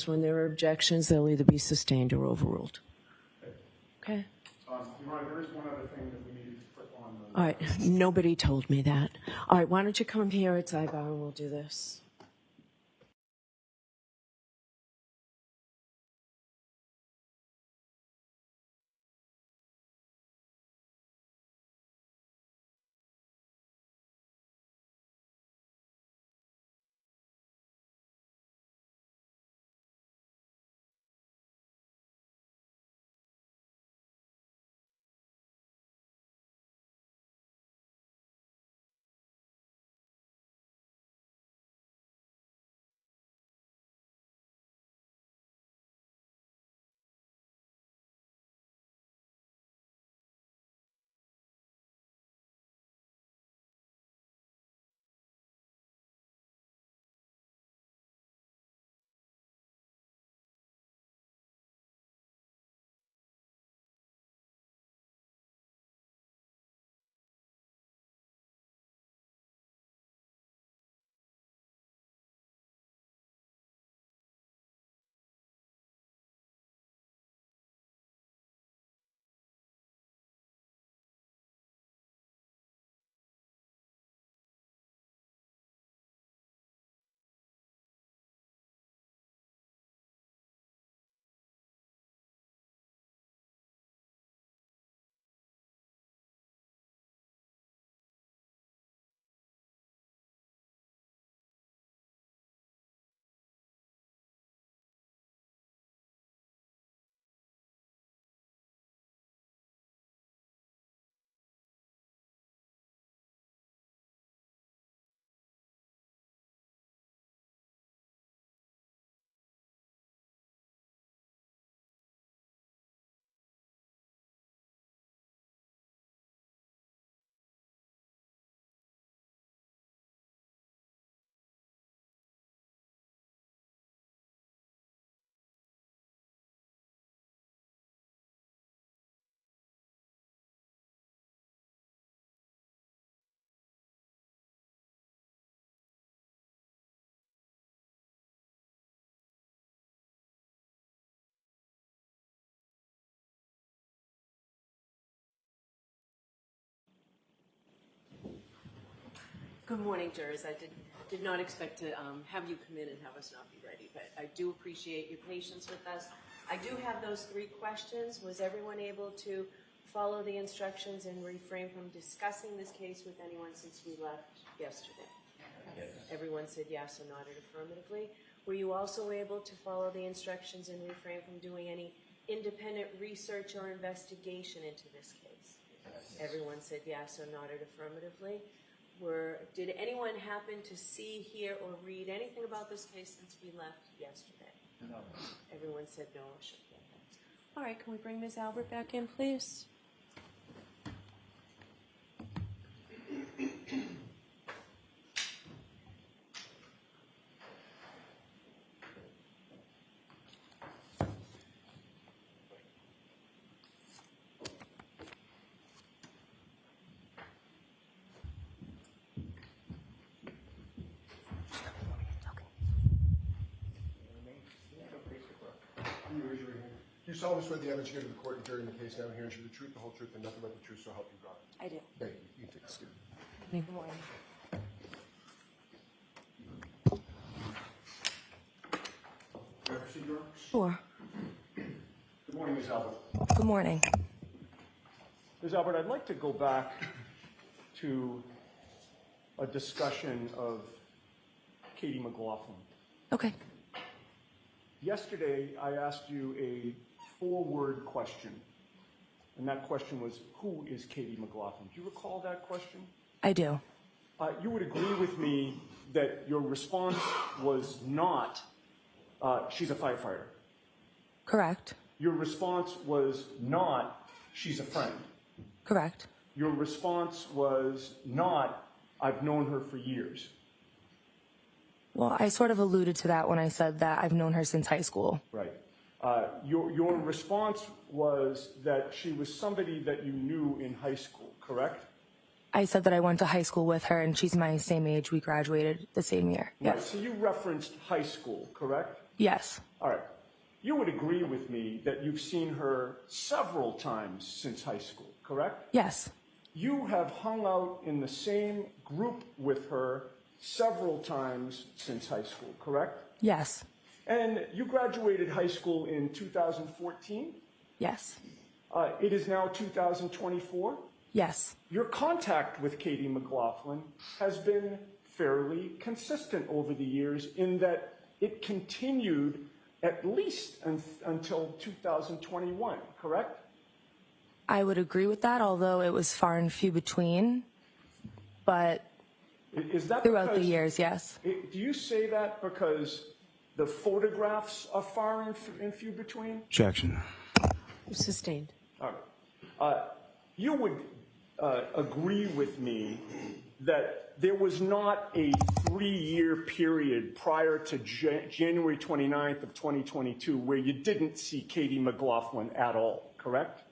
When there are objections, they'll either be sustained or overruled. Okay? Your Honor, there is one other thing that we need to put on the... All right, nobody told me that. All right, why don't you come here at sidebar and we'll do this. Good morning, jurors. I did not expect to have you come in and have us not be ready, but I do appreciate your patience with us. I do have those 3 questions. Was everyone able to follow the instructions and refrain from discussing this case with anyone since we left yesterday? Yes. Everyone said yes or nodded affirmatively. Were you also able to follow the instructions and refrain from doing any independent research or investigation into this case? Yes. Everyone said yes or nodded affirmatively. Did anyone happen to see, hear, or read anything about this case since we left yesterday? No. Everyone said no or shook their heads. All right, can we bring Ms. Albert back in, please? You solemnly swear the evidence you give to the court and during the case now and hearing should be the truth, the whole truth, and nothing but the truth, so help you God. I do. Thank you. You can take a seat. Good morning. May I proceed, Your Honor? Sure. Good morning, Ms. Albert. Good morning. Ms. Albert, I'd like to go back to a discussion of Katie McLaughlin. Okay. Yesterday, I asked you a 4-word question, and that question was, who is Katie McLaughlin? Do you recall that question? I do. You would agree with me that your response was not, she's a firefighter. Correct. Your response was not, she's a friend. Correct. Your response was not, I've known her for years. Well, I sort of alluded to that when I said that I've known her since high school. Right. Your response was that she was somebody that you knew in high school, correct? I said that I went to high school with her and she's my same age. We graduated the same year. Right. Yes. So you referenced high school, correct? Yes. All right. You would agree with me that you've seen her several times since high school, correct? Yes. You have hung out in the same group with her several times since high school, correct? Yes. And you graduated high school in 2014. Yes. It is now 2024. Yes. Your contact with Katie McLaughlin has been fairly consistent over the years in that it continued at least until 2021, correct? I would agree with that, although it was far and few between. But Is that throughout the because- years, yes. Do you say that because the photographs are far and few between? Objection. Sustained. All right. You would agree with me that there was not a 3-year period prior to January 29th of 2022 where you didn't see Katie McLaughlin at all, correct?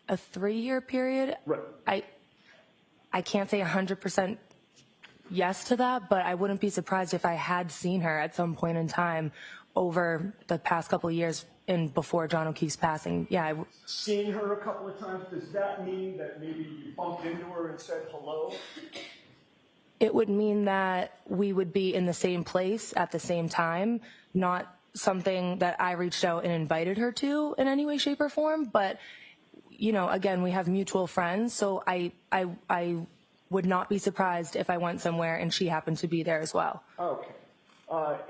A 3-year period? Right. I can't say 100% yes to that, but I wouldn't be surprised if I had seen her at some point in time over the past couple of years and before John O'Keefe's passing. Yeah, Seeing her a couple of times, does that mean that maybe you bumped into her and said hello? it would mean that we would be in the same place at the same time, not something that I reached out and invited her to in any way, shape, or form. But, you know, again, we have mutual friends, so I would not be surprised if I went somewhere and she happened to be there as well. Okay.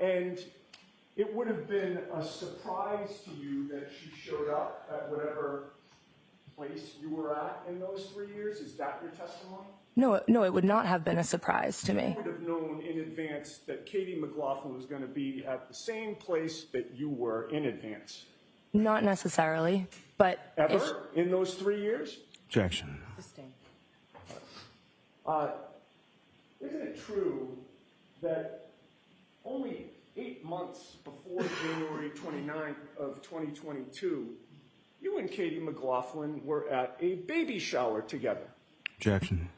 And it would have been a surprise to you that she showed up at whatever place you were at in those 3 years? Is that your testimony? No, it would not have been a surprise to me. You would have known in advance that Katie McLaughlin was going to be at the same place that you were in advance. Not necessarily, but if, Ever? In those 3 years? Objection. Sustained. Isn't it true that only 8 months before January 29th of 2022, you and Katie McLaughlin were at a baby shower together? Objection.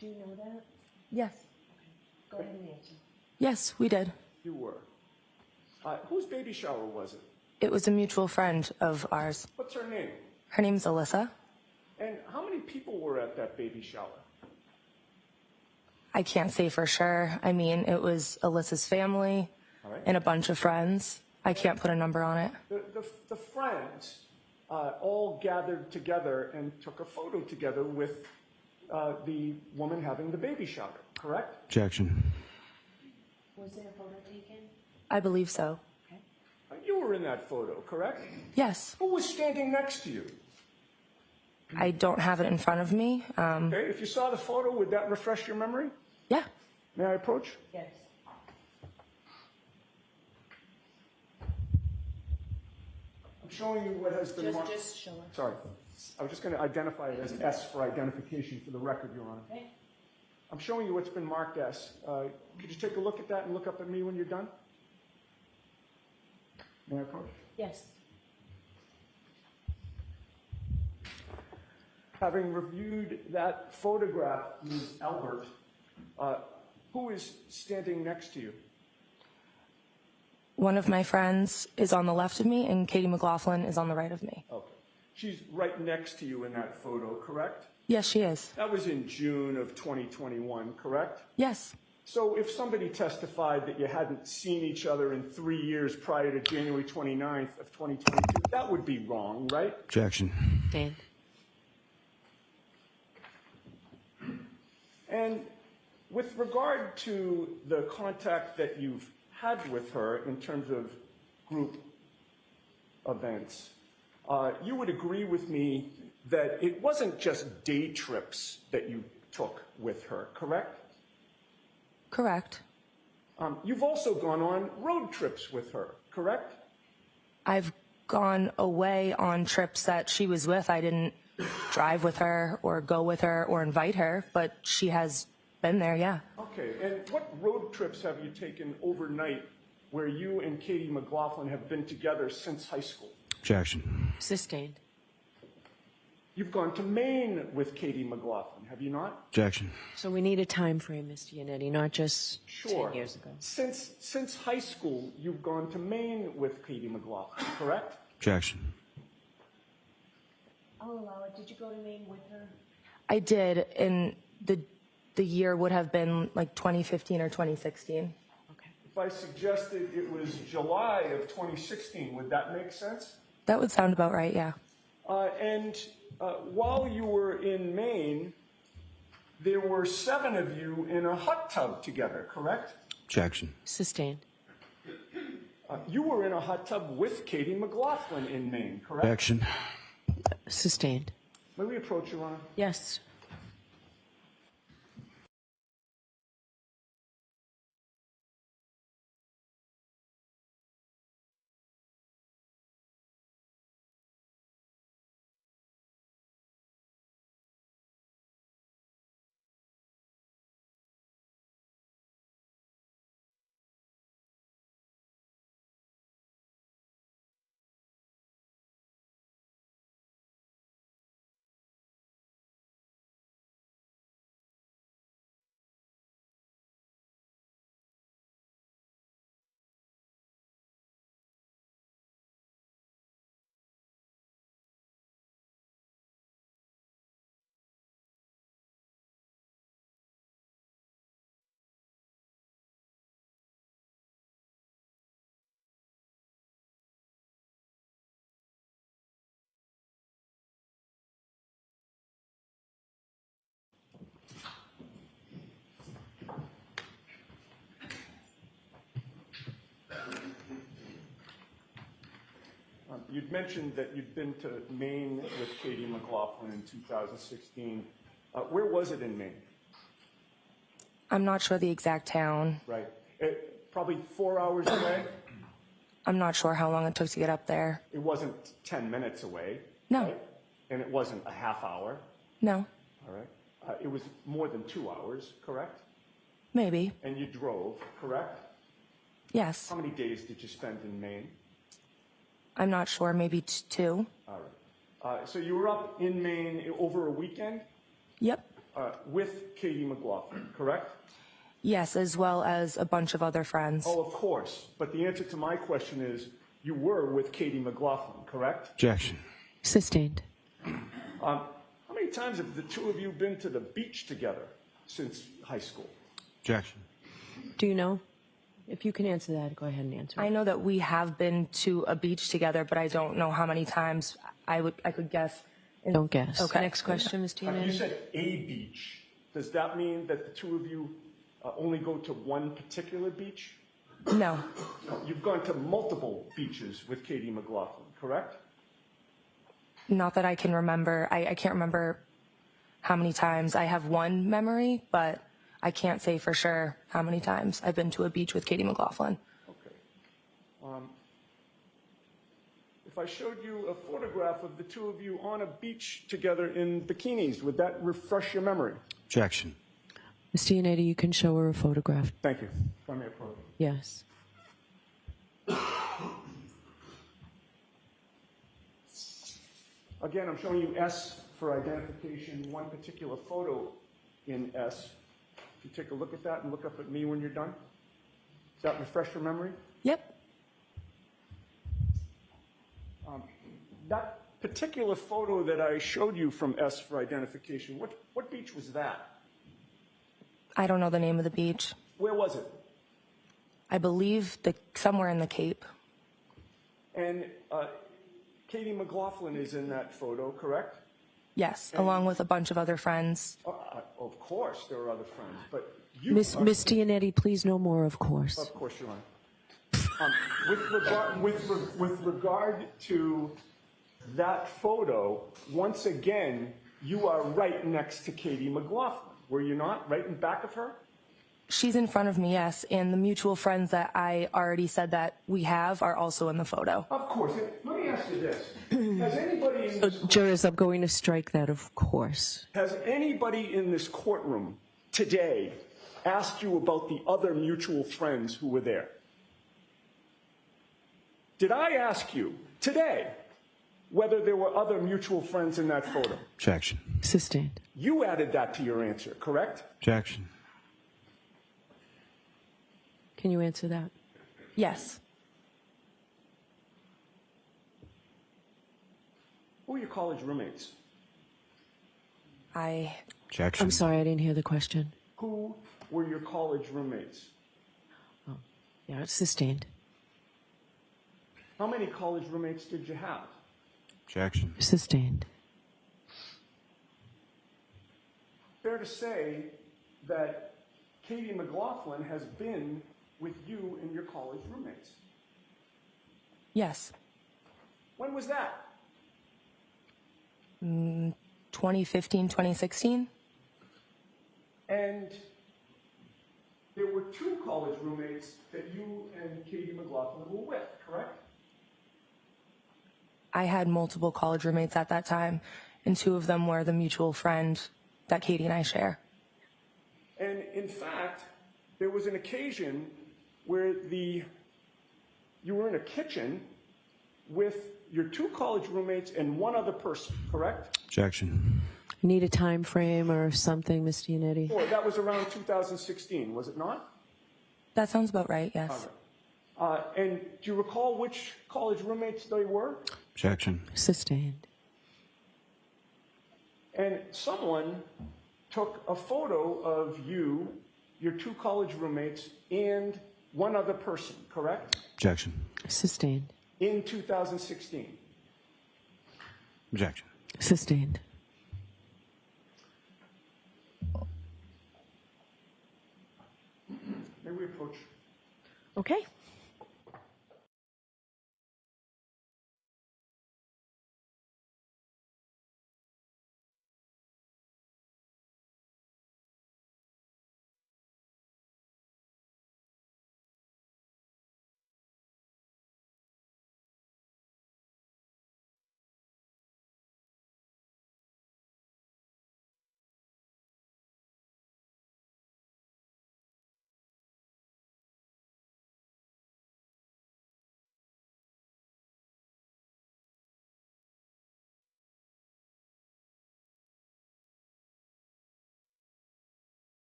Do you know that? yes, Go ahead and answer. yes, we did. You were. Whose baby shower was it? It was a mutual friend of ours. What's her name? Her name's Alyssa. And how many people were at that baby shower? I can't say for sure. I mean, it was Alyssa's family All right. and a bunch of friends. I can't put a number on it. The friends all gathered together and took a photo together with the woman having the baby shower, correct? Objection. Was there a photo taken? I believe so. You were in that photo, correct? Yes, Who was standing next to you? I don't have it in front of me. Okay, if you saw the photo, would that refresh your memory? Yeah, May I approach? Yes. I'm showing you what has been marked. Just show us. Sorry. I was just going to identify it as S for identification for the record, Your Honor. Okay. I'm showing you what's been marked S. Could you take a look at that and look up at me when you're done? May I approach? Yes. Having reviewed that photograph, Ms. Albert, who is standing next to you? one of my friends is on the left of me and Katie McLaughlin is on the right of me. Okay. She's right next to you in that photo, correct? Yes, she is. That was in June of 2021, correct? Yes, So if somebody testified that you hadn't seen each other in 3 years prior to January 29th of 2022, that would be wrong, right? Objection. Dan. And with regard to the contact that you've had with her in terms of group events, you would agree with me that it wasn't just day trips that you took with her, correct? correct. You've also gone on road trips with her, correct? I've gone away on trips that she was with. I didn't drive with her or go with her or invite her, but she has been there, yeah. Okay, and what road trips have you taken overnight where you and Katie McLaughlin have been together since high school? Objection. Sustained. You've gone to Maine with Katie McLaughlin, have you not? Objection. So we need a time frame, Mr. Yannetti, not just Sure. 10 years ago. Since high school, you've gone to Maine with Katie McLaughlin, correct? Objection. I'll allow it. Did you go to Maine with her? I did, and the year would have been like 2015 or 2016. Okay. If I suggested it was July of 2016, would that make sense? That would sound about right, yeah. And while you were in Maine, there were 7 of you in a hot tub together, correct? Objection. Sustained. You were in a hot tub with Katie McLaughlin in Maine, correct? Objection. Sustained. May we approach Your Honor? Yes. You'd mentioned that you'd been to Maine with Katie McLaughlin in 2016. Where was it in Maine? I'm not sure the exact town. Right. Probably 4 hours away? I'm not sure how long it took to get up there. It wasn't 10 minutes away. No. Right? And it wasn't a half hour. No, All right. It was more than 2 hours, correct? maybe. And you drove, correct? Yes. How many days did you spend in Maine? I'm not sure, maybe 2. All right. So you were up in Maine over a weekend Yep. with Katie McLaughlin, correct? Yes, as well as a bunch of other friends. Oh, of course. But the answer to my question is you were with Katie McLaughlin, correct? Objection. Sustained. How many times have the two of you been to the beach together since high school? Objection. Do you know? If you can answer that, go ahead and answer. I know that we have been to a beach together, but I don't know how many times. I could guess. Don't guess. Okay. Next question, Mr. You Yannetti. said a beach. Does that mean that the two of you only go to one particular beach? No, No, you've gone to multiple beaches with Katie McLaughlin, correct? not that I can remember. I can't remember how many times. I have one memory, but I can't say for sure how many times I've been to a beach with Katie McLaughlin. Okay. If I showed you a photograph of the two of you on a beach together in bikinis, would that refresh your memory? Objection. Mr. Yannetti, you can show her a photograph. Thank you. If I may approach. Yes. Again, I'm showing you S for identification, one particular photo in S. If you take a look at that and look up at me when you're done. Does that refresh your memory? Yep. That particular photo that I showed you from S for identification, what beach was that? I don't know the name of the beach. Where was it? I believe somewhere in the Cape. And Katie McLaughlin is in that photo, correct? Yes, along with a bunch of other friends. Of course, there are other friends, but you Miss are- Yannetti, please no more, of course. Of course, Your Honor. With regard to that photo, once again, you are right next to Katie McLaughlin. Were you not? Right in back of her? She's in front of me, yes, and the mutual friends that I already said that we have are also in the photo. Of course. Let me ask you this. Has anybody in this, Jurors, I'm going to strike that, of course. has anybody in this courtroom today asked you about the other mutual friends who were there? Did I ask you today, whether there were other mutual friends in that photo. Objection. Sustained. You added that to your answer, correct? Objection. Can you answer that? Yes. Who were your college roommates? Objection. I'm sorry, I didn't hear the question. Who were your college roommates? Yeah, it's sustained. How many college roommates did you have? Objection. Sustained. Fair to say that Katie McLaughlin has been with you and your college roommates. Yes. When was that? 2015, 2016? And there were 2 college roommates that you and Katie McLaughlin were with, correct? I had multiple college roommates at that time, and 2 of them were the mutual friend that Katie and I share. And in fact, there was an occasion where you were in a kitchen with your 2 college roommates and 1 other person, correct? Objection. Need a time frame or something, Ms. Giannetti? Or that was around 2016, was it not? That sounds about right, yes. And do you recall which college roommates they were? Objection. Sustained. And someone took a photo of you, your 2 college roommates, and 1 other person, correct? Objection. Sustained. In 2016. Objection. Sustained. May we approach? Okay.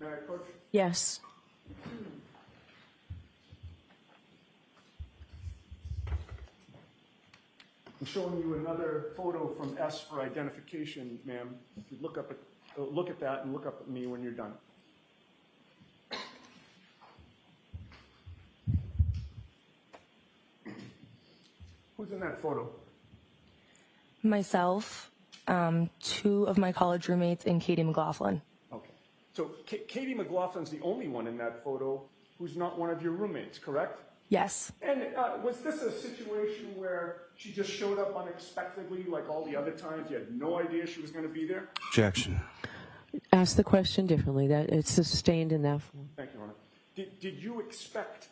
May I approach? Yes. I'm showing you another photo from S for identification, ma'am. If you look at that and look up at me when you're done. Who's in that photo? Myself, two of my college roommates, and Katie McLaughlin. Okay. So Katie McLaughlin's the only one in that photo who's not one of your roommates, correct? Yes. And was this a situation where she just showed up unexpectedly like all the other times? You had no idea she was going to be there? Objection. Ask the question differently. That it's sustained in that form. Thank you, Your Honor. Did you expect,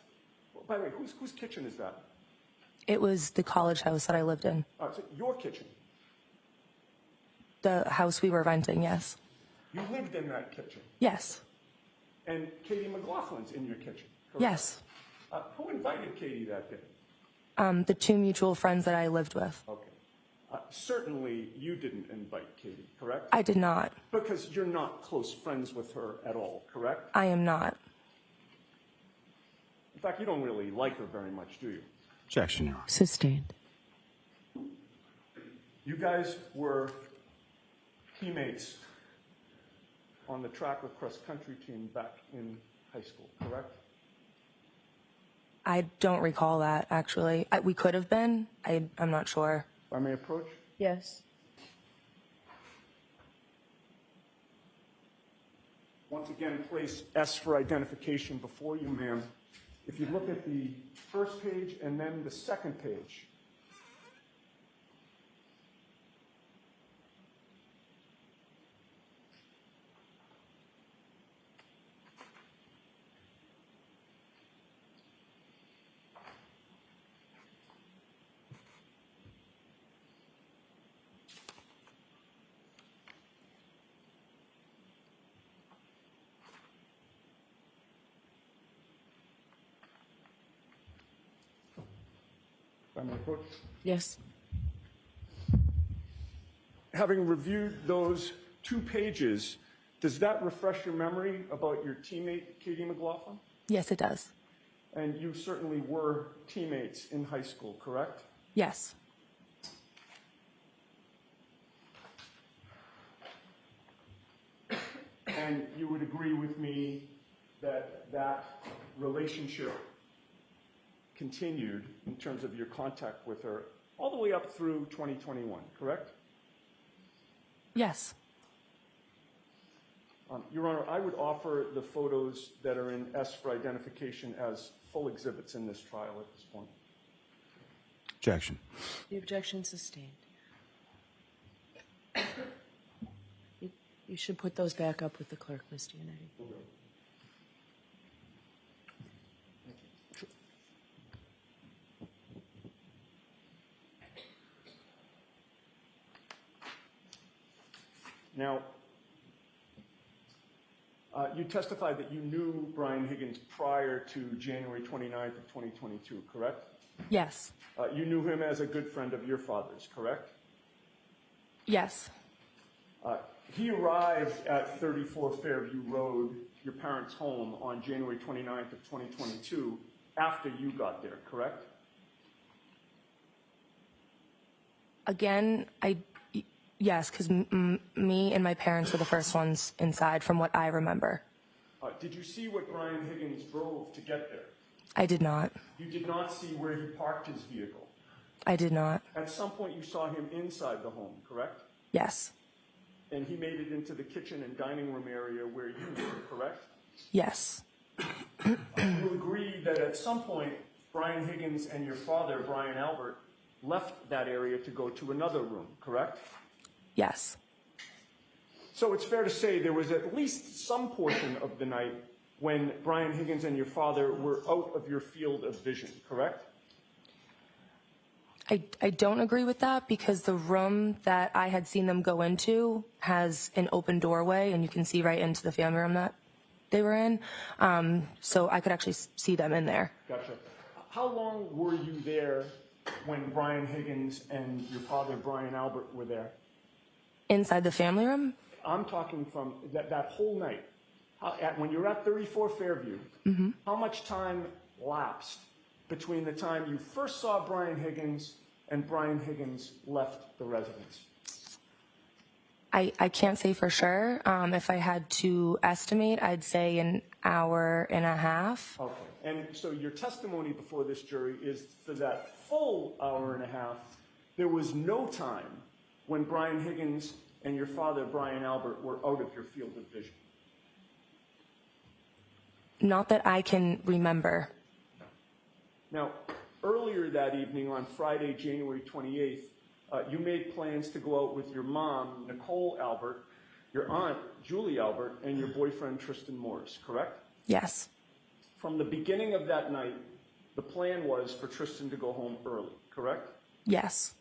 by the way, whose kitchen is that? It was the college house that I lived in. So your kitchen. The house we were renting, yes. You lived in that kitchen. Yes. And Katie McLaughlin's in your kitchen, correct? Yes. Who invited Katie that day? The two mutual friends that I lived with. Okay. Certainly you didn't invite Katie, correct? I did not. Because you're not close friends with her at all, correct? I am not. In fact, you don't really like her very much, do you? Objection, Your Honor. Sustained. You guys were teammates on the track lacrosse country team back in high school, correct? I don't recall that, actually. We could have been. I'm not sure. If I may approach? Yes. Once again, place S for identification before you, ma'am. If you look at the first page and then the second page, if I may approach. Yes. Having reviewed those 2 pages, does that refresh your memory about your teammate, Katie McLaughlin? Yes, it does. And you certainly were teammates in high school, correct? Yes. And you would agree with me that that relationship continued in terms of your contact with her all the way up through 2021, correct? Yes. Your Honor, I would offer the photos that are in S for identification as full exhibits in this trial at this point. Objection. The objection sustained. You should put those back up with the clerk, Ms. Giannetti. Now, you testified that you knew Brian Higgins prior to January 29th of 2022, correct? Yes. You knew him as a good friend of your father's, correct? Yes. He arrived at 34 Fairview Road, your parents' home, on January 29th of 2022 after you got there, correct? Again, yes, because me and my parents were the first ones inside from what I remember. Did you see what Brian Higgins drove to get there? I did not. You did not see where he parked his vehicle. I did not. At some point you saw him inside the home, correct? Yes. And he made it into the kitchen and dining room area where you were, correct? Yes. You agree that at some point Brian Higgins and your father, Brian Albert, left that area to go to another room, correct? Yes. So it's fair to say there was at least some portion of the night when Brian Higgins and your father were out of your field of vision, correct? I don't agree with that because the room that I had seen them go into has an open doorway and you can see right into the family room that they were in. So I could actually see them in there. Gotcha. How long were you there when Brian Higgins and your father, Brian Albert, were there? Inside the family room? I'm talking from that whole night. When you're at 34 Fairview, how much time lapsed between the time you first saw Brian Higgins and Brian Higgins left the residence? I can't say for sure. If I had to estimate, I'd say an hour and a half. Okay, and so your testimony before this jury is for that full hour and a half, there was no time when Brian Higgins and your father, Brian Albert, were out of your field of vision. Not that I can remember. Now, earlier that evening on Friday, January 28th, you made plans to go out with your mom, Nicole Albert, your aunt, Julie Albert, and your boyfriend, Tristan Morris, correct? Yes. From the beginning of that night, the plan was for Tristan to go home early, correct? Yes.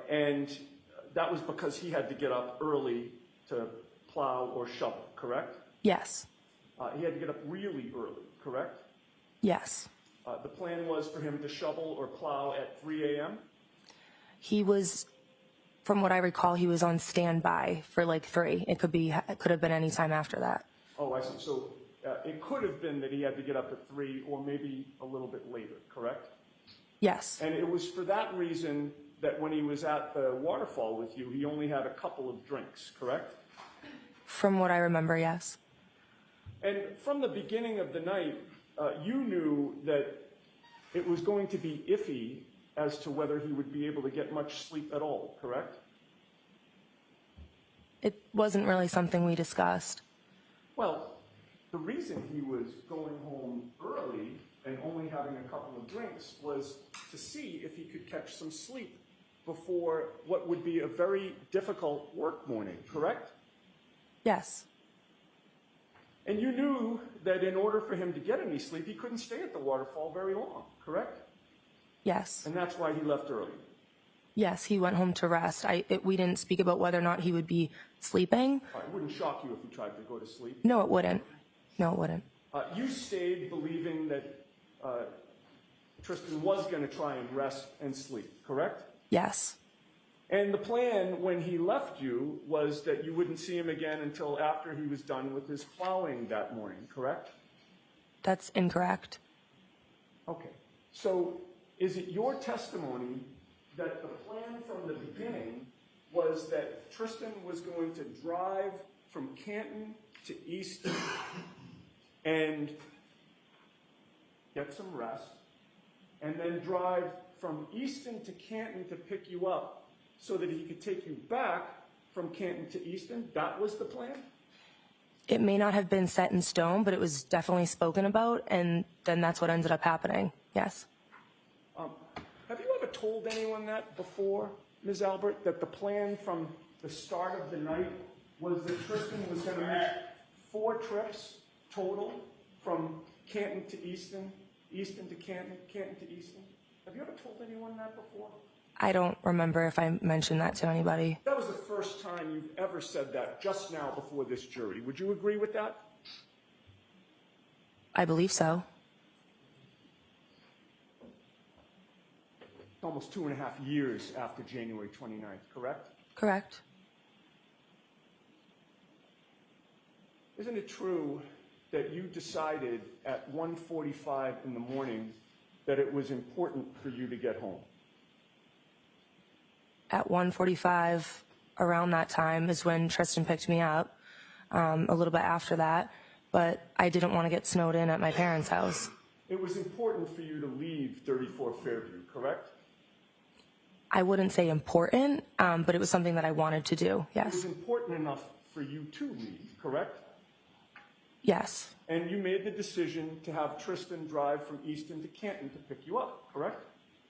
And that was because he had to get up early to plow or shovel, correct? Yes. He had to get up really early, correct? Yes. The plan was for him to shovel or plow at 3 a.m.? He was, from what I recall, he was on standby for like 3. It could have been any time after that. Oh, I see. So it could have been that he had to get up at 3 or maybe a little bit later, correct? Yes. And it was for that reason that when he was at the waterfall with you, he only had a couple of drinks, correct? From what I remember, yes. And from the beginning of the night, you knew that it was going to be iffy as to whether he would be able to get much sleep at all, correct? It wasn't really something we discussed. Well, the reason he was going home early and only having a couple of drinks was to see if he could catch some sleep before what would be a very difficult work morning, correct? Yes. And you knew that in order for him to get any sleep, he couldn't stay at the waterfall very long, correct? Yes. And that's why he left early. Yes, he went home to rest. We didn't speak about whether or not he would be sleeping. It wouldn't shock you if he tried to go to sleep. No, it wouldn't. No, it wouldn't. You stayed believing that Tristan was going to try and rest and sleep, correct? Yes. And the plan when he left you was that you wouldn't see him again until after he was done with his plowing that morning, correct? That's incorrect. Okay. So is it your testimony that the plan from the beginning was that Tristan was going to drive from Canton to Easton and get some rest, and then drive from Easton to Canton to pick you up so that he could take you back from Canton to Easton? That was the plan? It may not have been set in stone, but it was definitely spoken about, and then that's what ended up happening. Yes. Have you ever told anyone that before, Ms. Albert, that the plan from the start of the night was that Tristan was going to make 4 trips total from Canton to Easton, Easton to Canton, Canton to Easton? Have you ever told anyone that before? I don't remember if I mentioned that to anybody. That was the first time you've ever said that just now before this jury. Would you agree with that? I believe so. Almost 2.5 years after January 29th, correct? Correct. Isn't it true that you decided at 1:45 in the morning that it was important for you to get home? At 1:45, around that time, is when Tristan picked me up, a little bit after that, but I didn't want to get snowed in at my parents' house. It was important for you to leave 34 Fairview, correct? I wouldn't say important, but it was something that I wanted to do, It was yes. important enough for you to leave, correct? Yes, And you made the decision to have Tristan drive from Easton to Canton to pick you up, correct?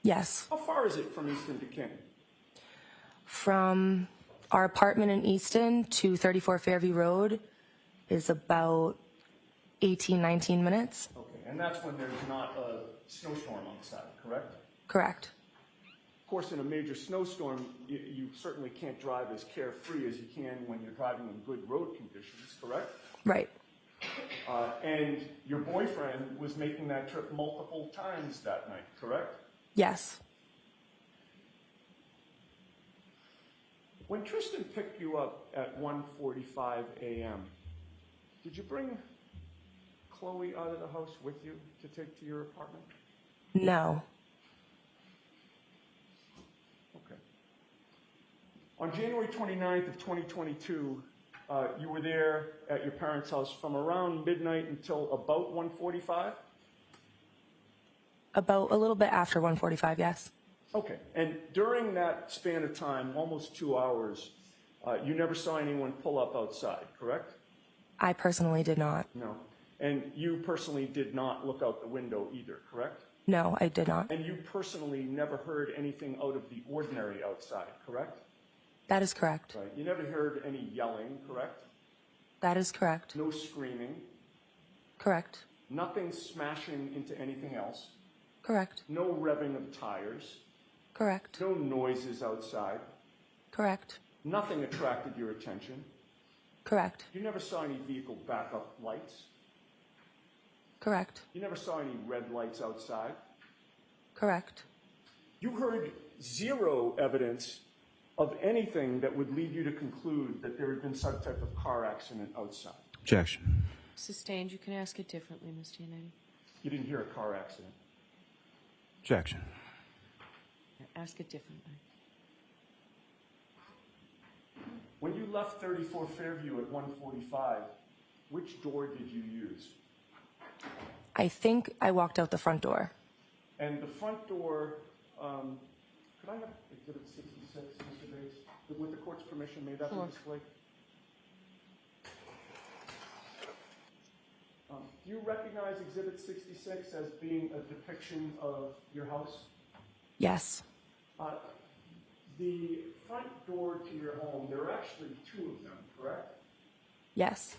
yes. How far is it from Easton to Canton? From our apartment in Easton to 34 Fairview Road is about 18, 19 minutes. Okay, and that's when there's not a snowstorm outside, correct? Correct. Of course, in a major snowstorm, you certainly can't drive as carefree as you can when you're driving in good road conditions, correct? Right. And your boyfriend was making that trip multiple times that night, correct? Yes. When Tristan picked you up at 1:45 a.m., Did you bring Chloe out of the house with you to take to your apartment? No. Okay. On January 29th of 2022, you were there at your parents' house from around midnight until about 1:45? About a little bit after 1:45, yes. Okay. And during that span of time, almost 2 hours, you never saw anyone pull up outside, correct? I personally did not. No. And you personally did not look out the window either, correct? No, I did not. And you personally never heard anything out of the ordinary outside, correct? That is correct. Right. You never heard any yelling, correct? That is correct. No screaming, Correct. nothing smashing into anything else, Correct. no revving of tires, Correct. no noises outside, Correct. nothing attracted your attention. Correct. You never saw any vehicle backup lights. Correct. You never saw any red lights outside. Correct. You heard zero evidence of anything that would lead you to conclude that there had been some type of car accident outside. Objection. Sustained. You can ask it differently, Ms. Giannetti. You didn't hear a car accident. Objection. Ask it differently. When you left 34 Fairview at 1:45, which door did you use? I think I walked out the front door. And the front door, could I have Exhibit 66, Mr. Bates? With the court's permission, may that be displayed? Do you recognize Exhibit 66 as being a depiction of your house? Yes. The front door to your home, there are actually two of them, correct? Yes.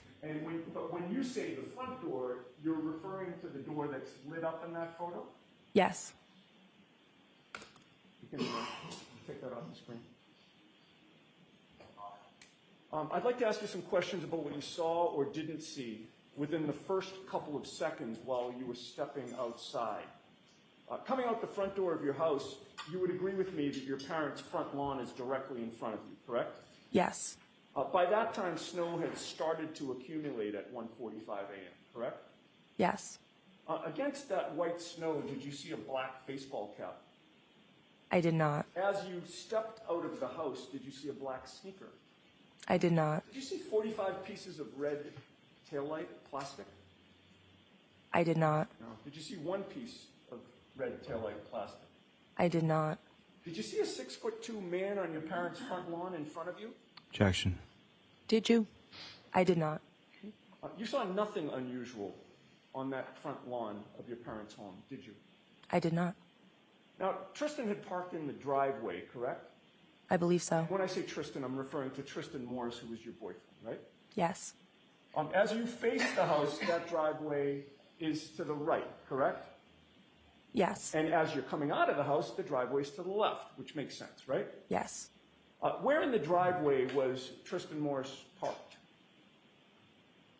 But when you say the front door, you're referring to the door that's lit up in that photo? Yes. You can take that off the screen. I'd like to ask you some questions about what you saw or didn't see within the first couple of seconds while you were stepping outside. Coming out the front door of your house, you would agree with me that your parents' front lawn is directly in front of you, correct? Yes. By that time, snow had started to accumulate at 1:45 a.m., correct? Yes. Against that white snow, did you see a black baseball cap? I did not. As you stepped out of the house, did you see a black sneaker? I did not. Did you see 45 pieces of red taillight plastic? I did not. No. Did you see one piece of red taillight plastic? I did not. Did you see a 6'2" man on your parents' front lawn in front of you? Objection. Did you? I did not. You saw nothing unusual on that front lawn of your parents' home, did you? I did not. Now, Tristan had parked in the driveway, correct? I believe so. When I say Tristan, I'm referring to Tristan Morris, who was your boyfriend, right? Yes. As you face the house, that driveway is to the right, correct? Yes. And as you're coming out of the house, the driveway is to the left, which makes sense, right? Yes. Where in the driveway was Tristan Morris parked?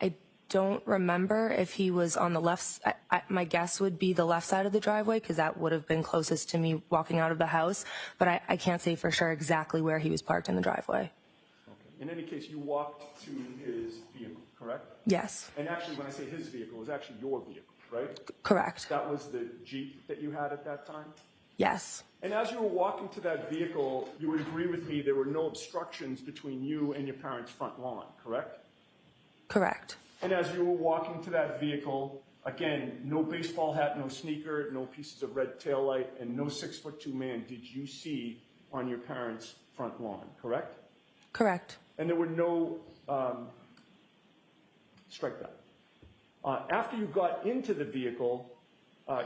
I don't remember if he was on the left. My guess would be the left side of the driveway because that would have been closest to me walking out of the house. But I can't say for sure exactly where he was parked in the driveway. Okay. In any case, you walked to his vehicle, correct? Yes. And actually, when I say his vehicle, it was actually your vehicle, right? Correct. That was the Jeep that you had at that time? Yes. And as you were walking to that vehicle, you would agree with me there were no obstructions between you and your parents' front lawn, correct? Correct. And as you were walking to that vehicle, again, no baseball hat, no sneaker, no pieces of red taillight, and no 6'2" man did you see on your parents' front lawn, correct? Correct. And there were no, strike that. After you got into the vehicle,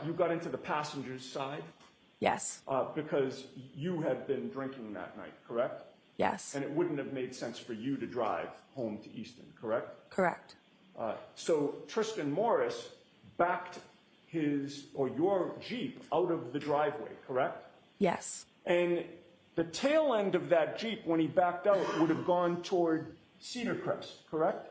you got into the passenger's side Yes. because you had been drinking that night, correct? Yes. And it wouldn't have made sense for you to drive home to Easton, correct? Correct. So Tristan Morris backed your Jeep out of the driveway, correct? Yes. And the tail end of that Jeep, when he backed out, would have gone toward Cedar Crest, correct?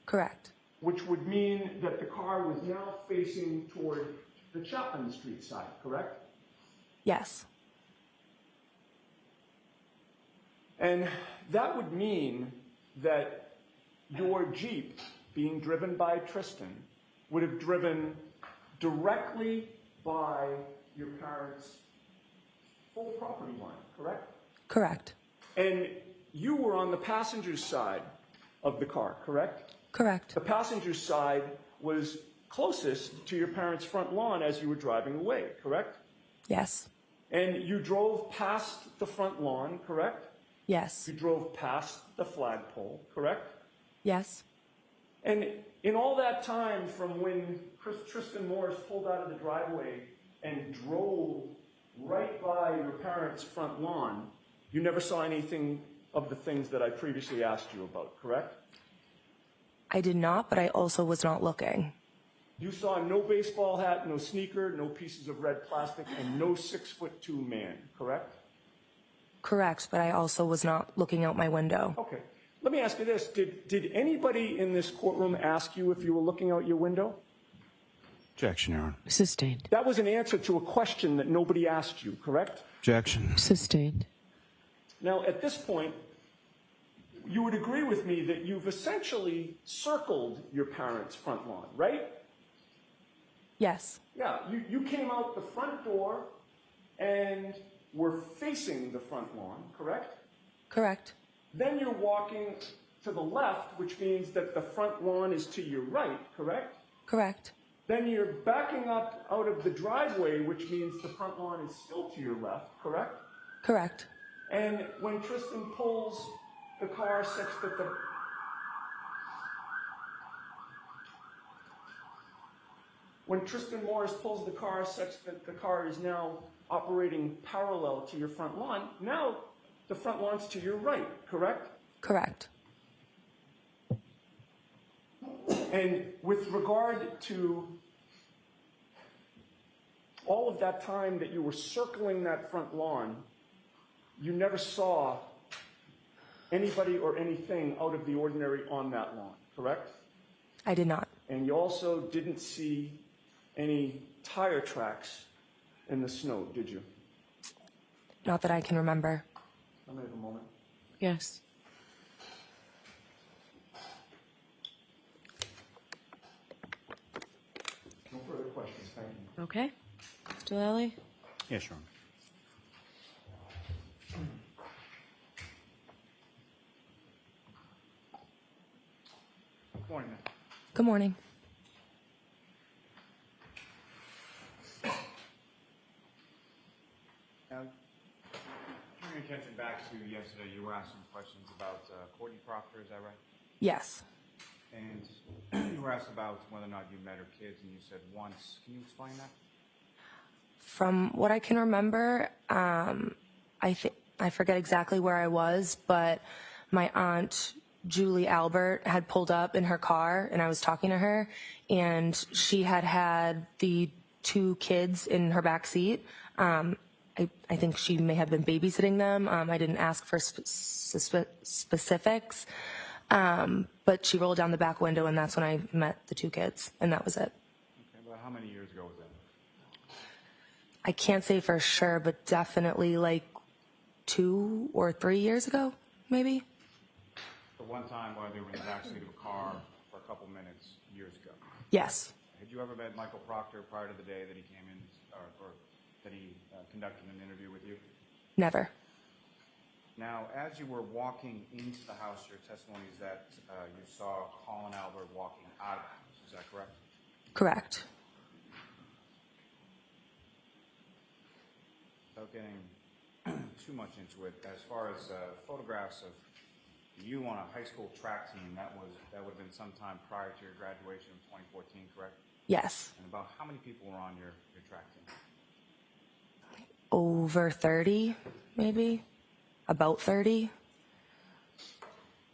Correct. Which would mean that the car was now facing toward the Chapman Street side, correct? Yes. And that would mean that your Jeep being driven by Tristan, would have driven directly by your parents' full property line, correct? Correct. And you were on the passenger's side of the car, correct? Correct. The passenger's side was closest to your parents' front lawn as you were driving away, correct? Yes. And you drove past the front lawn, correct? Yes. You drove past the flagpole, correct? Yes. And in all that time from when Tristan Morris pulled out of the driveway and drove right by your parents' front lawn, you never saw anything of the things that I previously asked you about, correct? I did not, but I also was not looking. You saw no baseball hat, no sneaker, no pieces of red plastic, and no 6'2" man, correct? Correct, but I also was not looking out my window. Okay. Let me ask you this. Did anybody in this courtroom ask you if you were looking out your window? Objection, Your Honor. Sustained. That was an answer to a question that nobody asked you, correct? Objection. Sustained. Now, at this point, you would agree with me that you've essentially circled your parents' front lawn, right? Yes. Yeah, you came out the front door and were facing the front lawn, correct? Correct. Then you're walking to the left, which means that the front lawn is to your right, correct? Correct. Then you're backing up out of the driveway, which means the front lawn is still to your left, correct? Correct. And when Tristan pulls the car such that the... When Tristan Morris pulls the car such that the car is now operating parallel to your front lawn, now the front lawn's to your right, correct? Correct. And with regard to all of that time that you were circling that front lawn, you never saw anybody or anything out of the ordinary on that lawn, correct? I did not. And you also didn't see any tire tracks in the snow, did you? Not that I can remember. Let me have a moment. Yes. No further questions, thank you. Okay. Mr. Lally? Yes, Your Honor. Good morning, ma'am. Good morning. Now, turning your attention back to yesterday, you were asking questions about Courtney Proctor, is that right? Yes. And you were asked about whether or not you met her kids, and you said once. Can you explain that? From what I can remember, I forget exactly where I was, but my aunt Julie Albert had pulled up in her car, and I was talking to her, and she had the 2 kids in her back seat. I think she may have been babysitting them. I didn't ask for specifics, but she rolled down the back window, and that's when I met the 2 kids, and that was it. Okay, well, how many years ago was that? I can't say for sure, but definitely like 2 or 3 years ago, maybe. The one time while they were in the backseat of a car for a couple minutes years ago. Yes. Had you ever met Michael Proctor prior to the day that he came in, or that he conducted an interview with you? Never. Now, as you were walking into the house, your testimony is that you saw Colin Albert walking out of the house. Is that correct? Correct. Without getting too much into it, as far as photographs of you on a high school track team, that would have been sometime prior to your graduation in 2014, correct? Yes. And about how many people were on your track team? Over 30, maybe. About 30.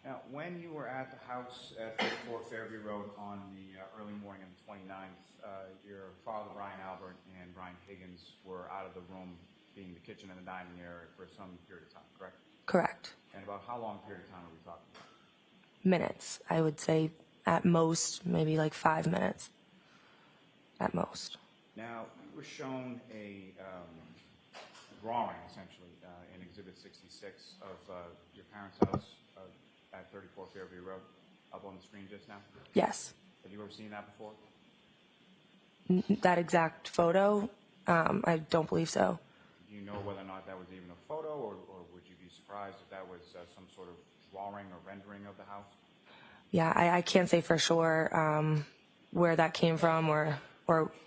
Now, when you were at the house at 34 Fairview Road on the early morning of the 29th, your father, Brian Albert, and Brian Higgins were out of the room, being the kitchen and the dining area, for some period of time, correct? Correct. And about how long period of time are we talking about? Minutes. I would say at most, maybe like 5 minutes. At most. Now, you were shown a drawing, essentially, in Exhibit 66 of your parents' house at 34 Fairview Road. up on the screen just now? Yes. Have you ever seen that before? That exact photo, I don't believe so. Do you know whether or not that was even a photo, or would you be surprised if that was some sort of drawing or rendering of the house? Yeah, I can't say for sure where that came from or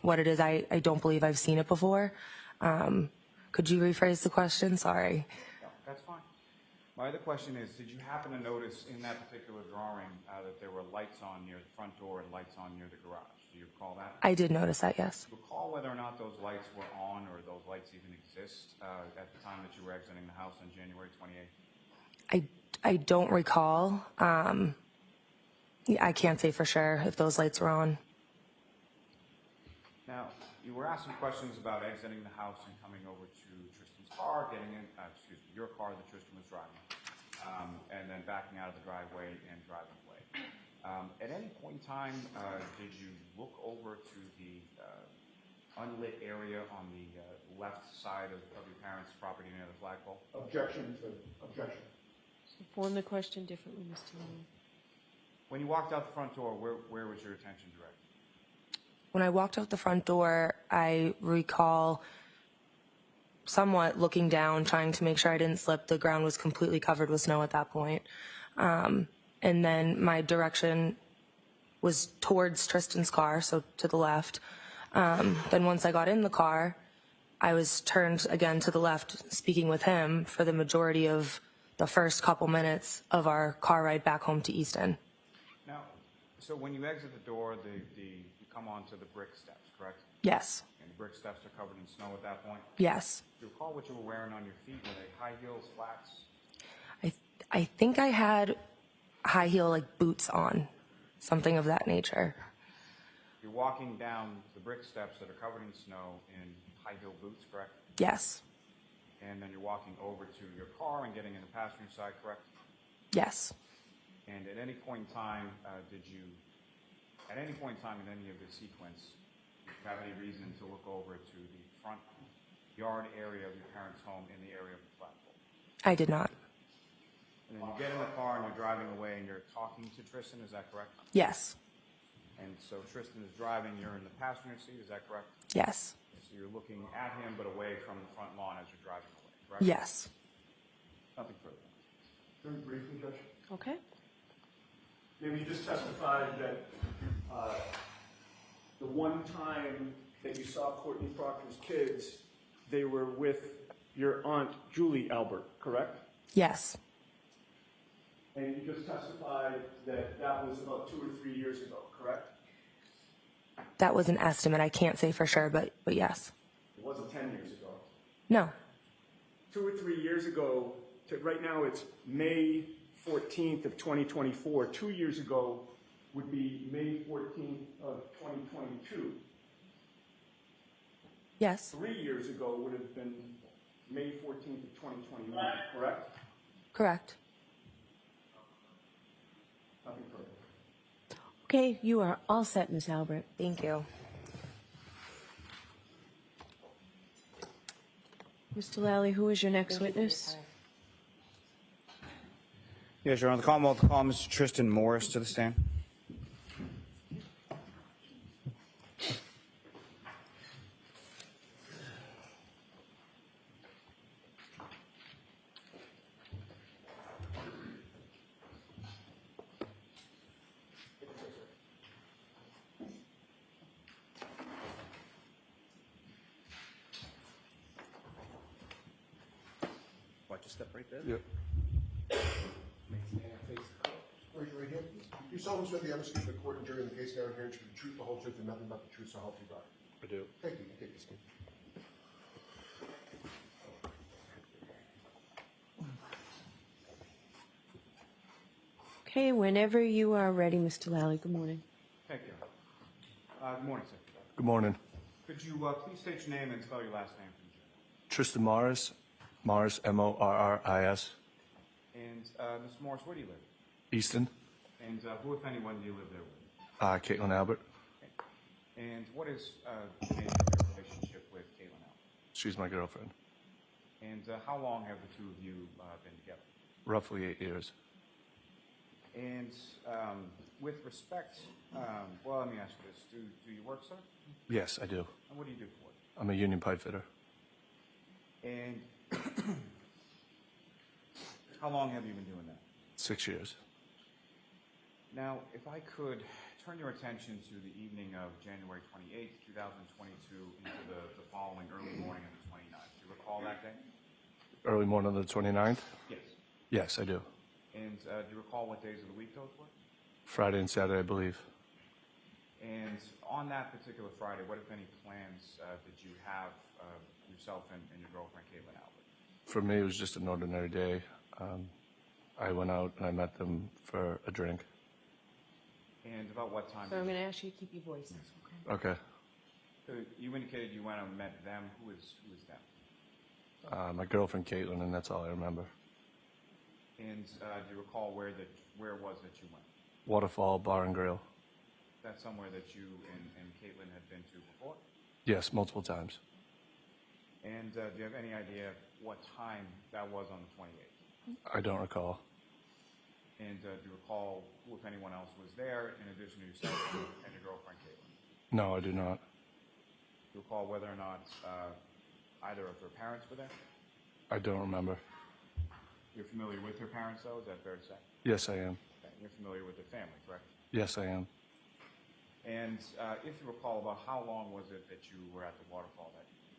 what it is. I don't believe I've seen it before. Could you rephrase the question? Sorry. No, that's fine. My other question is, did you happen to notice in that particular drawing that there were lights on near the front door and lights on near the garage? Do you recall that? I did notice that, yes. Do you recall whether or not those lights were on or those lights even exist at the time that you were exiting the house on January 28th? I don't recall. I can't say for sure if those lights were on. Now, you were asked some questions about exiting the house and coming over to Tristan's car, getting in, your car that Tristan was driving, and then backing out of the driveway and driving away. At any point in time, did you look over to the unlit area on the left side of your parents' property near the flagpole? Objection, objection. Form the question differently, Mr. Lally. When you walked out the front door, where was your attention directed? When I walked out the front door, I recall somewhat looking down, trying to make sure I didn't slip. The ground was completely covered with snow at that point. And then my direction was towards Tristan's car, so to the left. Then once I got in the car, I was turned again to the left, speaking with him for the majority of the first couple minutes of our car ride back home to Easton. Now, so when you exit the door, you come onto the brick steps, correct? Yes. And the brick steps are covered in snow at that point? Yes. Do you recall what you were wearing on your feet? Were they high heels, flats? I think I had high heel like boots on, something of that nature. You're walking down the brick steps that are covered in snow in high heel boots, correct? Yes. And then you're walking over to your car and getting in the passenger side, correct? Yes. And at any point in time, in any of the sequence, did you have any reason to look over to the front yard area of your parents' home in the area of the flagpole? I did not. And then you get in the car and you're driving away and you're talking to Tristan, is that correct? Yes. And so Tristan is driving, you're in the passenger seat, is that correct? Yes. So you're looking at him but away from the front lawn as you're driving away, correct? Yes. Nothing further. Very briefly, Judge. Okay. Maybe you just testified that the one time that you saw Courtney Proctor's kids, they were with your aunt Julie Albert, correct? Yes. And you just testified that that was about 2 or 3 years ago, correct? That was an estimate. I can't say for sure, but yes. It wasn't 10 years ago. No. 2 or 3 years ago, right now it's May 14th of 2024. 2 years ago would be May 14th of 2022. Yes. 3 years ago would have been May 14th of 2021, correct? Correct. Nothing further. Okay, you are all set, Ms. Albert. Thank you. Mr. Lally, who is your next witness? Yes, Your Honor. The Commonwealth will call Mr. Tristan Morris to the stand. What, just step right there? Raise your right hand. You solemnly swear the evidence given to the court and jury in the case now and hearing to be the truth, the whole truth, and nothing but the truth, so help you God. I do. Thank you. You take this. Okay, whenever you are ready, Mr. Lally. Good morning. Thank you. Good morning, sir. Good morning. Could you please state your name and spell your last name, please? Tristan Morris. Morris, M-O-R-R-I-S. And Mr. Morris, where do you live? Easton. And who, if anyone, do you live there with? Caitlin Albert. And what is the nature of your relationship with Caitlin Albert? She's my girlfriend. And how long have the two of you been together? Roughly 8 years. And with respect, well, let me ask you this. Do you work, sir? Yes, I do. And what do you do for work? I'm a union pipe fitter. And how long have you been doing that? 6 years. Now, if I could turn your attention to the evening of January 28th, 2022 into the following early morning of the 29th. Do you recall that day? Early morning of the 29th? Yes. Yes, I do. And do you recall what days of the week those were? Friday and Saturday, I believe. And on that particular Friday, what, if any, plans did you have yourself and your girlfriend, Caitlin Albert? For me, it was just an ordinary day. I went out and I met them for a drink. And about what time? So I'm going to ask you to keep your voices, okay? Okay. So you indicated you went and met them. Who is them? My girlfriend, Caitlin, and that's all I remember. And do you recall where it was that you went? Waterfall Bar and Grill. That's somewhere that you and Caitlin had been to before? Yes, multiple times. And do you have any idea what time that was on the 28th? I don't recall. And do you recall who, if anyone else, was there in addition to yourself and your girlfriend, Caitlin? No, I do not. Do you recall whether or not either of her parents were there? I don't remember. You're familiar with her parents, though? Is that fair to say? Yes, I am. Okay. You're familiar with their family, correct? Yes, I am. And if you recall, about how long was it that you were at the waterfall that evening?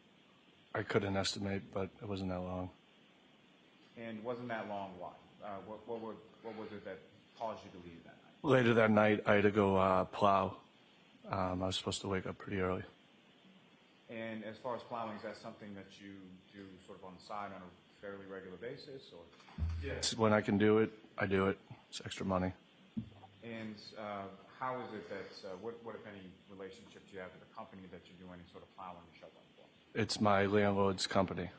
I couldn't estimate, but it wasn't that long. And wasn't that long? Why? What was it that caused you to leave that night? Later that night, I had to go plow. I was supposed to wake up pretty early. And as far as plowing, is that something that you do sort of on the side on a fairly regular basis, or? Yes. When I can do it, I do it. It's extra money. And how is it that, what if any relationship do you have with the company that you do any sort of plowing or shoveling for? It's my landlord's company.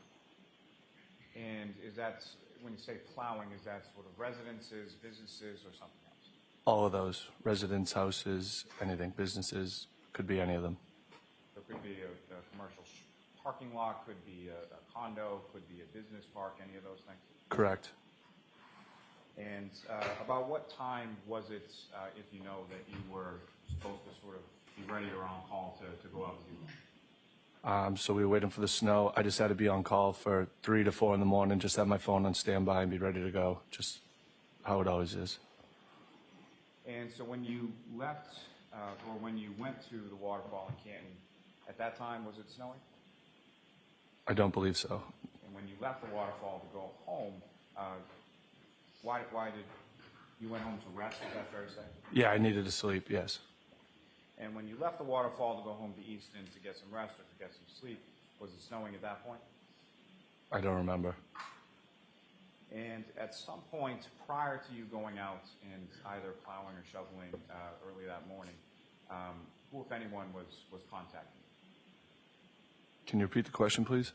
And is that, when you say plowing, is that sort of residences, businesses, or something else? All of those. Residence, houses, anything. Businesses. Could be any of them. So it could be a commercial parking lot, could be a condo, could be a business park, any of those things? Correct. And about what time was it, if you know, that you were supposed to sort of be ready or on call to go out and do? So we were waiting for the snow. I just had to be on call for 3 to 4 in the morning, just have my phone on standby and be ready to go. Just how it always is. And so when you left, or when you went to the waterfall in Canton, at that time, was it snowing? I don't believe so. And when you left the waterfall to go home, why did you went home to rest? Is that fair to say? Yeah, I needed to sleep, yes. And when you left the waterfall to go home to Easton to get some rest or to get some sleep, was it snowing at that point? I don't remember. And at some point prior to you going out and either plowing or shoveling early that morning, who, if anyone, was contacting you? Can you repeat the question, please?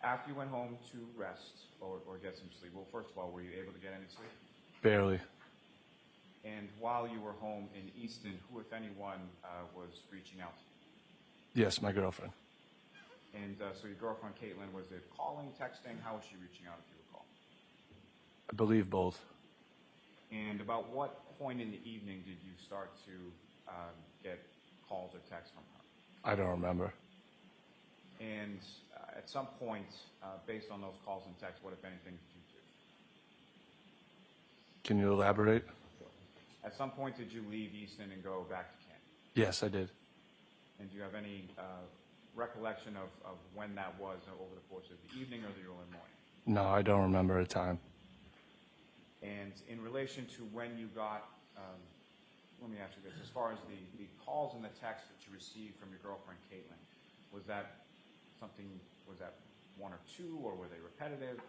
After you went home to rest or get some sleep, well, first of all, were you able to get any sleep? Barely. And while you were home in Easton, who, if anyone, was reaching out to you? Yes, my girlfriend. And so your girlfriend, Caitlin, was it calling, texting? How was she reaching out, if you recall? I believe both. And about what point in the evening did you start to get calls or texts from her? I don't remember. And at some point, based on those calls and texts, what, if anything, did you do? Can you elaborate? At some point, did you leave Easton and go back to Canton? Yes, I did. And do you have any recollection of when that was over the course of the evening or the early morning? No, I don't remember a time. And in relation to when you got, let me ask you this, as far as the calls and the texts that you received from your girlfriend, Caitlin, was that something, was that one or two, or were they repetitive?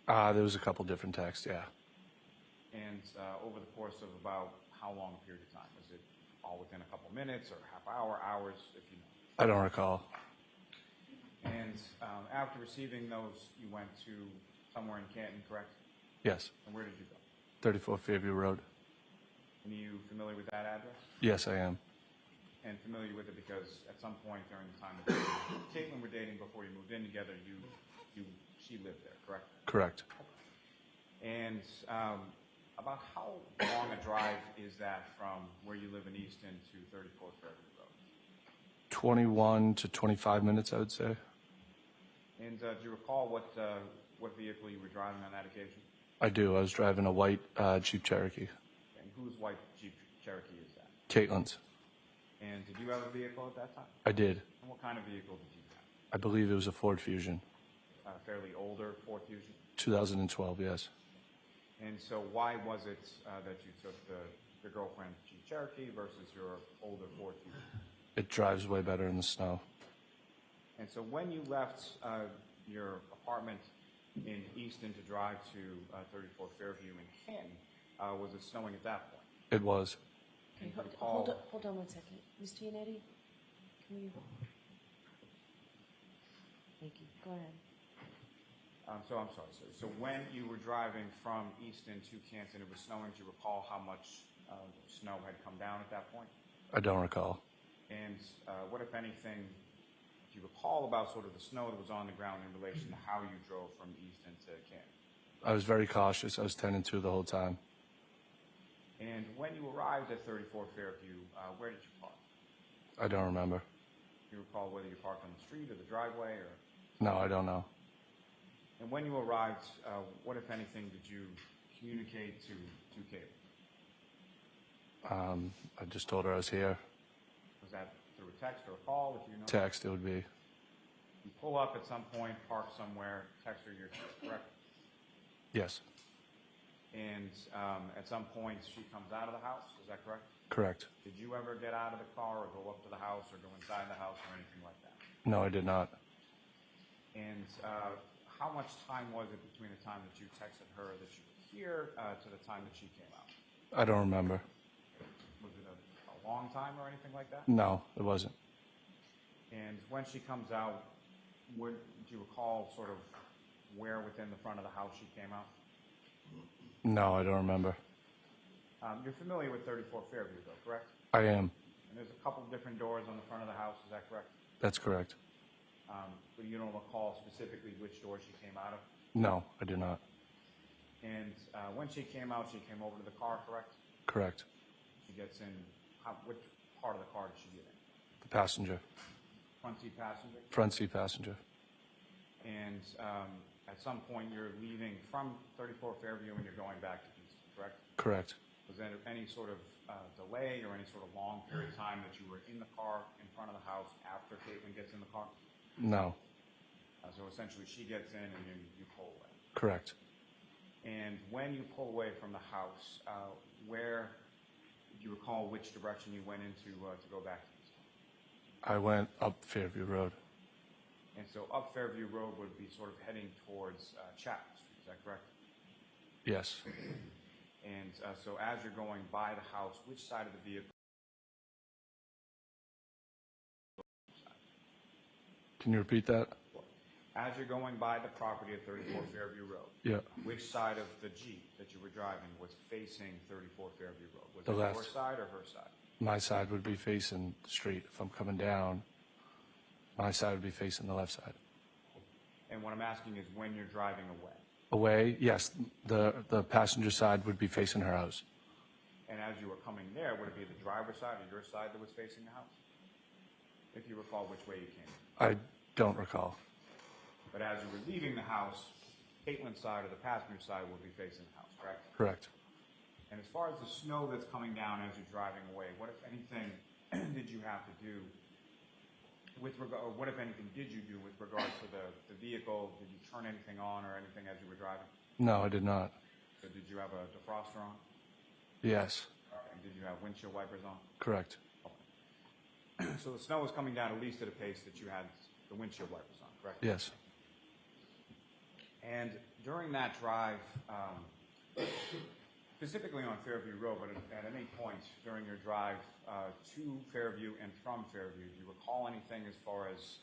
There was a couple different texts, yeah. And over the course of about how long a period of time? Was it all within a couple minutes or half hour, hours, if you know? I don't recall. And after receiving those, you went to somewhere in Canton, correct? Yes. And where did you go? 34 Fairview Road. And are you familiar with that address? Yes, I am. And familiar with it because at some point during the time that Caitlin were dating before you moved in together, she lived there, correct? Correct. And About how long a drive is that from where you live in Easton to 34 Fairview Road? 21 to 25 minutes, I would say. And do you recall what vehicle you were driving on that occasion? I do. I was driving a white Jeep Cherokee. And whose white Jeep Cherokee is that? Caitlin's. And did you have a vehicle at that time? I did. And what kind of vehicle did you have? I believe it was a Ford Fusion. Fairly older Ford Fusion? 2012, yes. And so why was it that you took the girlfriend's Jeep Cherokee versus your older Ford Fusion? It drives way better in the snow. And so when you left your apartment in Easton to drive to 34 Fairview in Canton, was it snowing at that point? It was. And you Hold on 1 second. Ms. Giannetti, can you? Thank you. Go ahead. So I'm sorry. So when you were driving from Easton to Canton, it was snowing. Do you recall how much snow had come down at that point? I don't recall. And what, if anything, do you recall about sort of the snow that was on the ground in relation to how you drove from Easton to Canton? I was very cautious. I was 10 and 2 the whole time. And when you arrived at 34 Fairview, where did you park? I don't remember. Do you recall whether you parked on the street or the driveway? Or? No, I don't know. And when you arrived, what, if anything, did you communicate to Caitlin? I just told her I was here. Was that through a text or a call, if you know? Text, it would be. You pull up at some point, park somewhere, text her your correct? Yes, And at some point, she comes out of the house, is that correct? correct. Did you ever get out of the car or go up to the house or go inside the house or anything like that? No, I did not. And how much time was it between the time that you texted her that you were here to the time that she came out? I don't remember. Was it a long time or anything like that? No, it wasn't. And when she comes out, do you recall sort of where within the front of the house she came out? No, I don't remember. You're familiar with 34 Fairview, though, correct? I am. And there's a couple different doors on the front of the house, is that correct? That's correct. But you don't recall specifically which door she came out of? No, I do not. And when she came out, she came over to the car, correct? Correct. She gets in, which part of the car did she get in? The passenger. Front seat passenger? Front seat passenger. And at some point, you're leaving from 34 Fairview and you're going back to Easton, correct? Correct. Was there any sort of delay or any sort of long period of time that you were in the car in front of the house after Caitlin gets in the car? No. So essentially, she gets in and you pull away. Correct. And when you pull away from the house, where do you recall which direction you went into to go back to Easton? I went up Fairview Road. And so up Fairview Road would be sort of heading towards Chapman Street, is that correct? Yes. And so as you're going by the house, which side of the vehicle? Can you repeat that? As you're going by the property at 34 Fairview Road, Yeah. which side of the Jeep that you were driving was facing 34 Fairview Road? Was The it left. your side or her side? My side would be facing the street. If I'm coming down, my side would be facing the left side. And what I'm asking is when you're driving away. Away, yes, the passenger side would be facing her house. And as you were coming there, would it be the driver's side or your side that was facing the house? If you recall which way you came. I don't recall. But as you were leaving the house, Caitlin's side or the passenger side would be facing the house, correct? Correct. And as far as the snow that's coming down as you're driving away, what, if anything, did you have to do with regard, or what, if anything, did you do with regard to the vehicle? Did you turn anything on or anything as you were driving? No, I did not. So did you have a defroster on? Yes, And did you have windshield wipers on? correct. So the snow was coming down at least at a pace that you had the windshield wipers on, correct? Yes. And during that drive, specifically on Fairview Road, but at any point during your drive to Fairview and from Fairview, do you recall anything as far as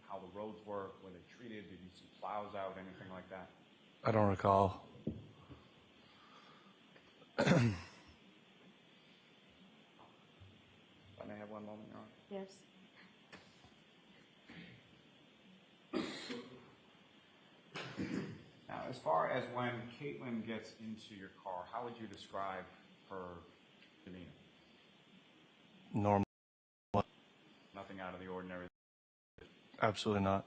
how the roads were they treated? Did you see plows out, anything like that? I don't recall. I may have one moment, Your Honor. Yes. Now, as far far as when Caitlin gets into your car, how would you describe her demeanor? Normal. Nothing out of the ordinary. Absolutely not.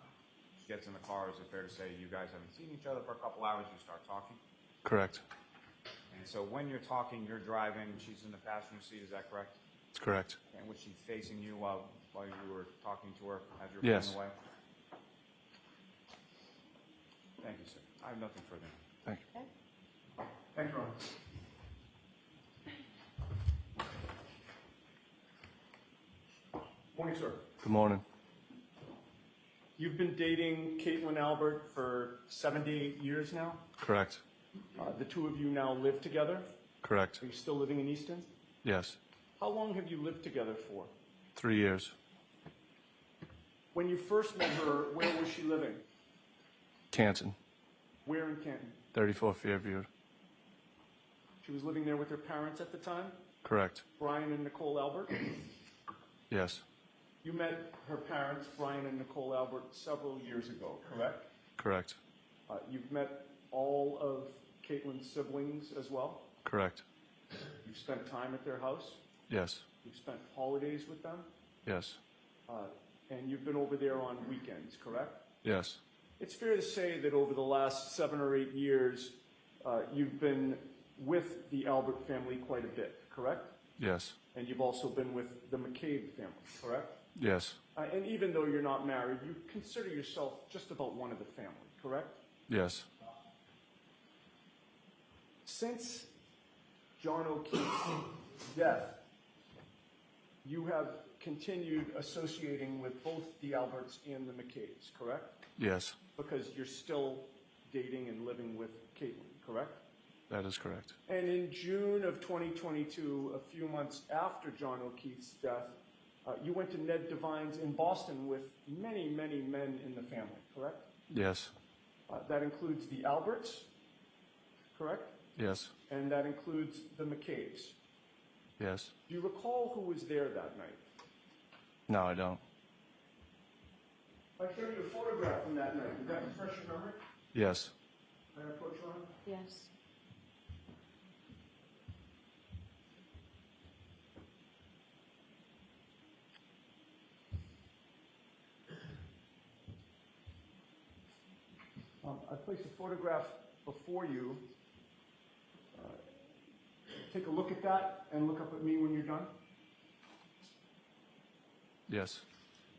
She gets in the car, is it fair to say you guys haven't seen each other for a couple hours, you start talking? Correct. And so when you're talking, you're driving, she's in the passenger seat, is that correct? It's correct. And was she facing you while you were talking to her as you were Yes. pulling away? Thank you, sir. I have nothing further. Thank you. Thank you, Ron. Morning, sir. Good morning. You've been dating Caitlin Albert for 7 to 8 years now. Correct. The two of you now live together. Correct. Are you still living in Easton? Yes. How long have you lived together for? 3 years. When you first met her, where was she living? Canton. Where in Canton? 34 Fairview. She was living there with her parents at the time, Correct. Brian and Nicole Albert. Yes. You met her parents, Brian and Nicole Albert, several years ago, correct? Correct. You've met all of Caitlin's siblings as well? Correct. You've spent time at their house? Yes. You've spent holidays with them? Yes. And you've been over there on weekends, correct? Yes. It's fair to say that over the last 7 or 8 years, you've been with the Albert family quite a bit, correct? Yes. And you've also been with the McCabe family, correct? Yes. And even though you're not married, you consider yourself just about one of the family, correct? Yes. Since John O'Keefe's death, you have continued associating with both the Alberts and the McCabe's, correct? Yes. Because you're still dating and living with Caitlin, correct? That is correct. And in June of 2022, a few months after John O'Keefe's death, you went to Ned Devine's in Boston with many, many men in the family, correct? Yes. That includes the Alberts, correct? Yes. And that includes the McCabe's. Yes. Do you recall who was there that night? No, I don't. I showed you a photograph from that night. Did that refresh your memory? Yes. Can I approach Ron? Yes. I placed a photograph before you. Take a look at that and look up at me when you're done. Yes.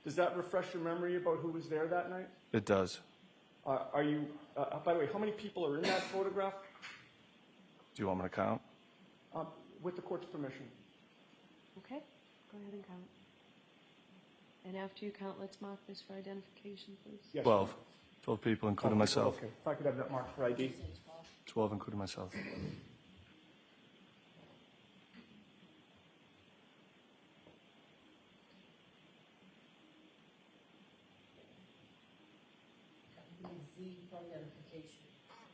Does that refresh your memory about who was there that night? It does. Are you, by the way, how many people are in that photograph? Do you want me to count? With the court's permission. Okay, go ahead and count. And after you count, let's mark this for identification, please. Yes. 12. 12 people, including myself. Okay, if I could have that marked for ID. 12, including myself.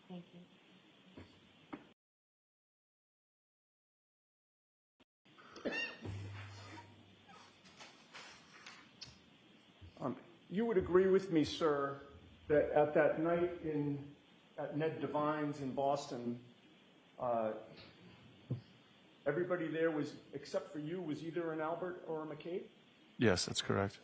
Thank you. You would agree with me, sir, that at that night at Ned Devine's in Boston, everybody there was, except for you, was either an Albert or a McCabe? Yes, that's correct.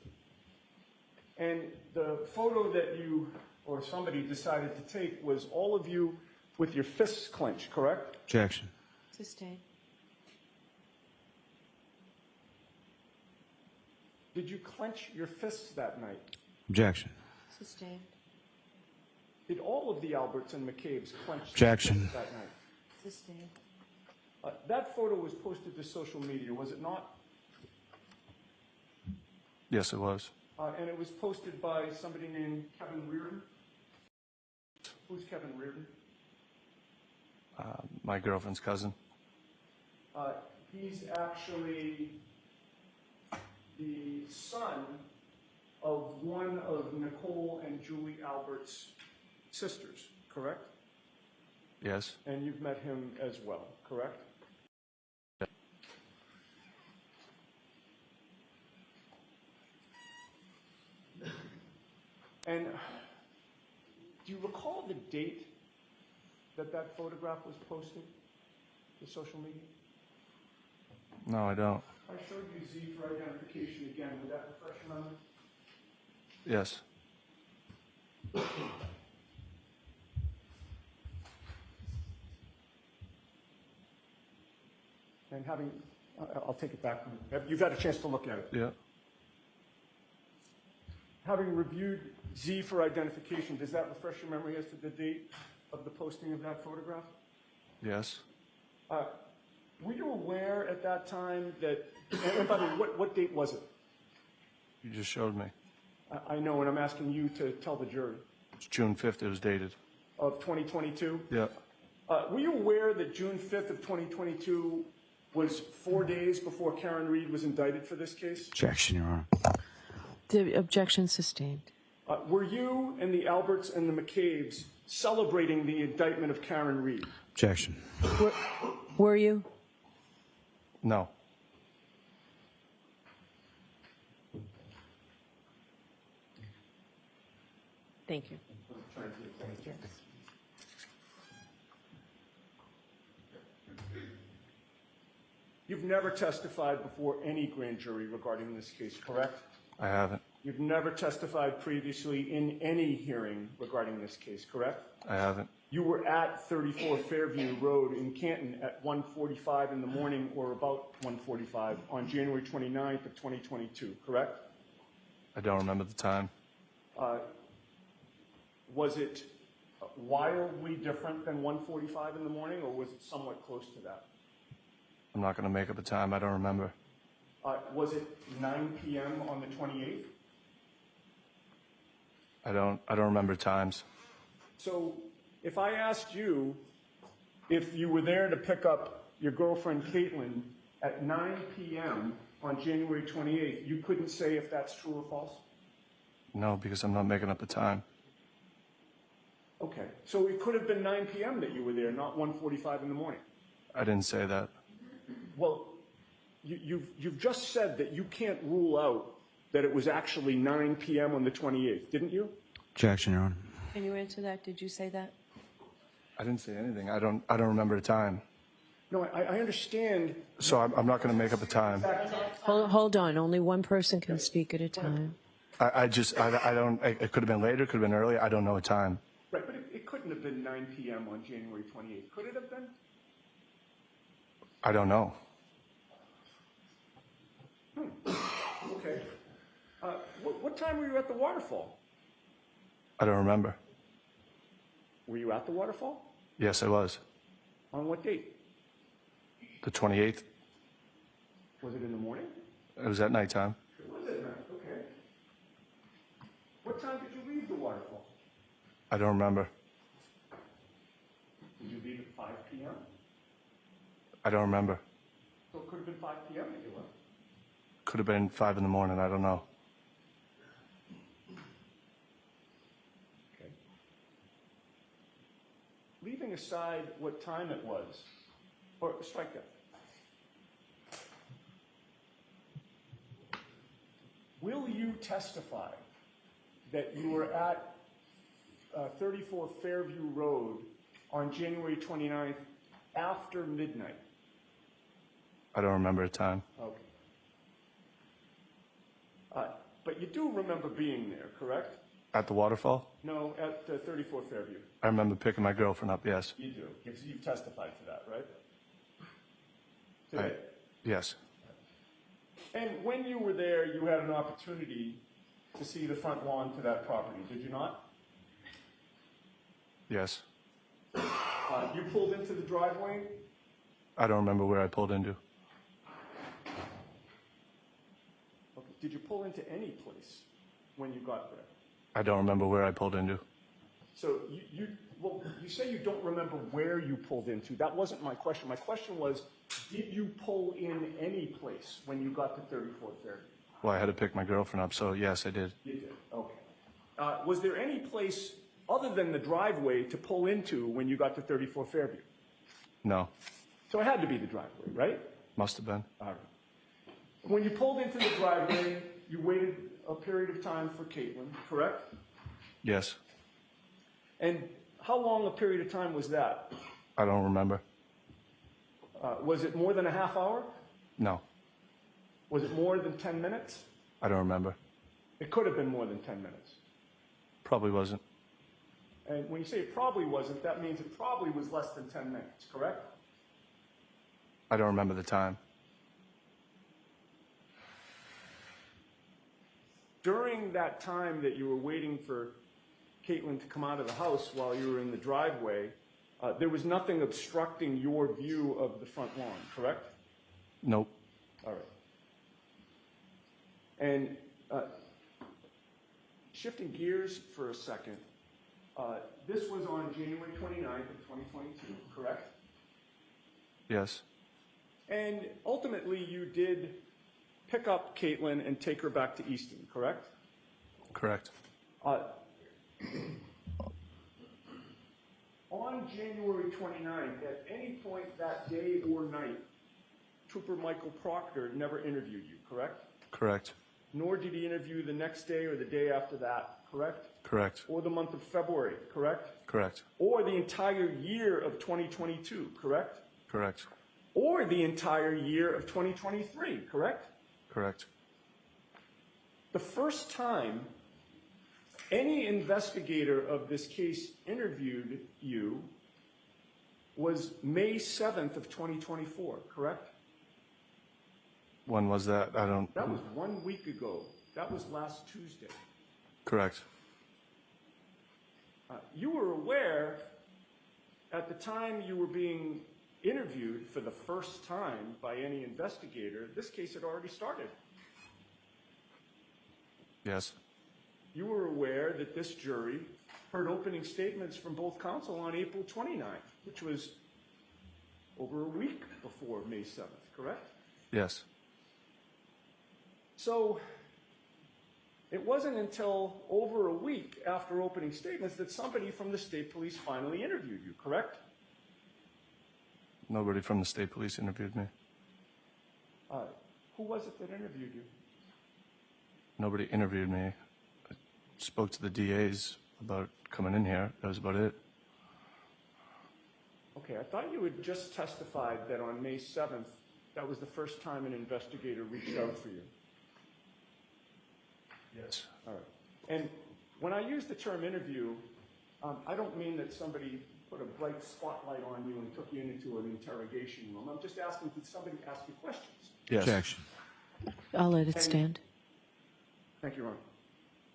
And the photo that you or somebody decided to take was all of you with your fists clenched, correct? Objection. Sustained. Did you clench your fists that night? Objection. Sustained. Did all of the Alberts and McCabe's clench their Objection. fists that night? Sustained. That photo was posted to social media, was it not? Yes, it was. And it was posted by somebody named Kevin Reardon. Who's Kevin Reardon? My girlfriend's cousin. He's actually the son of one of Nicole and Julie Albert's sisters, correct? Yes. And you've met him as well, correct? And do you recall the date that that photograph was posted to social media? No, I don't. I showed you Z for identification again. Would that refresh your memory? Yes. And having, I'll take it back from you. You've had a chance to look at it. Yeah. Having reviewed Z for identification, does that refresh your memory as to the date of the posting of that photograph? Yes. Were you aware at that time that, and by the way, what date was it? You just showed me. I know, and I'm asking you to tell the jury. It's June 5th. It was dated. Of 2022? Yeah. Were you aware that June 5th of 2022 was 4 days before Karen Reed was indicted for this case? Objection, Your Honor. The objection sustained. Were you and the Alberts and the McCabe's celebrating the indictment of Karen Reed? Objection. Were you? No. Thank you. You've never testified before any grand jury regarding this case, correct? I haven't. You've never testified previously in any hearing regarding this case, correct? I haven't. You were at 34 Fairview Road in Canton at 1:45 in the morning or about 1:45 on January 29th of 2022, correct? I don't remember the time. Was it wildly different than 1:45 in the morning, or was it somewhat close to that? I'm not going to make up a time. I don't remember. Was it 9 p.m. on the 28th? I don't remember times. So if I asked you if you were there to pick up your girlfriend Caitlin at 9 p.m. on January 28th, you couldn't say if that's true or false? No, because I'm not making up a time. Okay. So it could have been 9 p.m. that you were there, not 1:45 in the morning. I didn't say that. Well, you've just said that you can't rule out that it was actually 9 p.m. on the 28th, didn't you? Objection, Your Honor. Can you answer that? Did you say that? I didn't say anything. I don't remember the time. No, I understand. So I'm not going to make up a time. Hold on. Only one person can speak at a time. I don't, it could have been later, could have been earlier. I don't know a time. Right, but it couldn't have been 9 p.m. on January 28th. Could it have been? I don't know. Okay. What time were you at the waterfall? I don't remember. Were you at the waterfall? Yes, I was. On what date? The 28th. Was it in the morning? It was at nighttime. It was at night, okay. What time did you leave the waterfall? I don't remember. Did you leave at 5 p.m.? I don't remember. So it could have been 5 p.m. that you left. Could have been 5 in the morning. I don't know. Okay. Leaving aside what time it was, or strike that. Will you testify that you were at 34 Fairview Road on January 29th after midnight? I don't remember a time. Okay. But you do remember being there, correct? At the waterfall? No, at 34 Fairview. I remember picking my girlfriend up, yes. You do. You've testified to that, right? Today. Yes. And when you were there, you had an opportunity to see the front lawn to that property, did you not? Yes. You pulled into the driveway. I don't remember where I pulled into. Okay. Did you pull into any place when you got there? I don't remember where I pulled into. So you say you don't remember where you pulled into. That wasn't my question. My question was, did you pull in any place when you got to 34 Fairview? Well, I had to pick my girlfriend up, so yes, I did. You did. Okay. Was there any place other than the driveway to pull into when you got to 34 Fairview? No. So it had to be the driveway, right? Must have been. All right. When you pulled into the driveway, you waited a period of time for Caitlin, correct? Yes. And How long a period of time was that? I don't remember. Was it more than a half hour? No, Was it more than 10 minutes? I don't remember. It could have been more than 10 minutes. Probably wasn't. And when you say it probably wasn't, that means it probably was less than 10 minutes, correct? I don't remember the time. During that time that you were waiting for Caitlin to come out of the house while you were in the driveway, there was nothing obstructing your view of the front lawn, correct? Nope. All right. And shifting gears for a second, this was on January 29th of 2022, correct? Yes. And ultimately, you did pick up Caitlin and take her back to Easton, correct? Correct. On January 29th, at any point that day or night, Trooper Michael Proctor never interviewed you, correct? Correct. Nor did he interview the next day or the day after that, correct? Correct. Or the month of February, correct? Correct. Or the entire year of 2022, correct? Correct. Or the entire year of 2023, correct? Correct. The first time any investigator of this case interviewed you was May 7th of 2024, correct? When was that? I don't. That was 1 week ago. That was last Tuesday. Correct. You were aware at the time you were being interviewed for the first time by any investigator, this case had already started. Yes. You were aware that this jury heard opening statements from both counsel on April 29th, which was over a week before May 7th, correct? Yes. So it wasn't until over a week after opening statements that somebody from the state police finally interviewed you, correct? Nobody from the state police interviewed me. Who was it that interviewed you? Nobody interviewed me. I spoke to the DAs about coming in here. That was about it. Okay, I thought you had just testified that on May 7th, that was the first time an investigator reached out for you. Yes. All right. And when I use the term interview, I don't mean that somebody put a bright spotlight on you and took you into an interrogation room. I'm just asking, did somebody ask you questions? Yes. Objection. I'll let it stand. Thank you, Ron.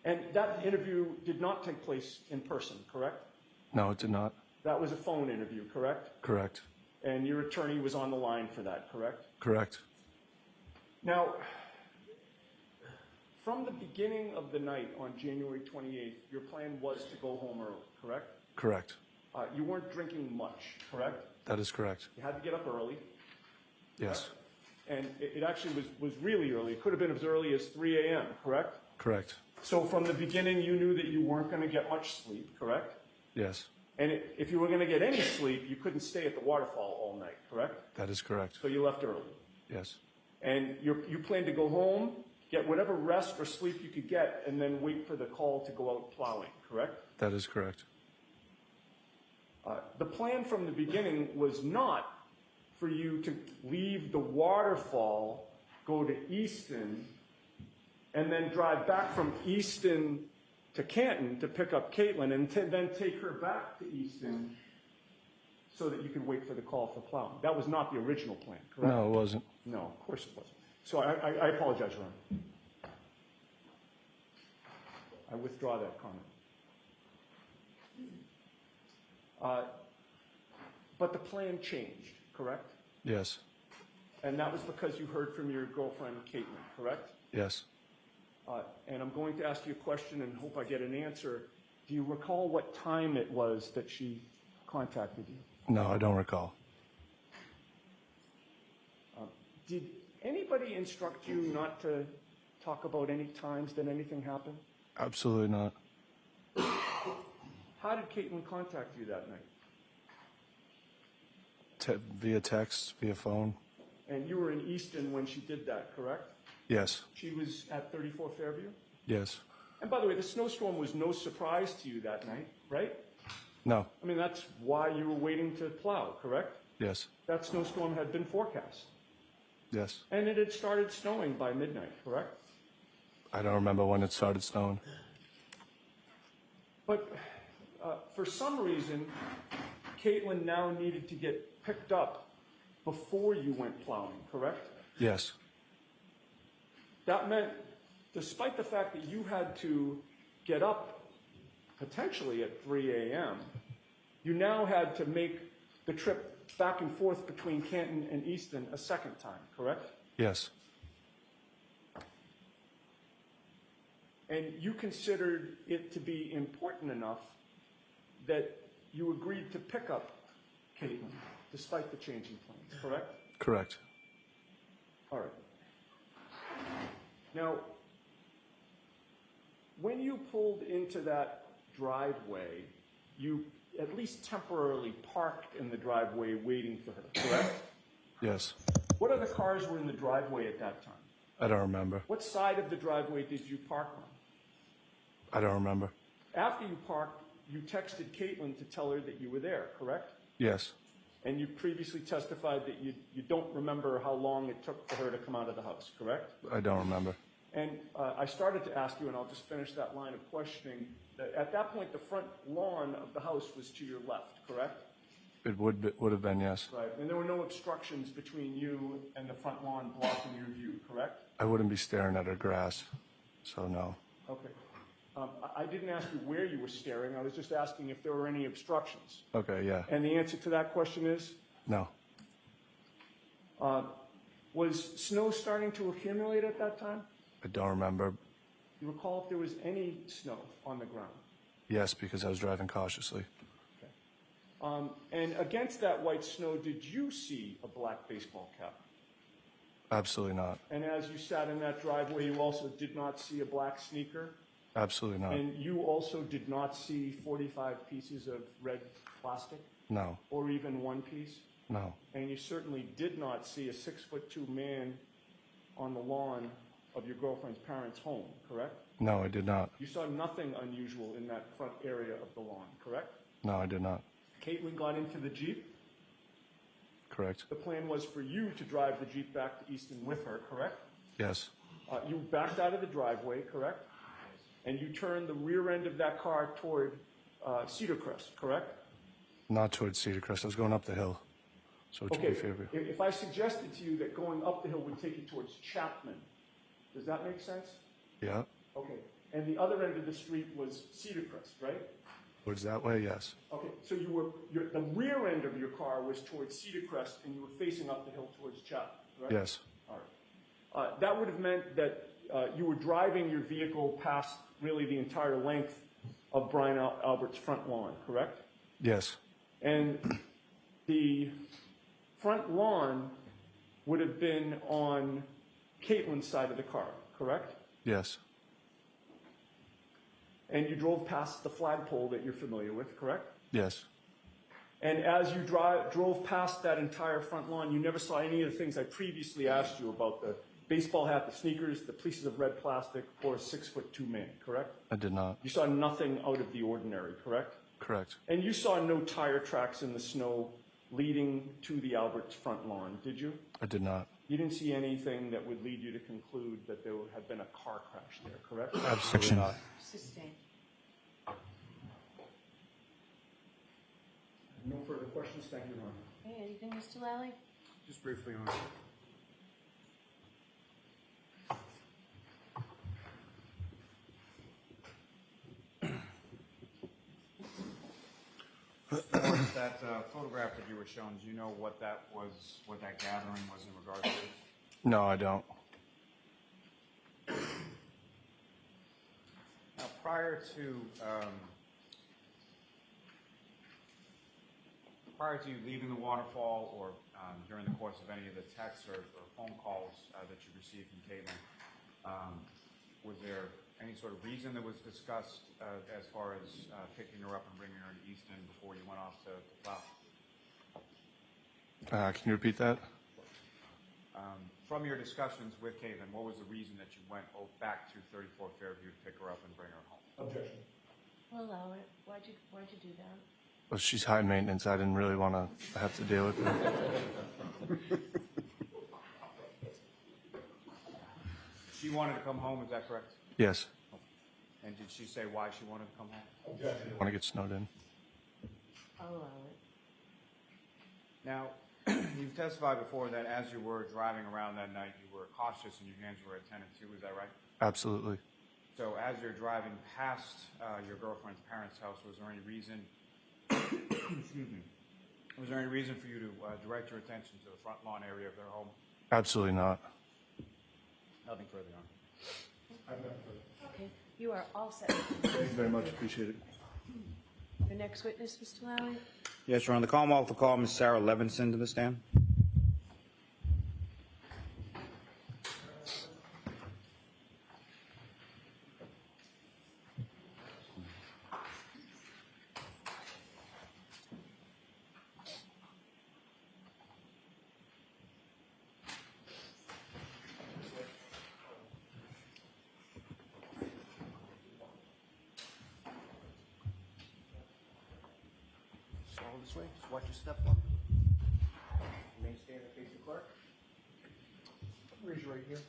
And that interview did not take place in person, correct? No, it did not. That was a phone interview, correct? Correct. And your attorney was on the line for that, correct? Correct. Now, from the beginning of the night on January 28th, your plan was to go home early, correct? Correct. You weren't drinking much, correct? That is correct. You had to get up early. Yes. And it actually was really early. It could have been as early as 3 a.m., correct? Correct. So from the beginning, you knew that you weren't going to get much sleep, correct? Yes. And if you were going to get any sleep, you couldn't stay at the waterfall all night, correct? That is correct. So you left early. Yes. And you planned to go home, get whatever rest or sleep you could get, and then wait for the call to go out plowing, correct? That is correct. The plan from the beginning was not for you to leave the waterfall, go to Easton, and then drive back from Easton to Canton to pick up Caitlin, and then take her back to Easton so that you could wait for the call for plowing. That was not the original plan, correct? No, it wasn't. No, of course it wasn't. So I apologize, Ron. I withdraw that comment. But the plan changed, correct? Yes. And that was because you heard from your girlfriend, Caitlin, correct? Yes. And I'm going to ask you a question and hope I get an answer. Do you recall what time it was that she contacted you? No, I don't recall. Did anybody instruct you not to talk about any times that anything happened? Absolutely not. How did Caitlin contact you that night? Via text, via phone. And you were in Easton when she did that, correct? Yes. She was at 34 Fairview? Yes. And by the way, the snowstorm was no surprise to you that night, right? No. I mean, that's why you were waiting to plow, correct? Yes. That snowstorm had been forecast. Yes. And it had started snowing by midnight, correct? I don't remember when it started snowing. But for some reason, Caitlin now needed to get picked up before you went plowing, correct? Yes. That meant, despite the fact that you had to get up potentially at 3 a.m., you now had to make the trip back and forth between Canton and Easton a second time, correct? Yes. And you considered it to be important enough that you agreed to pick up Caitlin, despite the changing plans, correct? Correct. All right. Now, when you pulled into that driveway, you at least temporarily parked in the driveway waiting for her, correct? Yes. What other cars were in the driveway at that time? I don't remember. What side of the driveway did you park on? I don't remember. After you parked, you texted Caitlin to tell her that you were there, correct? Yes. And you previously testified that you don't remember how long it took for her to come out of the house, correct? I don't remember. And I started to ask you, and I'll just finish that line of questioning, that at that point, the front lawn of the house was to your left, correct? It would have been, yes. Right. And there were no obstructions between you and the front lawn blocking your view, correct? I wouldn't be staring at her grass, so no. Okay. I didn't ask you where you were staring. I was just asking if there were any obstructions. Okay, yeah. And the answer to that question is? No. Was snow starting to accumulate at that time? I don't remember. Do you recall if there was any snow on the ground? Yes, because I was driving cautiously. And against that white snow, did you see a black baseball cap? Absolutely not. And as you sat in that driveway, you also did not see a black sneaker? Absolutely not. And you also did not see 45 pieces of red plastic? No. Or even one piece? No. And you certainly did not see a 6'2" man on the lawn of your girlfriend's parents' home, correct? No, I did not. You saw nothing unusual in that front area of the lawn, correct? No, I did not. Caitlin got into the Jeep. Correct. The plan was for you to drive the Jeep back to Easton with her, correct? Yes. You backed out of the driveway, correct? And you turned the rear end of that car toward Cedar Crest, correct? Not towards Cedar Crest. I was going up the hill. So it should Okay, be favorable. if I suggested to you that going up the hill would take you towards Chapman, does that make sense? Yeah. Okay, and the other end of the street was Cedar Crest, right? Towards that way, yes. Okay, so the rear end of your car was towards Cedar Crest and you were facing up the hill towards Chapman, right? Yes. All right. That would have meant that you were driving your vehicle past really the entire length of Brian Albert's front lawn, correct? Yes. And the front lawn would have been on Caitlin's side of the car, correct? Yes. And you drove past the flagpole that you're familiar with, correct? Yes. And as you drove past that entire front lawn, you never saw any of the things I previously asked you about, the baseball hat, the sneakers, the pieces of red plastic, or a 6'2" man, correct? I did not. You saw nothing out of the ordinary, correct? Correct. And you saw no tire tracks in the snow leading to the Alberts' front lawn, did you? I did not. You didn't see anything that would lead you to conclude that there had been a car crash there, correct? Absolutely not. Sustained. No further questions? Thank you, Ron. Okay, anything, Mr. Lally? Just briefly on. That photograph that you were shown, do you know what that was, what that gathering was in regards to? No, I don't. Now, prior to you leaving the waterfall or during the course of any of the texts or phone calls that you received from Caitlin, was there any sort of reason that was discussed as far as picking her up and bringing her to Easton before you went off to plow? Can you repeat that? From your discussions with Caitlin, what was the reason that you went back to 34 Fairview to pick her up and bring her home? Objection. We'll allow it. Why'd you do that? Well, she's high maintenance. I didn't really want to have to deal with it. She wanted to come home, is that correct? Yes. And did she say why she wanted to come home? Want to get snowed in. I'll allow it. Now, you've testified before that as you were driving around that night, you were cautious and your hands were attended to, is that right? Absolutely. So as you're driving past your girlfriend's parents' house, was there any reason, excuse me, was there any reason for you to direct your attention to the front lawn area of their home? Absolutely not. Nothing further on. Okay, you are all set. Thank you very much. Appreciate it. The next witness, Mr. Lally? Yes, Your Honor. The Commonwealth will call Ms. Sarah Levinson to the stand. All this way. Just watch your step on. Remain standing and face the clerk. Raise your right hand.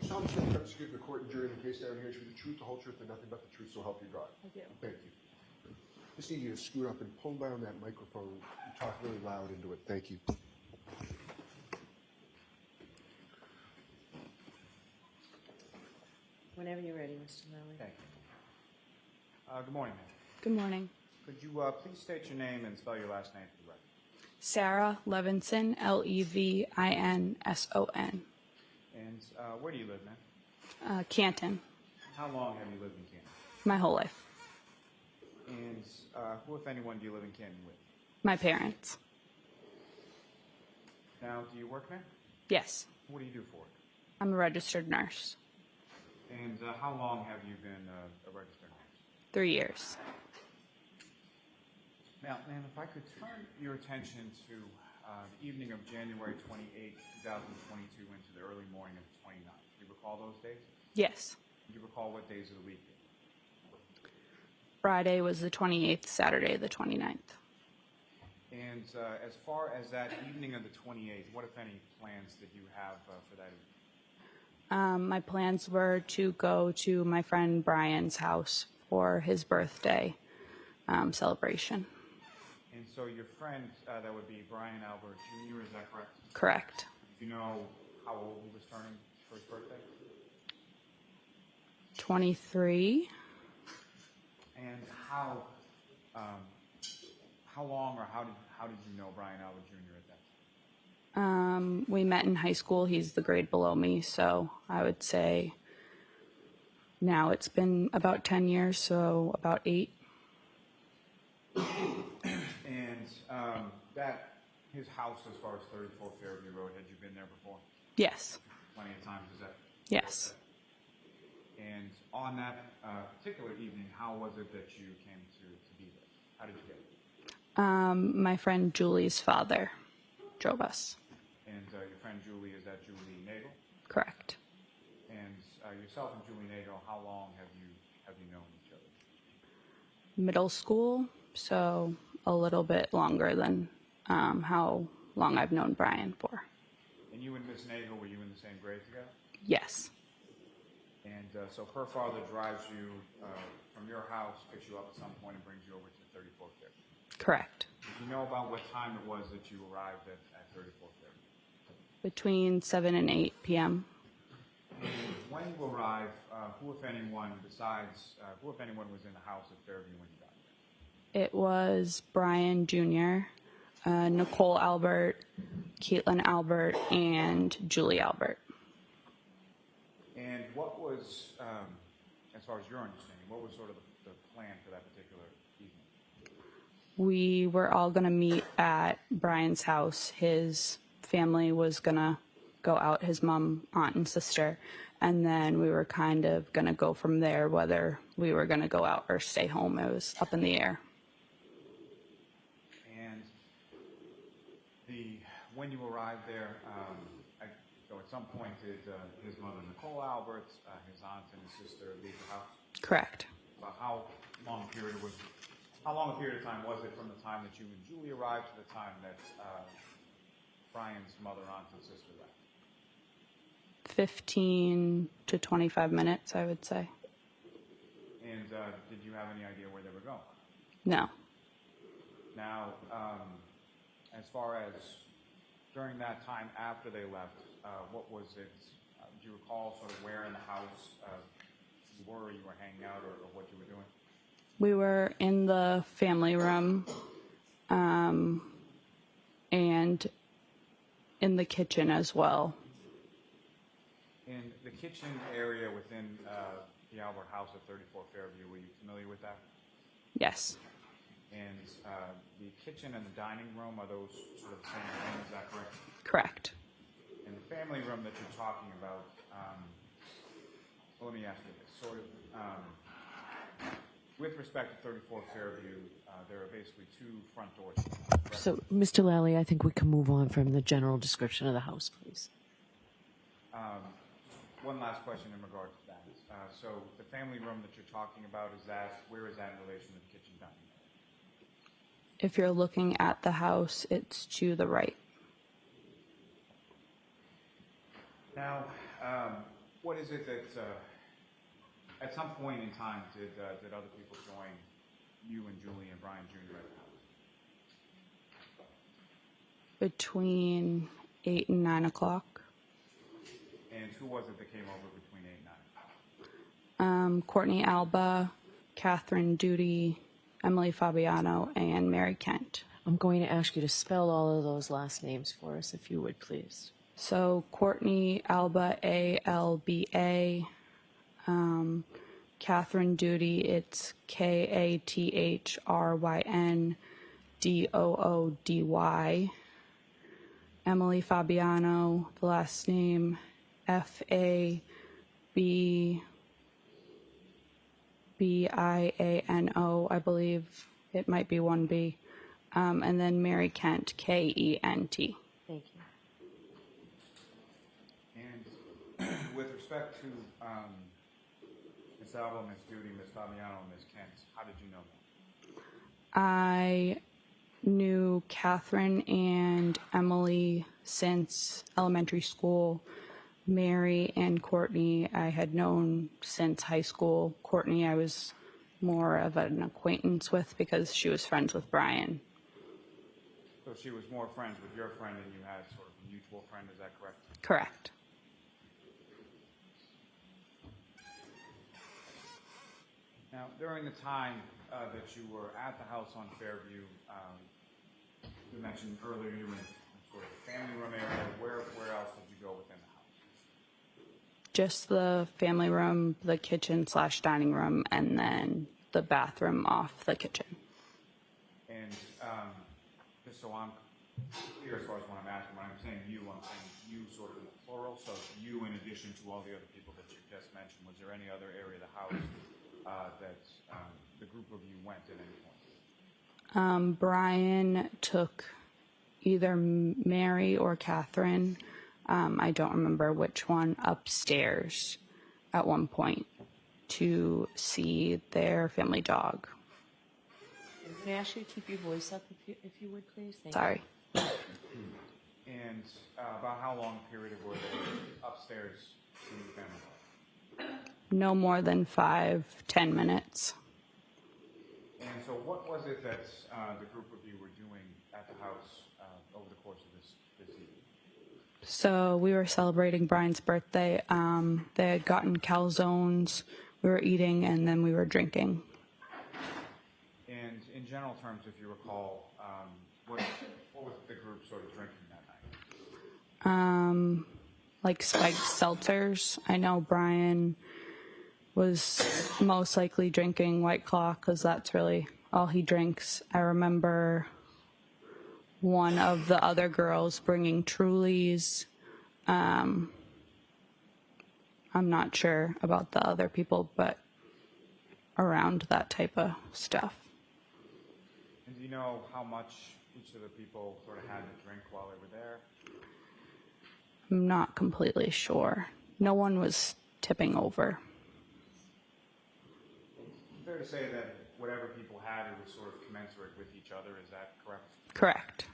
You solemnly swear to execute the court and jury in the case down here, to the truth, the whole truth, and nothing but the truth, so help you God. I do. Thank you. Just need you to scoot up and pull down that microphone. You talk really loud into it. Thank you. Whenever you're ready, Mr. Lally. Thank you. Good morning, ma'am. Good morning. Could you please state your name and spell your last name for the record? Sarah Levinson, Levinson. And where do you live, ma'am? Canton, How long have you lived in Canton? my whole life. And who, if anyone, do you live in Canton with? My parents. Now, do you work there? Yes, What do you do for it? I'm a registered nurse. And how long have you been a registered nurse? 3 years. Now, ma'am, if I could turn your attention to the evening of January 28, 2022 into the early morning of the 29th. Do you recall those days? Yes. Do you recall what days of the week? Friday was the 28th, Saturday the 29th. And as far as that evening of the 28th, what, if any, plans did you have for that evening? My plans were to go to my friend Brian's house for his birthday celebration. And so your friend, that would be Brian Albert Jr., is that correct? Correct. Do you know how old he was turning for his birthday? 23. And how long or how did you know Brian Albert Jr. at that time? We met in high school. He's the grade below me, so I would say now it's been about 10 years, so about 8. And his house as far as 34 Fairview Road, had you been there before? Yes. Plenty of times, is that? Yes. And on that particular evening, how was it that you came to be there? How did you get it? My friend Julie's father drove us. And your friend Julie, is that Julie Nagel? Correct. And yourself and Julie Nagel, how long have you known each other? Middle school, so a little bit longer than how long I've known Brian for. And you and Miss Nagel, were you in the same grade together? Yes. And so her father drives you from your house, picks you up at some point, and brings you over to 34th Fairview. Correct. Do you know about what time it was that you arrived at 34th Fairview? Between 7 and 8 p.m. And when you arrived, who, if anyone, was in the house at Fairview when you got there? It was Brian Jr., Nicole Albert, Caitlin Albert, and Julie Albert. And what was, as far as your understanding, what was sort of the plan for that particular evening? We were all going to meet at Brian's house. His family was going to go out, his mom, aunt, and sister, and then we were kind of going to go from there, whether we were going to go out or stay home. It was up in the air. And when you arrived there, so at some point did his mother, Nicole Albert, his aunt and his sister leave the house? Correct. About how long a period How long a period of time was it from the time that you and Julie arrived to the time that Brian's mother, aunt, and sister left? 15 to 25 minutes, I would say. And did you have any idea where they were going? No. Now, as far as during that time after they left, what was it? Do you recall sort of where in the house you were hanging out, or what you were doing? We were in the family room and in the kitchen as well. In the kitchen area within the Albert house at 34 Fairview, were you familiar with that? Yes. And the kitchen and the dining room, are those sort of the same thing, is that correct? Correct. In the family room that you're talking about, well, let me ask you this. Sort of, with respect to 34 Fairview, there are basically two front doors. Correct? So, Mr. Lally, I think we can move on from the general description of the house, please. One last question in regard to that. So the family room that you're talking about, where is that in relation to the kitchen dining area? If you're looking at the house, it's to the right. Now, what is it that, at some point in time, did other people join you and Julie and Brian Jr. at the house? Between 8 and 9 o'clock. And who was it that came over between 8 and 9? Courtney Alba, Catherine Duty, Emily Fabiano, and Mary Kent. I'm going to ask you to spell all of those last names for us, if you would, please. So Courtney Alba, A-L-B-A. Catherine Duty, it's K-A-T-H-R-Y-N-D-O-O-D-Y. Emily Fabiano, the last name, F-A-B-B-I-A-N-O, I believe it might be one B. And then Mary Kent, K-E-N-T. Thank you. And with respect to Ms. Alba, Ms. Duty, Ms. Fabiano, and Ms. Kent, how did you know them? I knew Catherine and Emily since elementary school. Mary and Courtney I had known since high school. Courtney I was more of an acquaintance with because she was friends with Brian. So she was more friends with your friend than you had sort of a mutual friend, is that correct? Correct. Now, during the time that you were at the house on Fairview, you mentioned earlier you were in sort of the family room area. Where else did you go within the house? Just the family room, the kitchen / dining room, and then the bathroom off the kitchen. And just so I'm clear as far as what I'm asking, when I'm saying you sort of in the plural, so you in addition to all the other people that you just mentioned, was there any other area of the house that the group of you went at any point? Brian took either Mary or Catherine, I don't remember which one, upstairs at one point to see their family dog. Can I ask you to keep your voice up, if you would, please? Thank Sorry. And about how long a period were they upstairs in the family? No more than 5-10 minutes. And so what was it that the group of you were doing at the house over the course of this evening? So we were celebrating Brian's birthday. They had gotten calzones. We were eating, and then we were drinking. And in general terms, if you recall, what was the group sort of drinking that night? Like spiked seltzers. I know Brian was most likely drinking White Claw because that's really all he drinks. I remember one of the other girls bringing Trulies. I'm not sure about the other people, but around that type of stuff. And do you know how much each of the people sort of had to drink while they were there? I'm not completely sure. No one was tipping over. Fair to say that whatever people had, it was sort of commensurate with each other, is that correct? Correct.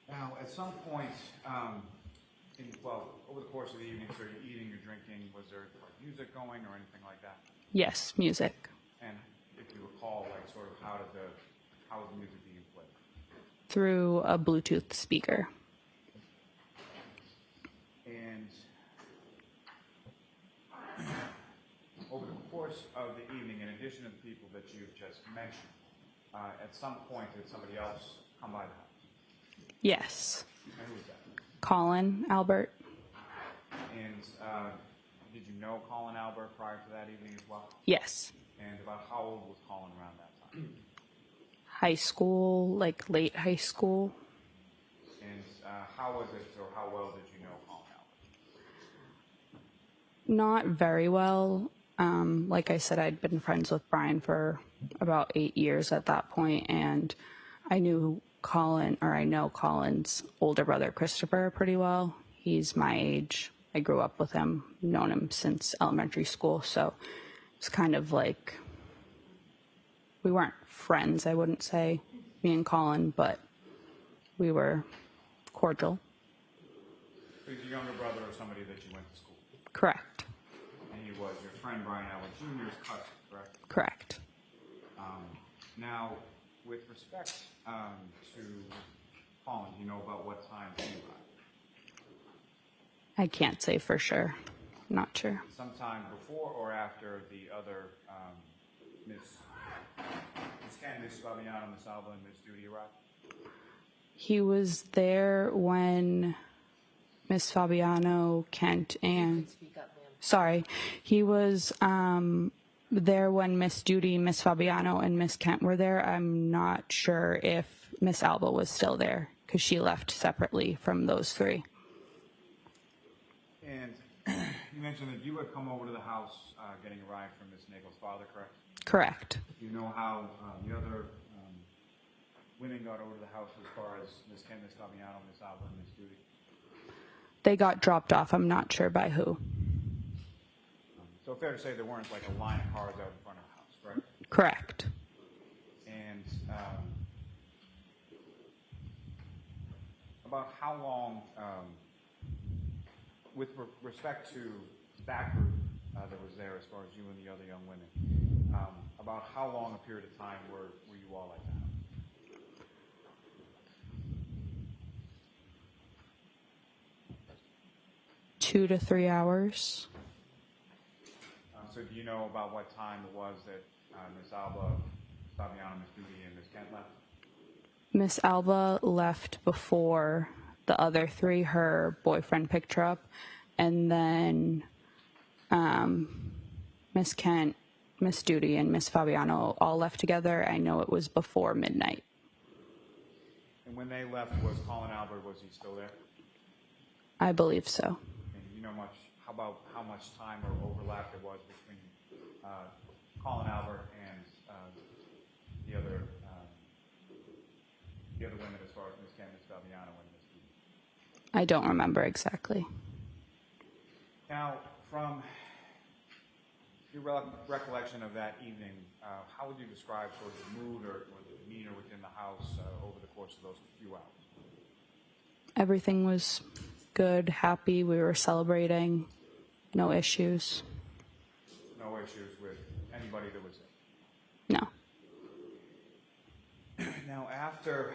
Now, at some point, over the course of the evening, so you're eating, you're drinking, was there music going or anything like that? Yes, music. And if you recall, like, sort of how was the music being played? Through a Bluetooth speaker. And over the course of the evening, in addition to the people that you've just mentioned, at some point did somebody else come by the house? Yes. And who was that? Colin Albert. And did you know Colin Albert prior to that evening as well? Yes. And about how old was Colin around that time? High school, like late high school. And how was it, or how well did you know Colin Albert? Not very well. Like I said, I'd been friends with Brian for about 8 years at that point, and I know Colin's older brother, Christopher, pretty well. He's my age. I grew up with him, known him since elementary school, so it's kind of like, we weren't friends, I wouldn't say, me and Colin, but we were cordial. So he's a younger brother of somebody that you went to school with? Correct. And he was your friend Brian Albert Jr.'s cousin, correct? Correct. Now, with respect to Colin, do you know about what time he arrived? I can't say for sure. Not sure. Sometime before or after the other Miss Ken, Miss Fabiano, Miss Alba, and Miss Judy arrived? He was there when Miss Fabiano, Kent, and sorry, he was there when Miss Judy, Miss Fabiano, and Miss Kent were there. I'm not sure if Miss Alba was still there because she left separately from those three. And you mentioned that you had come over to the house getting a ride from Miss Nagel's father, correct? Correct. Do you know how the other women got over to the house as far as Miss Kent, Miss Fabiano, Miss Alba, and Miss Judy? They got dropped off. I'm not sure by who. So fair to say there weren't like a line of cars out in front of the house, correct? Correct. And about how long, with respect to that group that was there as far as you and the other young women, about how long a period of time were you all at the house? Two to 3 hours. So do you know about what time it was that Miss Alba, Fabiano, Miss Judy, and Miss Kent left? Miss Alba left before the other three. Her boyfriend picked her up. And then Miss Kent, Miss Judy, and Miss Fabiano all left together. I know it was before midnight. And when they left, was Colin Albert, was he still there? I believe so. And do you know about how much time or overlap there was between Colin Albert and the other women as far as Miss Kent, Miss Fabiano, and Miss Judy? I don't remember exactly. Now, from your recollection of that evening, how would you describe sort of the mood or the demeanor within the house over the course of those few hours? Everything was good, happy. We were celebrating. No issues. No issues with anybody that was there? No. Now, after,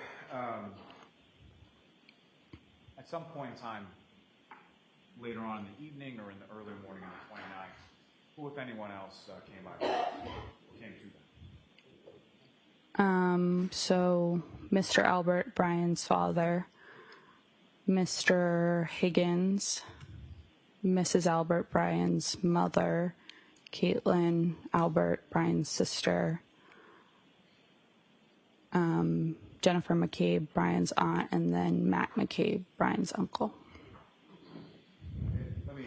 at some point in time, later on in the evening or in the early morning of the 29th, who, if anyone else, came by? Came to them? So Mr. Albert, Brian's father, Mr. Higgins, Mrs. Albert, Brian's mother, Caitlin Albert, Brian's sister, Jennifer McCabe, Brian's aunt, and then Matt McCabe, Brian's uncle. Let me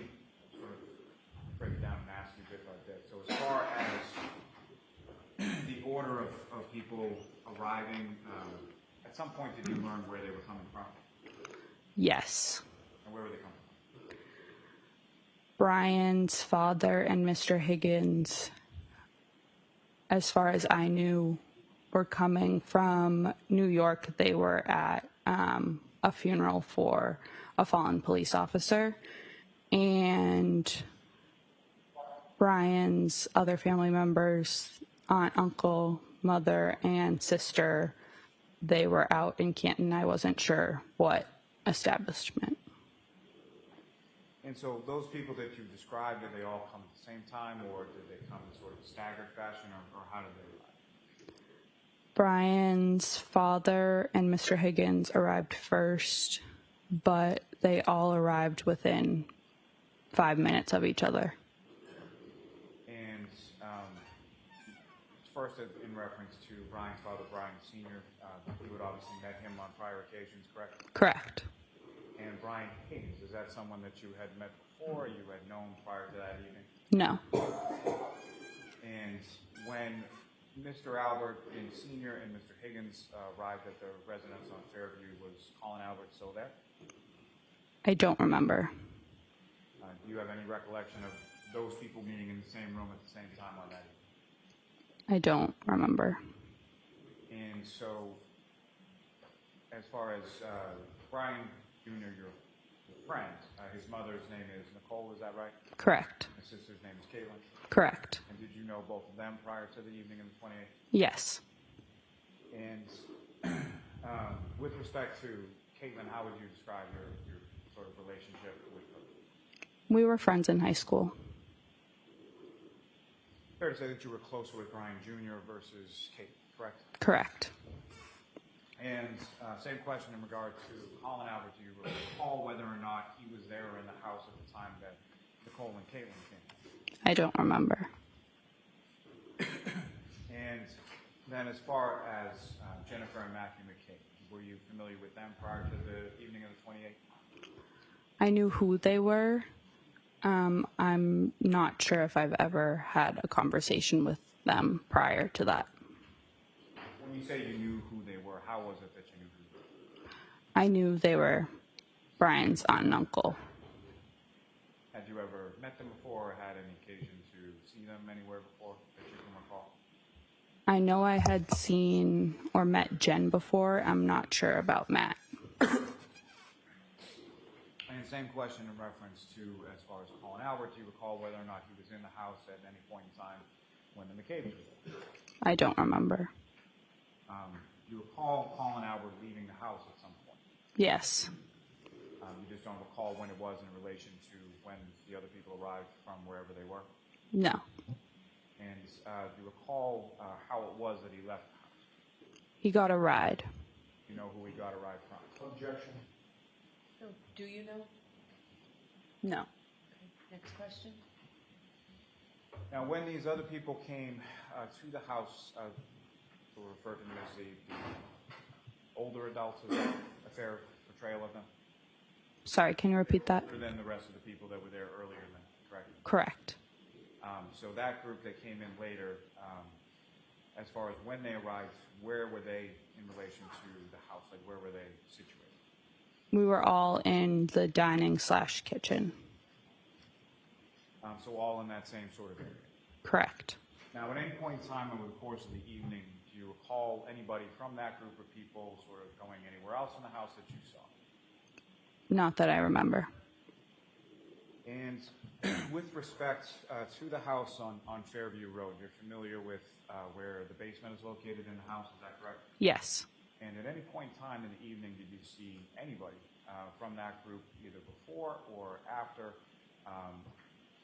sort of break it down and ask you a bit about that. So as far as the order of people arriving, at some point did you learn where they were coming from? Yes. And where were they coming from? Brian's father and Mr. Higgins as far as I knew, were coming from New York. They were at a funeral for a fallen police officer. And Brian's other family members, aunt, uncle, mother, and sister, they were out in Canton. I wasn't sure what establishment. And so those people that you described, did they all come at the same time, or did they come in sort of a staggered fashion, or how did they arrive? Brian's father and Mr. Higgins arrived first, but they all arrived within 5 minutes of each other. And first, in reference to Brian's father, Brian Sr., you had obviously met him on prior occasions, correct? Correct. And Brian Higgins, is that someone that you had met before, or you had known prior to that evening? No. And when Mr. Albert and Sr. and Mr. Higgins arrived at the residence on Fairview, was Colin Albert still there? I don't remember. Do you have any recollection of those people being in the same room at the same time on that evening? I don't remember. And so, as far as Brian Jr., your friend, his mother's name is Nicole, is that right? Correct. His sister's name is Caitlin. Correct. And did you know both of them prior to the evening of the 28th? Yes. And with respect to Caitlin, how would you describe your sort of relationship with her? We were friends in high school. Fair to say that you were closer with Brian Jr. versus Kate, correct? Correct. And same question in regard to Colin Albert. Do you recall whether or not he was there in the house at the time that Nicole and Caitlin came? I don't remember. And then as far as Jennifer and Matthew McKay, were you familiar with them prior to the evening of the 28th? I knew who they were. I'm not sure if I've ever had a conversation with them prior to that. When you say you knew who they were, how was it that you knew who they were? I knew they were Brian's aunt and uncle. Had you ever met them before or had any occasion to see them anywhere before that you can recall? I know I had seen or met Jen before. I'm not sure about Matt. And same question in reference to, as far as Colin Albert, do you recall whether or not he was in the house at any point in time when the McCabe's were there? I don't remember. Do you recall Colin Albert leaving the house at some point? Yes. You just don't recall when it was in relation to when the other people arrived from wherever they were? No. And do you recall how it was that he left the house? He got a ride. Do you know who he got a ride from? Objection. Oh, do you know? No. Next question. Now, when these other people came to the house, who were referred to as the older adults, is that a fair portrayal of them? Sorry, can you repeat that? Other than the rest of the people that were there earlier than, correct? Correct. So that group that came in later, as far as when they arrived, where were they in relation to the house? Like, where were they situated? We were all in the dining/kitchen. So all in that same sort of area. Correct. Now, at any point in time over the course of the evening, do you recall anybody from that group of people sort of going anywhere else in the house that you saw? Not that I remember. And with respect to the house on Fairview Road, you're familiar with where the basement is located in the house, is that correct? Yes. And at any point in time in the evening, did you see anybody from that group, either before or after,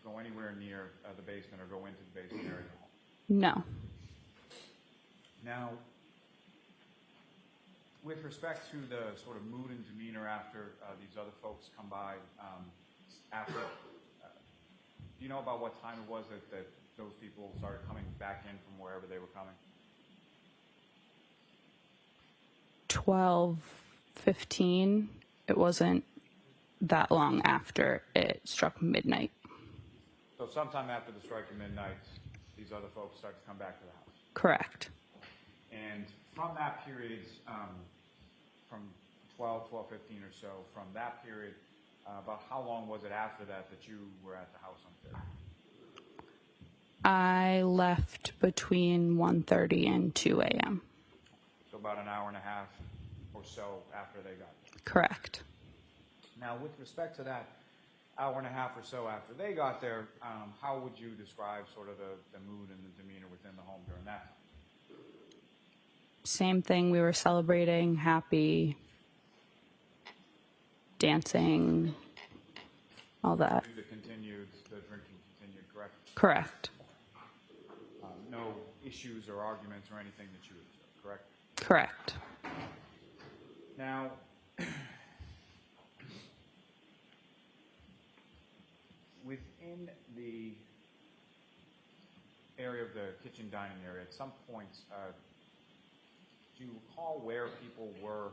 go anywhere near the basement or go into the basement area of the home? No. Now, with respect to the sort of mood and demeanor after these other folks come by, do you know about what time it was that those people started coming back in from wherever they were coming? 12:15. It wasn't that long after it struck midnight. So sometime after the strike of midnight, these other folks start to come back to the house. Correct. And from that period, from 12:15 or so, from that period, about how long was it after that that you were at the house on Fairview? I left between 1:30 and 2 a.m. So about an hour and a half or so after they got there. Correct. Now, with respect to that hour and a half or so after they got there, how would you describe sort of the mood and the demeanor within the home during that time? Same thing. We were celebrating, happy, dancing, all that. The drinking continued, correct? Correct. No issues or arguments or anything that you observed, correct? Correct. Now, within the area of the kitchen dining area, at some point, do you recall where people were?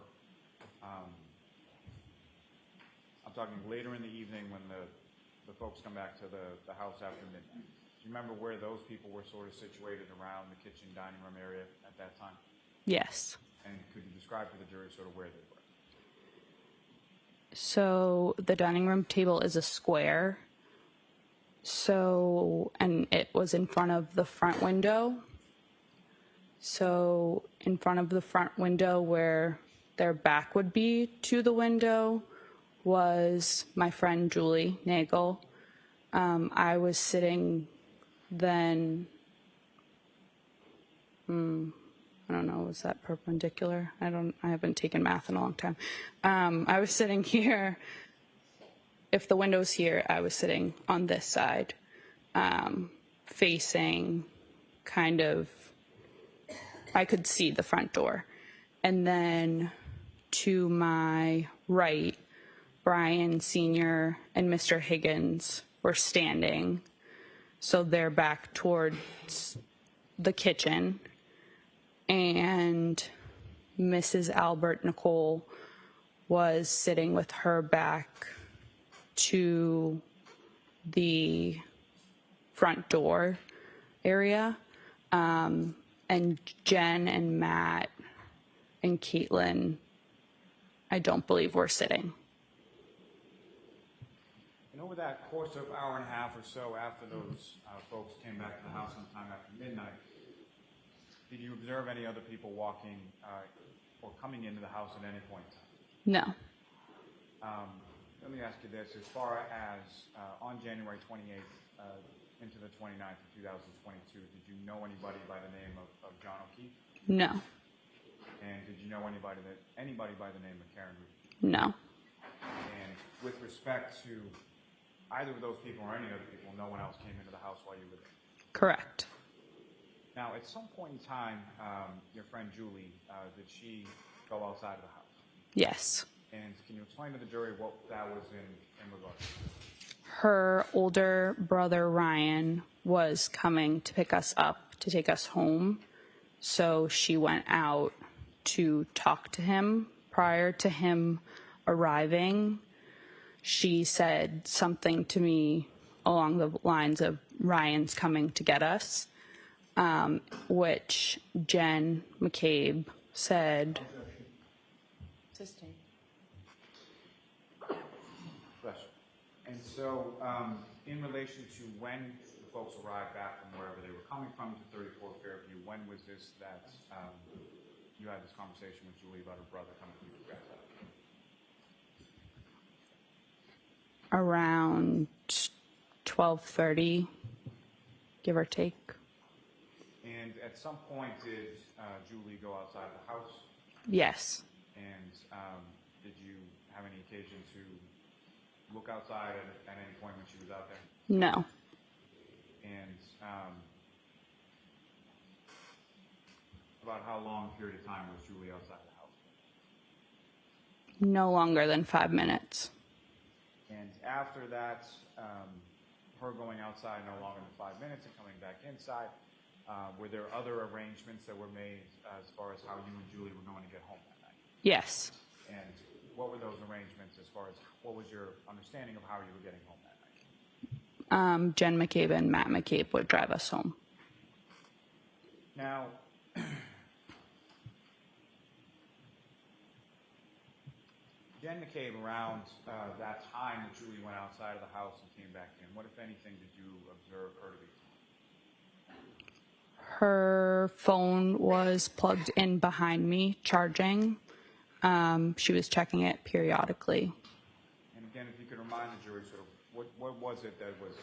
I'm talking later in the evening when the folks come back to the house after midnight. Do you remember where those people were sort of situated around the kitchen dining room area at that time? Yes. And could you describe to the jury sort of where they were? So the dining room table is a square. So, and it was in front of the front window. So in front of the front window where their back would be to the window was my friend Julie Nagel. I was sitting then, I don't know, was that perpendicular? I haven't taken math in a long time. I was sitting here. If the window's here, I was sitting on this side, facing kind of, I could see the front door. And then to my right, Brian Sr. and Mr. Higgins were standing. So they're back towards the kitchen. And Mrs. Albert Nicole was sitting with her back to the front door area. And Jen and Matt and Caitlin, I don't believe were sitting. And over that course of hour and a half or so after those folks came back to the house sometime after midnight, did you observe any other people walking or coming into the house at any point? No. Let me ask you this. As far as on January 28th into the 29th of 2022, did you know anybody by the name of John O'Keefe? No. And did you know anybody by the name of Karen Reed? No. And with respect to either of those people or any other people, no one else came into the house while you were there? Correct. Now, at some point in time, your friend Julie, did she go outside of the house? Yes. And can you explain to the jury what that was in regard to? Her older brother Ryan was coming to pick us up to take us home. So she went out to talk to him. Prior to him arriving, she said something to me along the lines of Ryan's coming to get us, which Jen McCabe said. Sustain. Bless you. And so, in relation to when the folks arrived back from wherever they were coming from to 34 Fairview, when was this that you had this conversation with Julie about her brother coming to pick you guys up? Around 12:30, give or take. And at some point, did Julie go outside the house? Yes. And did you have any occasion to look outside at any point when she was out there? No. And about how long a period of time was Julie outside the house? No longer than 5 minutes. And after that, her going outside no longer than 5 minutes and coming back inside, were there other arrangements that were made as far as how you and Julie were going to get home that night? Yes. And what were those arrangements as far as what was your understanding of how you were getting home that night? Jen McCabe and Matt McCabe would drive us home. Now, Jen McCabe, around that time that Julie went outside of the house and came back in, what, if anything, did you observe her to be? Her phone was plugged in behind me, charging. She was checking it periodically. And again, if you could remind the jury sort of what was it that was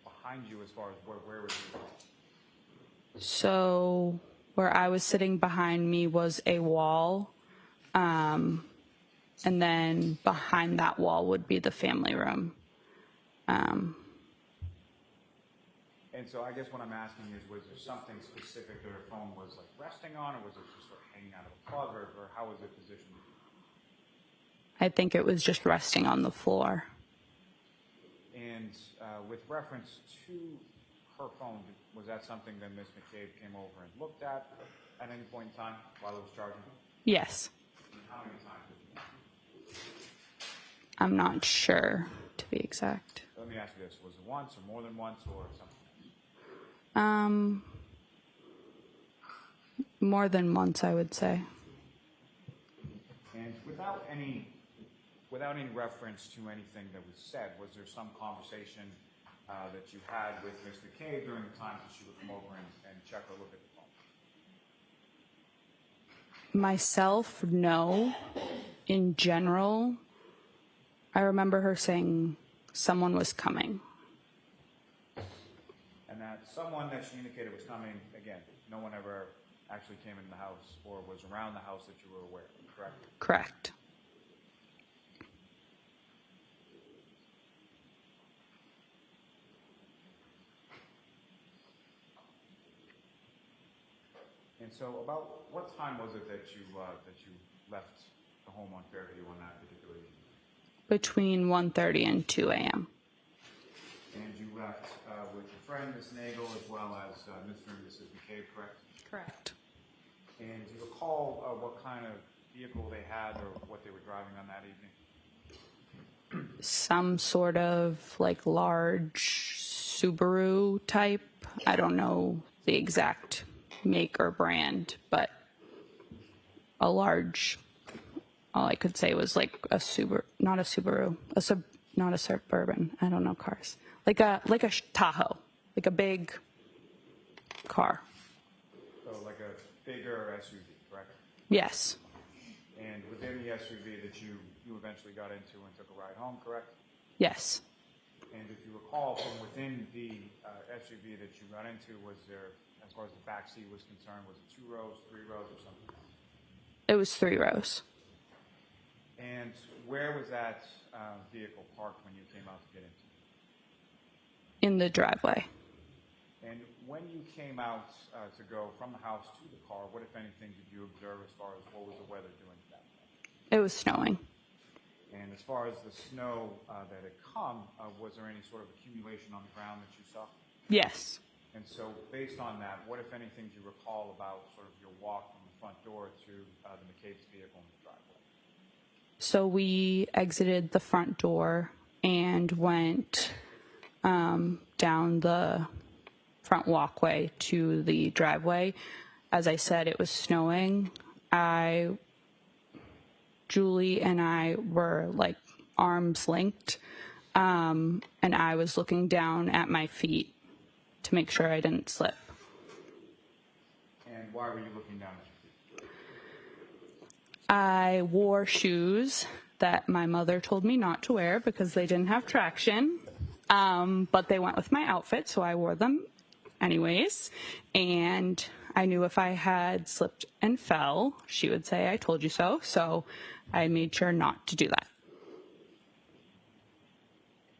behind you as far as where was you? So where I was sitting behind me was a wall. And then behind that wall would be the family room. And so I guess what I'm asking is, was there something specific that her phone was like resting on, or was it just sort of hanging out of a plug, or how was it positioned? I think it was just resting on the floor. And with reference to her phone, was that something that Ms. McCabe came over and looked at any point in time while it was charging? Yes. And how many times did you? I'm not sure, to be exact. Let me ask you this: was it once, or more than once, or something? More than once, I would say. And without any reference to anything that was said, was there some conversation that you had with Ms. McCabe during the time that she would come over and check or look at the phone? Myself, no. In general, I remember her saying someone was coming. And that someone that she indicated was coming, again, no one ever actually came into the house or was around the house that you were aware of, correct? Correct. And so about what time was it that you left the home on Fairview on that particular evening? Between 1:30 and 2 a.m. And you left with your friend, Ms. Nagel, as well as Mr. and Mrs. McCabe, correct? Correct. And do you recall what kind of vehicle they had or what they were driving on that evening? Some sort of like large Subaru type. I don't know the exact make or brand, but a large, all I could say was like a Subaru, not a Subaru, not a Suburban. I don't know cars. Like a Tahoe, like a big car. So like a bigger SUV, correct? Yes. And within the SUV that you eventually got into and took a ride home, correct? Yes. And if you recall, from within the SUV that you got into, was there, as far as the back seat was concerned, was it 2 rows, 3 rows, or something? It was 3 rows. And where was that vehicle parked when you came out to get into it? In the driveway. And when you came out to go from the house to the car, what, if anything, did you observe as far as what was the weather doing at that point? It was snowing. And as far as the snow that had come, was there any sort of accumulation on the ground that you saw? Yes. And so based on that, what, if anything, do you recall about sort of your walk from the front door to the McCabe's vehicle in the driveway? So we exited the front door and went down the front walkway to the driveway. As I said, it was snowing. Julie and I were like arms linked, and I was looking down at my feet to make sure I didn't slip. And why were you looking down at your feet? I wore shoes that my mother told me not to wear because they didn't have traction, but they went with my outfit, so I wore them anyways. And I knew if I had slipped and fell, she would say, "I told you so." So I made sure not to do that.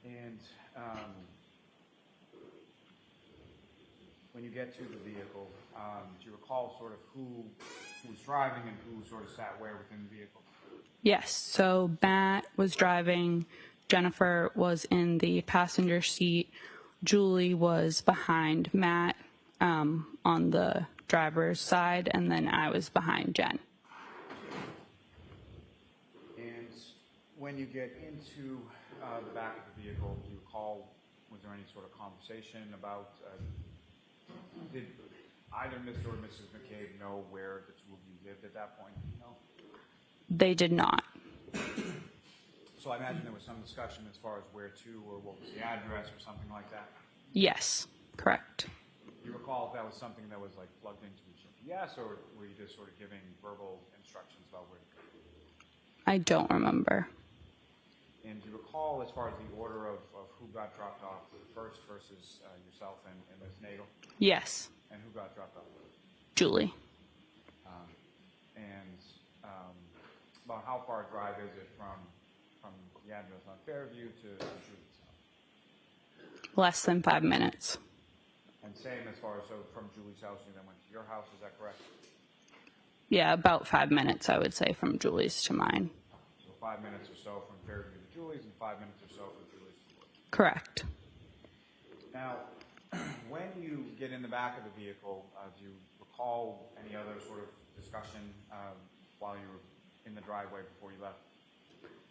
And when you get to the vehicle, do you recall sort of who was driving and who sort of sat where within the vehicle? Yes, so Matt was driving, Jennifer was in the passenger seat, Julie was behind Matt on the driver's side, and then I was behind Jen. And when you get into the back of the vehicle, do you recall, was there any sort of conversation about, did either Mr. or Mrs. McCabe know where the two of you lived at that point? No? They did not. So I imagine there was some discussion as far as where to or what was the address or something like that. Yes, correct. you recall if that was something that was like plugged into the GPS, or were you just sort of giving verbal instructions about where to go? I don't remember. And do you recall, as far as the order of who got dropped off first versus yourself and Ms. Nagel? Yes, And who got dropped off first? Julie. About how far a drive is it from the address on Fairview to Julie's house? Less than 5 minutes. And same as far as, so from Julie's house, you then went to your house, is that correct? Yeah, about 5 minutes, I would say, from Julie's to mine. So 5 minutes or so from Fairview to Julie's, and 5 minutes or so from Julie's to yours. Correct. Now, when you get in the back of the vehicle, do you recall any other sort of discussion while you were in the driveway before you left?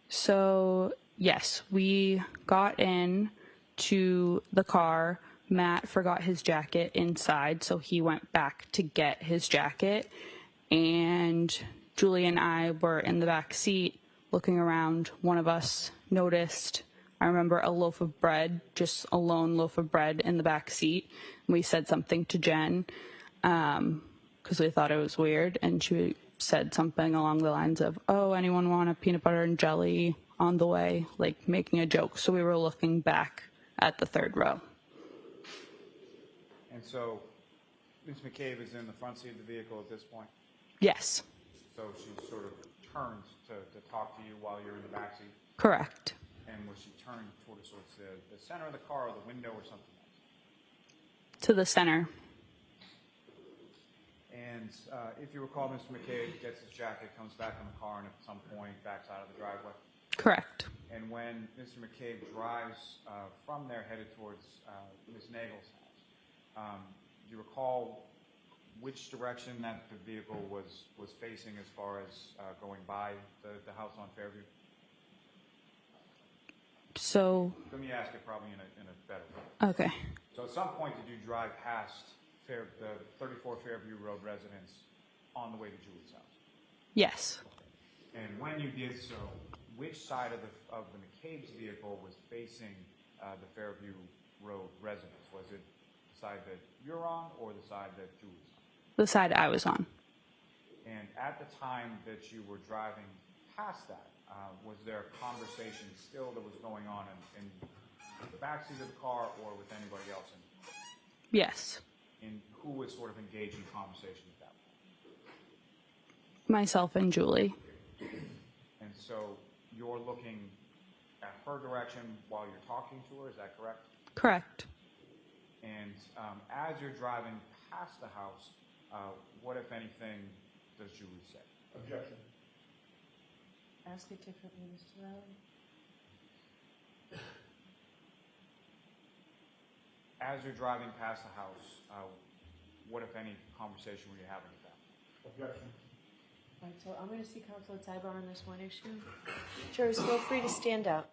So, yes, we got in to the car. Matt forgot his jacket inside, so he went back to get his jacket. And Julie and I were in the back seat looking around. One of us noticed, I remember, a loaf of bread, just a lone loaf of bread in the back seat. We said something to Jen because we thought it was weird, and she said something along the lines of, "Oh, anyone want a peanut butter and jelly on the way?" Like making a joke. So we were looking back at the third row. And so, Ms. McCabe is in the front seat of the vehicle at this point? Yes, So she sort of turned to talk to you while you're in the back seat? correct. And was she turned towards the center of the car or the window or something else? To the center. And if you recall, Mr. McCabe gets his jacket, comes back in the car, and at some point backs out of the driveway. Correct. And when Mr. McCabe drives from there headed towards Ms. Nagel's house, do you recall which direction that the vehicle was facing as far as going by the house on Fairview? So, Let me ask it probably in a better way. okay. So at some point, did you drive past the 34 Fairview Road residence on the way to Julie's house? Yes. And when you did so, which side of the McCabe's vehicle was facing the Fairview Road residence? Was it the side that you're on or the side that Julie's on? The side I was on. And at the time that you were driving past that, was there a conversation still that was going on in the backseat of the car or with anybody else in the car? Yes. And who was sort of engaged in conversation at that point? Myself and Julie. And so you're looking at her direction while you're talking to her, is that correct? Correct. And as you're driving past the house, what, if anything, does Julie say? Objection. Ask it differently, Mr. Riley. As you're driving past the house, what, if any, conversation were you having with them? Objection. All right, so I'm going to see counsel at sidebar on this one issue. Jurors, feel free to stand up.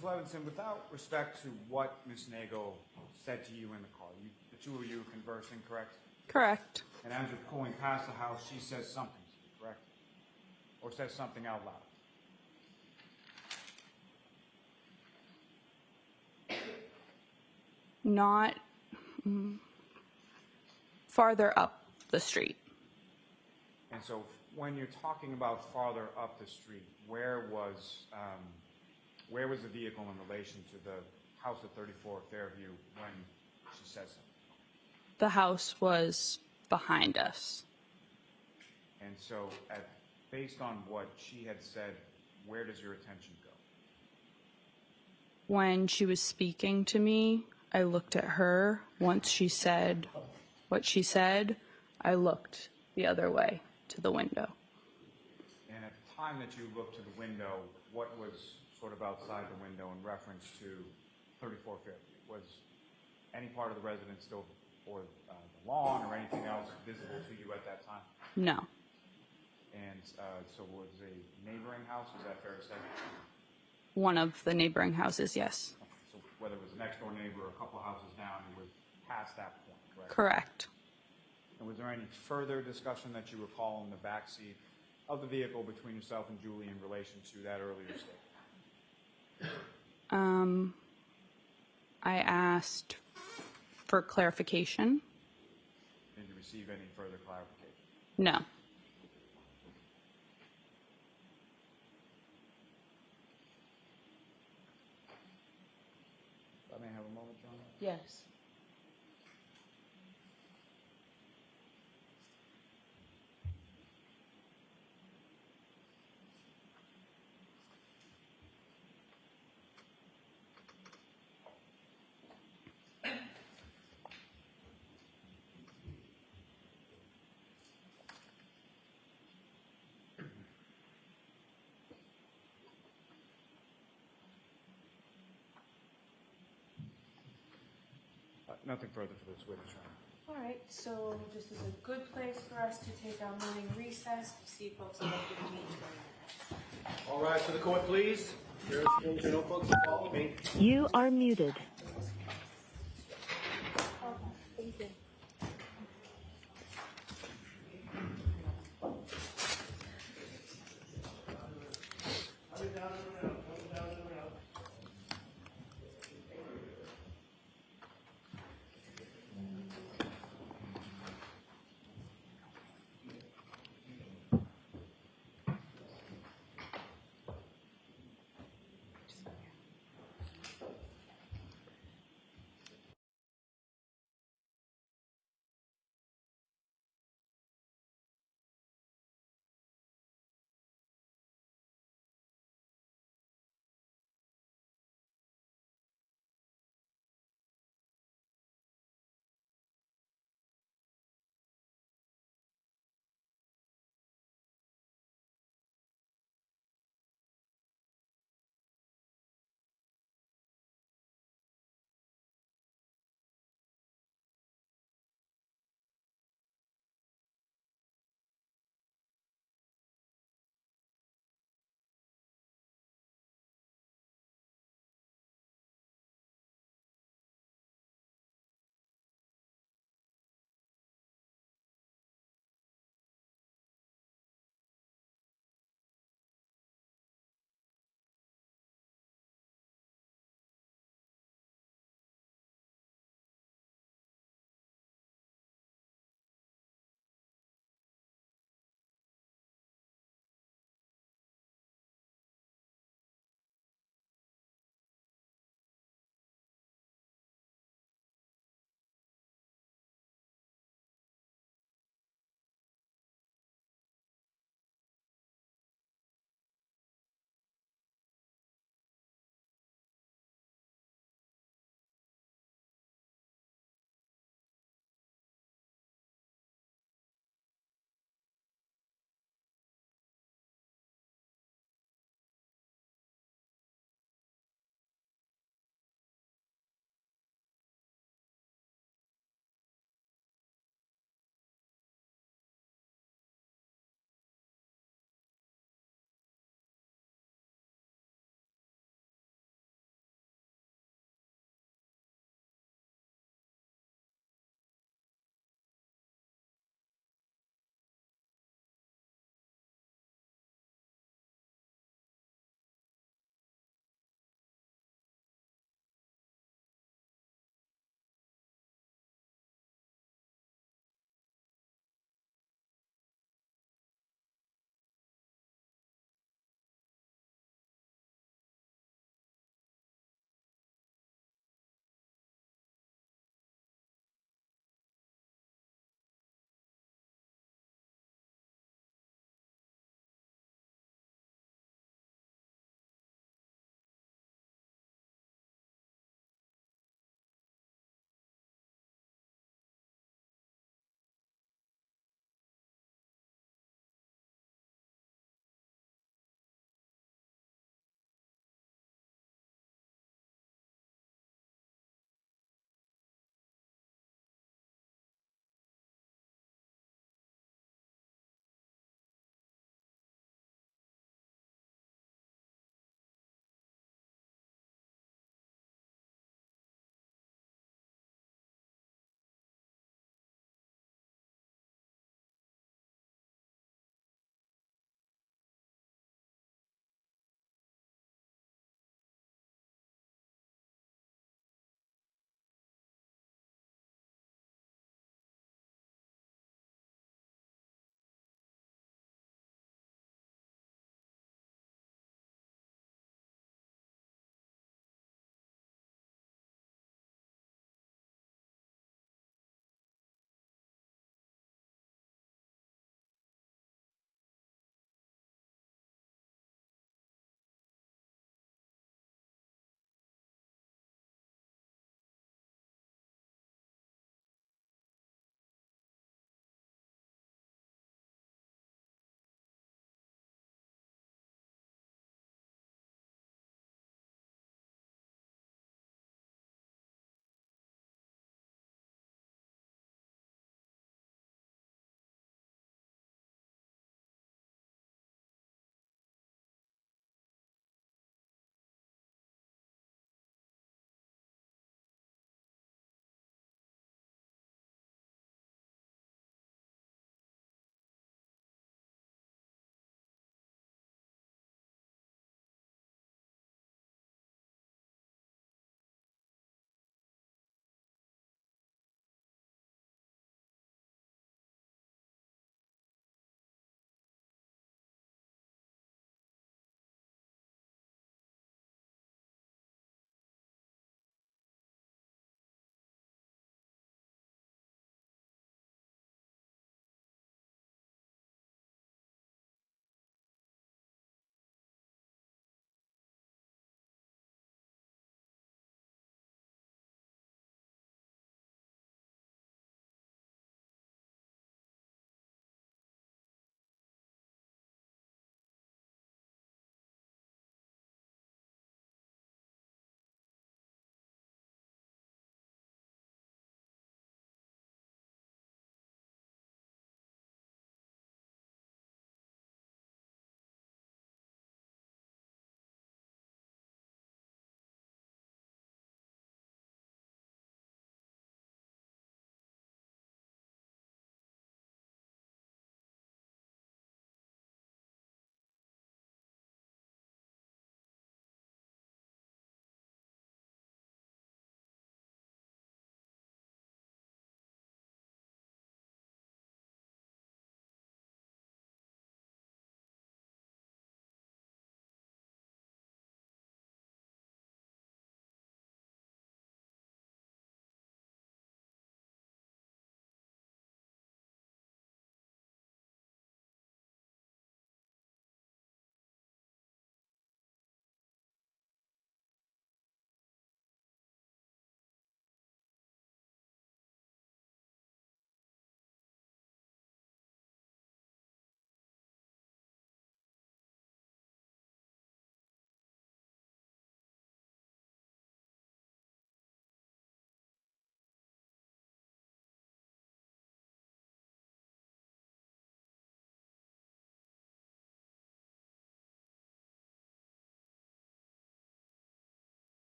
Ms. Levinson, without respect to what Ms. Nagel said to you in the car, the two of you were conversing, correct? Correct. And as you're pulling past the house, she says something to you, correct? Or says something out loud? Not farther up the street. And so when you're talking about farther up the street, where was the vehicle in relation to the house at 34 Fairview when she says something? The house was behind us. And so based on what she had said, where does your attention go? When she was speaking to me, I looked at her. Once she said what she said, I looked the other way to the window. And at the time that you looked to the window, what was sort of outside the window in reference to 34 Fairview? Was any part of the residence still, or the lawn or anything else visible to you at that time? No. And so was a neighboring house, is that fair to say? One of the neighboring houses, yes. So whether it was a next door neighbor or a couple of houses down, it was past that point, correct? Correct. And was there any further discussion that you recall in the backseat of the vehicle between yourself and Julie in relation to that earlier statement? I asked for clarification. Did you receive any further clarification? No. If I may have a moment, John? Yes. Nothing further for this witness, Your Honor. All right, so this is a good place for us to take our morning recess to see folks about 15, 20 minutes. All rise to the court, please. Your notebooks and follow me. You are muted.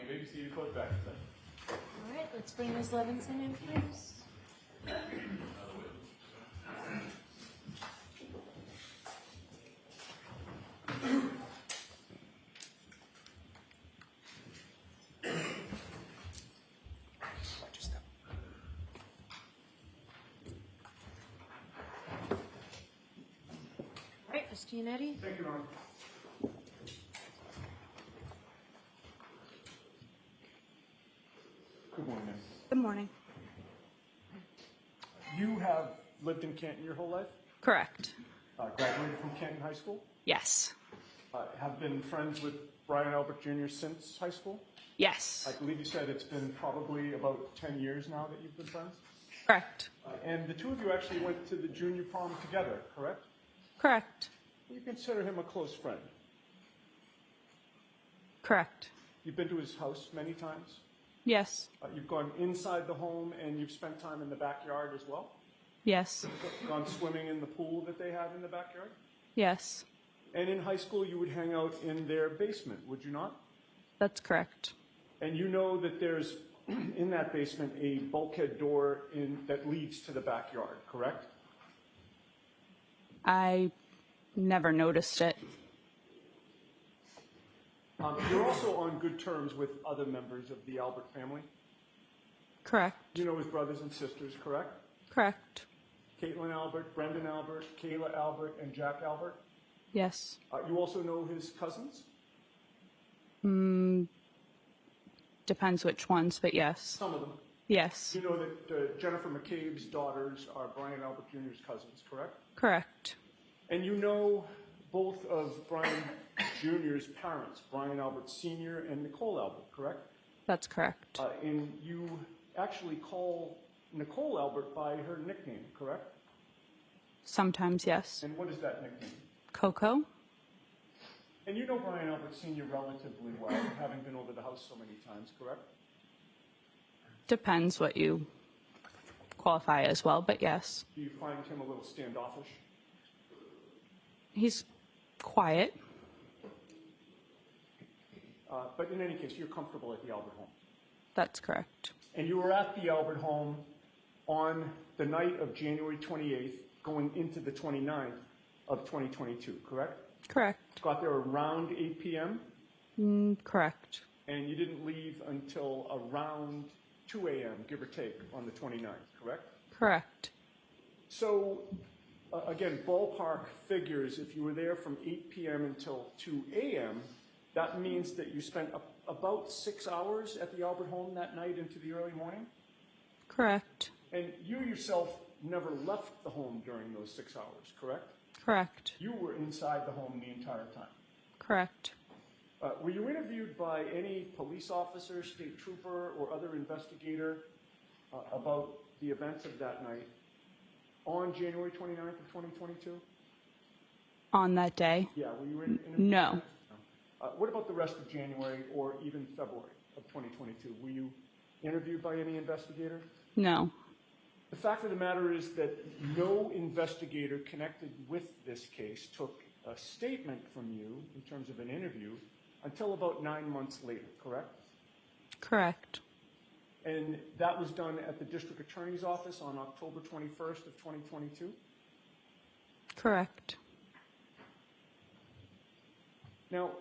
you may be seated both back. All right, let's bring Ms. Levinson in, please. All right, Ms. Giannetti. Thank you, Your Honor. Good morning, ma'am. Good morning. You have lived in Canton your whole life? Correct. Graduated from Canton High School? Yes. Have been friends with Brian Albert Jr. since high school? Yes. I believe you said it's been probably about 10 years now that you've been friends? Correct. And the two of you actually went to the junior prom together, correct? Correct. You consider him a close friend. Correct. You've been to his house many times? Yes. You've gone inside the home and you've spent time in the backyard as well? Yes. Gone swimming in the pool that they have in the backyard? Yes. And in high school, you would hang out in their basement, would you not? That's correct. And you know that there's, in that basement, a bulkhead door that leads to the backyard, correct? I never noticed it. You're also on good terms with other members of the Albert family. Correct. You know his brothers and sisters, correct? Correct. Caitlin Albert, Brendan Albert, Kayla Albert, and Jack Albert. Yes. You also know his cousins? Depends which ones, but yes. Some of them. Yes. You know that Jennifer McCabe's daughters are Brian Albert Jr.'s cousins, correct? Correct. And you know both of Brian Jr.'s parents, Brian Albert Sr. and Nicole Albert, correct? That's correct. And you actually call Nicole Albert by her nickname, correct? Sometimes yes. And what is that nickname? Coco? And you know Brian Albert Sr. relatively well, having been over the house so many times, correct? Depends what you qualify as well, but yes. Do you find him a little standoffish? He's quiet. But in any case, you're comfortable at the Albert home. That's correct. And you were at the Albert home on the night of January 28th, going into the 29th of 2022, correct? Correct. Got there around 8 p.m.? Correct. And you didn't leave until around 2 a.m., give or take, on the 29th, correct? Correct. So, again, ballpark figures, if you were there from 8 p.m. until 2 a.m., that means that you spent about 6 hours at the Albert home that night into the early morning? Correct. And you yourself never left the home during those 6 hours, correct? Correct. You were inside the home the entire time. Correct. Were you interviewed by any police officer, state trooper, or other investigator about the events of that night on January 29th of 2022? On that day? Yeah, were you interviewed? No. What about the rest of January or even February of 2022? Were you interviewed by any investigator? No. The fact of the matter is that no investigator connected with this case took a statement from you in terms of an interview until about 9 months later, correct? Correct. And that was done at the district attorney's office on October 21st of 2022? Correct. Now,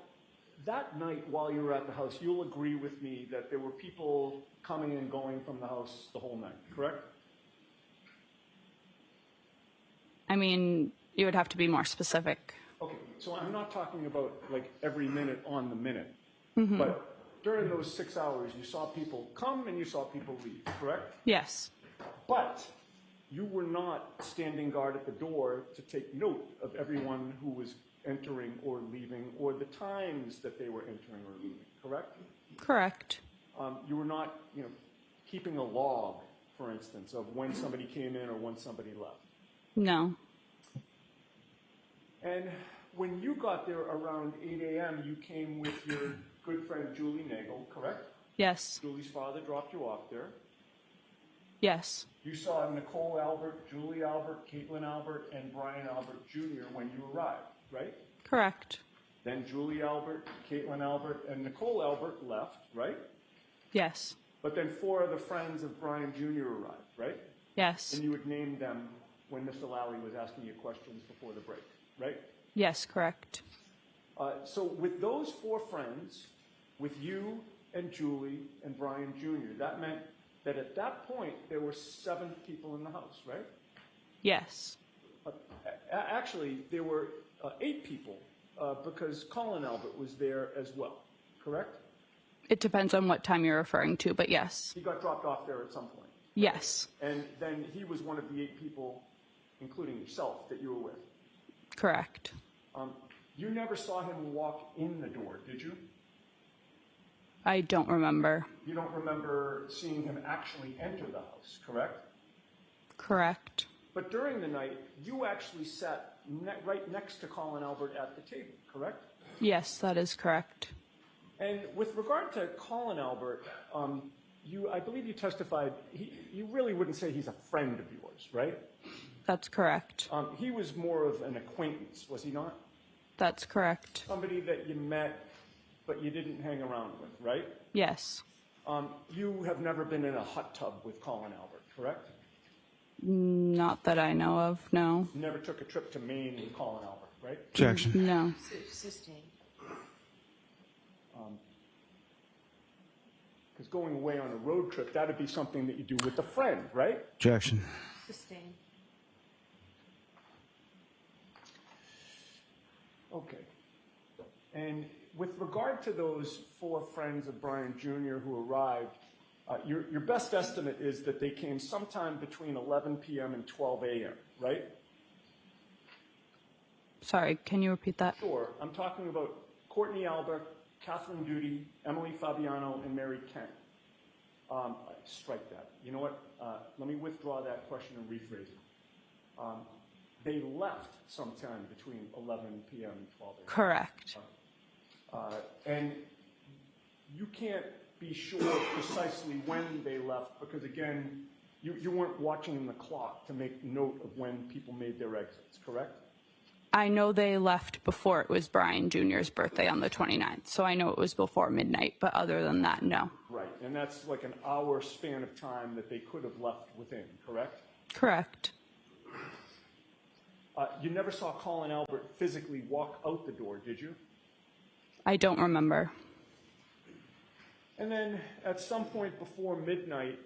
that night while you were at the house, you'll agree with me that there were people coming and going from the house the whole night, correct? I mean, you would have to be more specific. Okay, so I'm not talking about like every minute on the minute, but during those 6 hours, you saw people come and you saw people leave, correct? Yes. But you were not standing guard at the door to take note of everyone who was entering or leaving or the times that they were entering or leaving, correct? Correct. You were not, keeping a log, for instance, of when somebody came in or when somebody left. No. And when you got there around 8 a.m., you came with your good friend Julie Nagel, correct? Yes. Julie's father dropped you off there. Yes. You saw Nicole Albert, Julie Albert, Caitlin Albert, and Brian Albert Jr. when you arrived, right? Correct. Then Julie Albert, Caitlin Albert, and Nicole Albert left, right? Yes. But then 4 of the friends of Brian Jr. arrived, right? Yes. And you had named them when Mr. Lally was asking you questions before the break, right? Yes, correct. So with those 4 friends, with you and Julie and Brian Jr., that meant that at that point there were 7 people in the house, right? Yes. Actually, there were 8 people because Colin Albert was there as well, correct? It depends on what time you're referring to, but yes. He got dropped off there at some point. Yes. And then he was one of the 8 people, including yourself, that you were with. Correct. You never saw him walk in the door, did you? I don't remember. You don't remember seeing him actually enter the house, correct? Correct. But during the night, you actually sat right next to Colin Albert at the table, correct? Yes, that is correct. And with regard to Colin Albert, I believe you testified, you really wouldn't say he's a friend of yours, right? That's correct. He was more of an acquaintance, was he not? That's correct. Somebody that you met, but you didn't hang around with, right? Yes. You have never been in a hot tub with Colin Albert, correct? Not that I know of, no. You never took a trip to Maine with Colin Albert, right? Objection. No. Sustained. Because going away on a road trip, that'd be something that you do with a friend, right? Objection. Sustained. Okay. And with regard to those 4 friends of Brian Jr. who arrived, your best estimate is that they came sometime between 11 p.m. and 12 a.m., right? Sorry, can you repeat that? Sure. I'm talking about Courtney Albert, Catherine Duty, Emily Fabiano, and Mary Kent. Strike that. You know what? Let me withdraw that question and rephrase it. They left sometime between 11 p.m. and 12 a.m. Correct. And you can't be sure precisely when they left because, again, you weren't watching the clock to make note of when people made their exits, correct? I know they left before it was Brian Jr.'s birthday on the 29th, so I know it was before midnight, but other than that, no. Right, and that's like an hour span of time that they could have left within, correct? Correct. You never saw Colin Albert physically walk out the door, did you? I don't remember. And then at some point before midnight,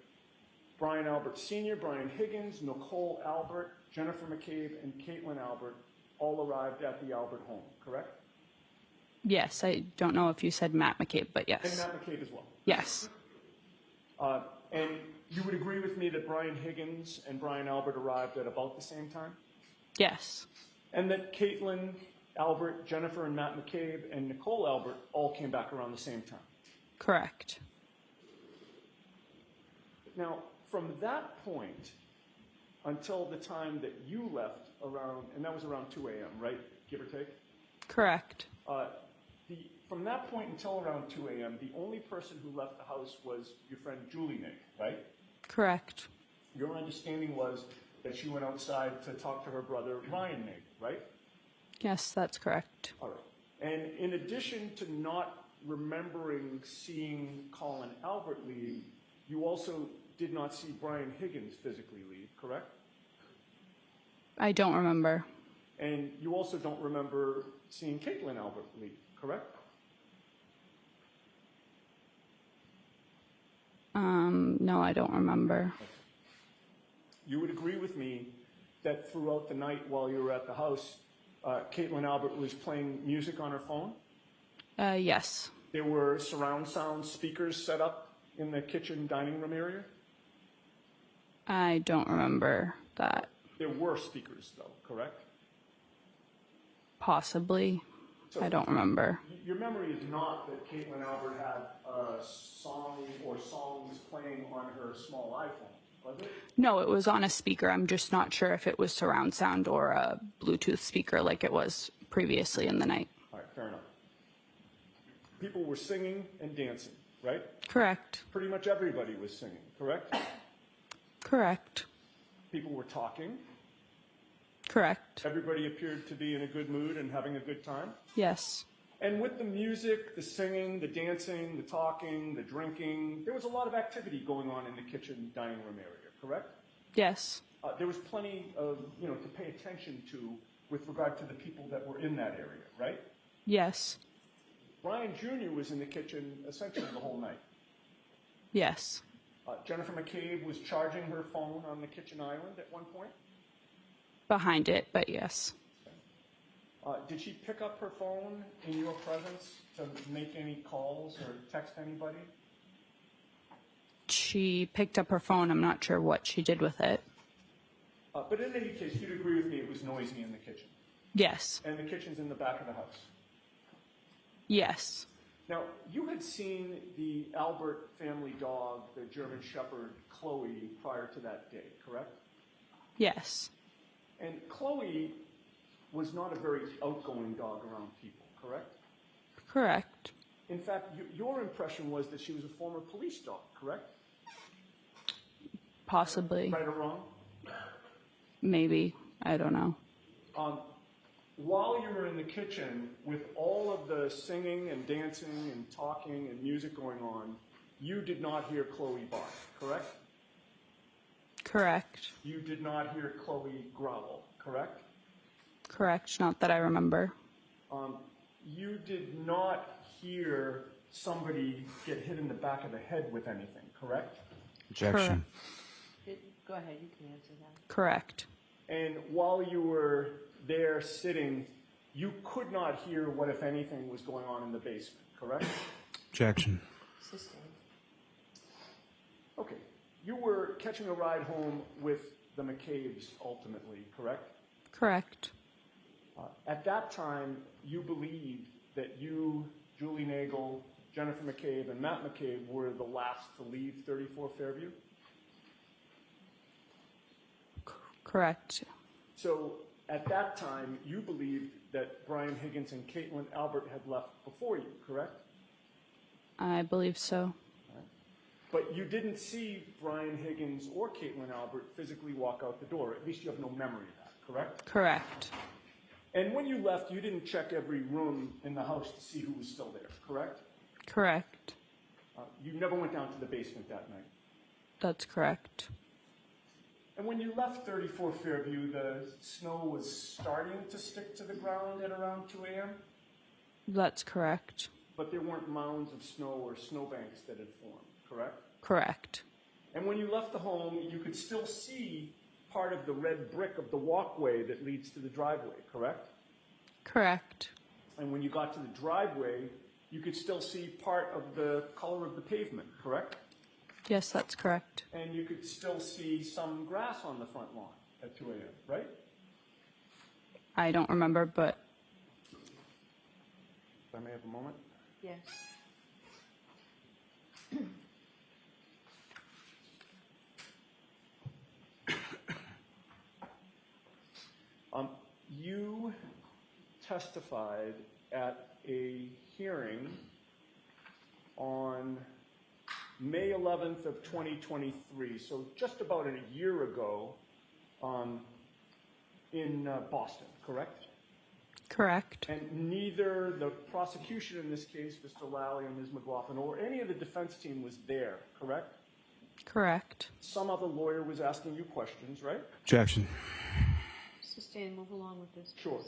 Brian Albert Sr., Brian Higgins, Nicole Albert, Jennifer McCabe, and Caitlin Albert all arrived at the Albert home, correct? Yes, I don't know if you said Matt McCabe, but And yes. Matt McCabe as well. Yes. And you would agree with me that Brian Higgins and Brian Albert arrived at about the same time? Yes. And that Caitlin Albert, Jennifer and Matt McCabe, and Nicole Albert all came back around the same time? Correct. Now, from that point until the time that you left around, and that was around 2 a.m., right? Give or take? Correct. From that point until around 2 a.m., the only person who left the house was your friend Julie Nick, right? Correct. Your understanding was that she went outside to talk to her brother Ryan Nick, right? Yes, that's correct. All right. And in addition to not remembering seeing Colin Albert leave, you also did not see Brian Higgins physically leave, correct? I don't remember. And you also don't remember seeing Caitlin Albert leave, correct? No, I don't remember. You would agree with me that throughout the night while you were at the house, Caitlin Albert was playing music on her phone? Yes. There were surround sound speakers set up in the kitchen dining room area? I don't remember that. There were speakers, though, correct? Possibly. So I don't remember. Your memory is not that Caitlin Albert had a song or songs playing on her small iPhone, was it? No, it was on a speaker. I'm just not sure if it was surround sound or a Bluetooth speaker like it was previously in the night. All right, fair enough. People were singing and dancing, right? Correct. Pretty much everybody was singing, correct? Correct. People were talking. Correct. Everybody appeared to be in a good mood and having a good time. Yes. And with the music, the singing, the dancing, the talking, the drinking, there was a lot of activity going on in the kitchen dining room area, correct? Yes. There was plenty of, to pay attention to with regard to the people that were in that area, right? Yes. Brian Jr. was in the kitchen essentially the whole night. Yes. Jennifer McCabe was charging her phone on the kitchen island at one point. Behind it, but yes. Did she pick up her phone in your presence to make any calls or text anybody? She picked up her phone. I'm not sure what she did with it. But in any case, you'd agree with me it was noisy in the kitchen. Yes. And the kitchen's in the back of the house. Yes. Now, you had seen the Albert family dog, the German Shepherd, Chloe, prior to that day, correct? Yes. And Chloe was not a very outgoing dog around people, correct? Correct. In fact, your impression was that she was a former police dog, correct? Possibly. Right or wrong? Maybe. I don't know. While you were in the kitchen with all of the singing and dancing and talking and music going on, you did not hear Chloe bark, correct? Correct. You did not hear Chloe growl, correct? Correct. Not that I remember. You did not hear somebody get hit in the back of the head with anything, correct? Objection. Go ahead, you can answer that. Correct. And while you were there sitting, you could not hear what, if anything, was going on in the basement, correct? Objection. Sustained. Okay. You were catching a ride home with the McCabe's ultimately, correct? Correct. At that time, you believed that you, Julie Nagel, Jennifer McCabe, and Matt McCabe were the last to leave 34 Fairview? Correct. So at that time, you believed that Brian Higgins and Caitlin Albert had left before you, correct? I believe so. But you didn't see Brian Higgins or Caitlin Albert physically walk out the door. At least you have no memory of that, correct? Correct. And when you left, you didn't check every room in the house to see who was still there, correct? Correct. You never went down to the basement that night. That's correct. And when you left 34 Fairview, the snow was starting to stick to the ground at around 2 a.m.? That's correct. But there weren't mounds of snow or snowbanks that had formed, correct? Correct. And when you left the home, you could still see part of the red brick of the walkway that leads to the driveway, correct? Correct. And when you got to the driveway, you could still see part of the color of the pavement, correct? Yes, that's correct. And you could still see some grass on the front lawn at 2 a.m., right? I don't remember, but If I may have a moment. Yes. You testified at a hearing on May 11th of 2023, so just about a year ago, in Boston, correct? correct. And neither the prosecution in this case, Mr. Lally and Ms. McLaughlin, or any of the defense team was there, correct? Correct. Some other lawyer was asking you questions, right? Objection. Sustain, move along with this. Sure.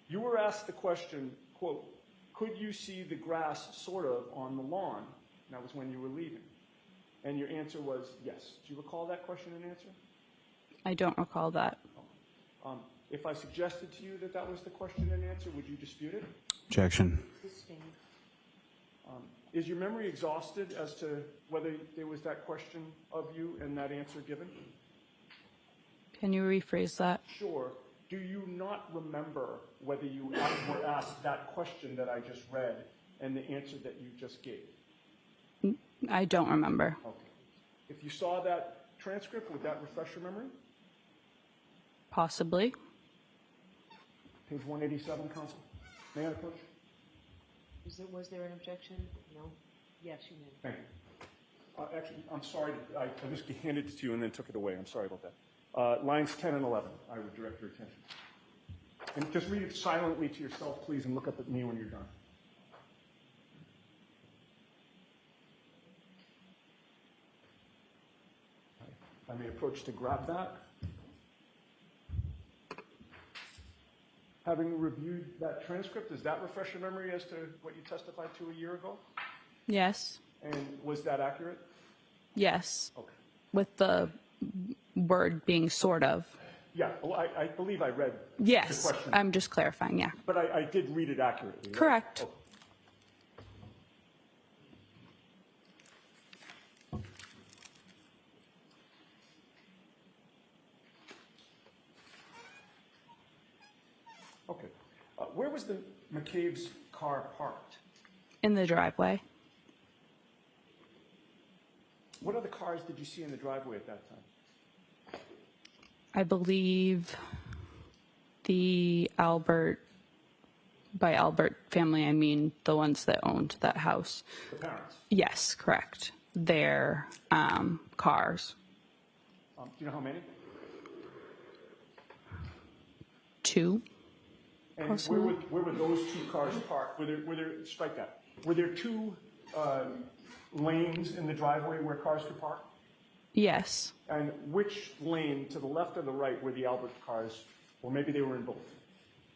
You were asked the question, quote, could you see the grass sort of on the lawn? And that was when you were leaving. And your answer was yes. Do you recall that question and answer? I don't recall that. If I suggested to you that that was the question and answer, would you dispute it? Objection. Sustain. Is your memory exhausted as to whether there was that question of you and that answer given? Can you rephrase that? Sure. Do you not remember whether you were asked that question that I just read and the answer that you just gave? I don't remember. Okay. If you saw that transcript, would that refresh your memory? Possibly. Page 187, Counsel. May I approach? Was there an objection? No? Yes, you may. Thank you. Actually, I'm sorry. I just handed it to you and then took it away. I'm sorry about that. Lines 10 and 11, I would direct your attention. And just read it silently to yourself, please, and look up at me when you're done. I may approach to grab that. Having reviewed that transcript, does that refresh your memory as to what you testified to a year ago? Yes. And was that accurate? Yes. Okay. With the word being sort of. Yeah, well, I believe I read Yes. the question. I'm just clarifying, yeah. But I did read it accurately, right? Correct. Okay. Okay. Where was the McCabe's car parked? In the driveway. What other cars did you see in the driveway at that time? I believe the by Albert family, I mean the ones that owned that house. The parents. Yes, correct. Their cars. Do you know how many? 2. And Possibly. where were those 2 cars parked? Were there strike that? Were there 2 lanes in the driveway where cars could park? Yes. And which lane, to the left or the right, were the Albert cars, or maybe they were in both?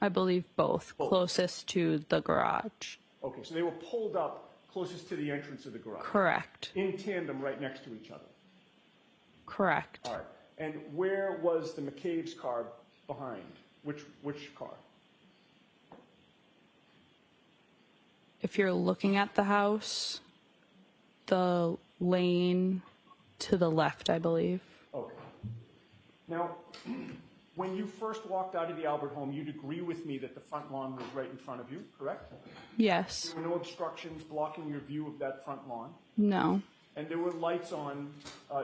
I believe both. Closest to the garage. Okay, so they were pulled up closest to the entrance of the garage. Correct. In tandem, right next to each other. Correct. All right. And where was the McCabe's car behind? Which car? If you're looking at the house, the lane to the left, I believe. Okay. Now, when you first walked out of the Albert home, you'd agree with me that the front lawn was right in front of you, correct? Yes. There were no obstructions blocking your view of that front lawn, No. and there were lights on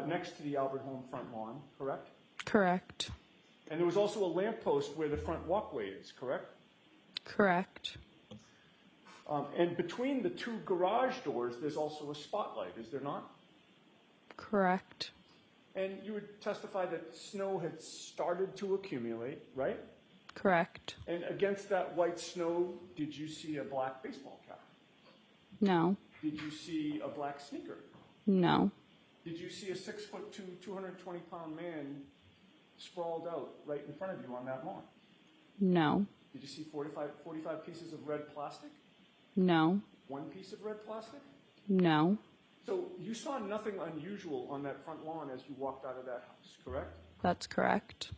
next to the Albert home front lawn, correct? Correct. And there was also a lamppost where the front walkway is, correct? Correct. And between the 2 garage doors, there's also a spotlight, is there not? Correct. And you would testify that snow had started to accumulate, right? Correct. And against that white snow, did you see a black baseball cap? No. Did you see a black sneaker? No. Did you see a 6'2", 220-pound man sprawled out right in front of you on that lawn? No. Did you see 45 pieces of red plastic? No. 1 piece of red plastic? No. So you saw nothing unusual on that front lawn as you walked out of that house, correct? That's correct.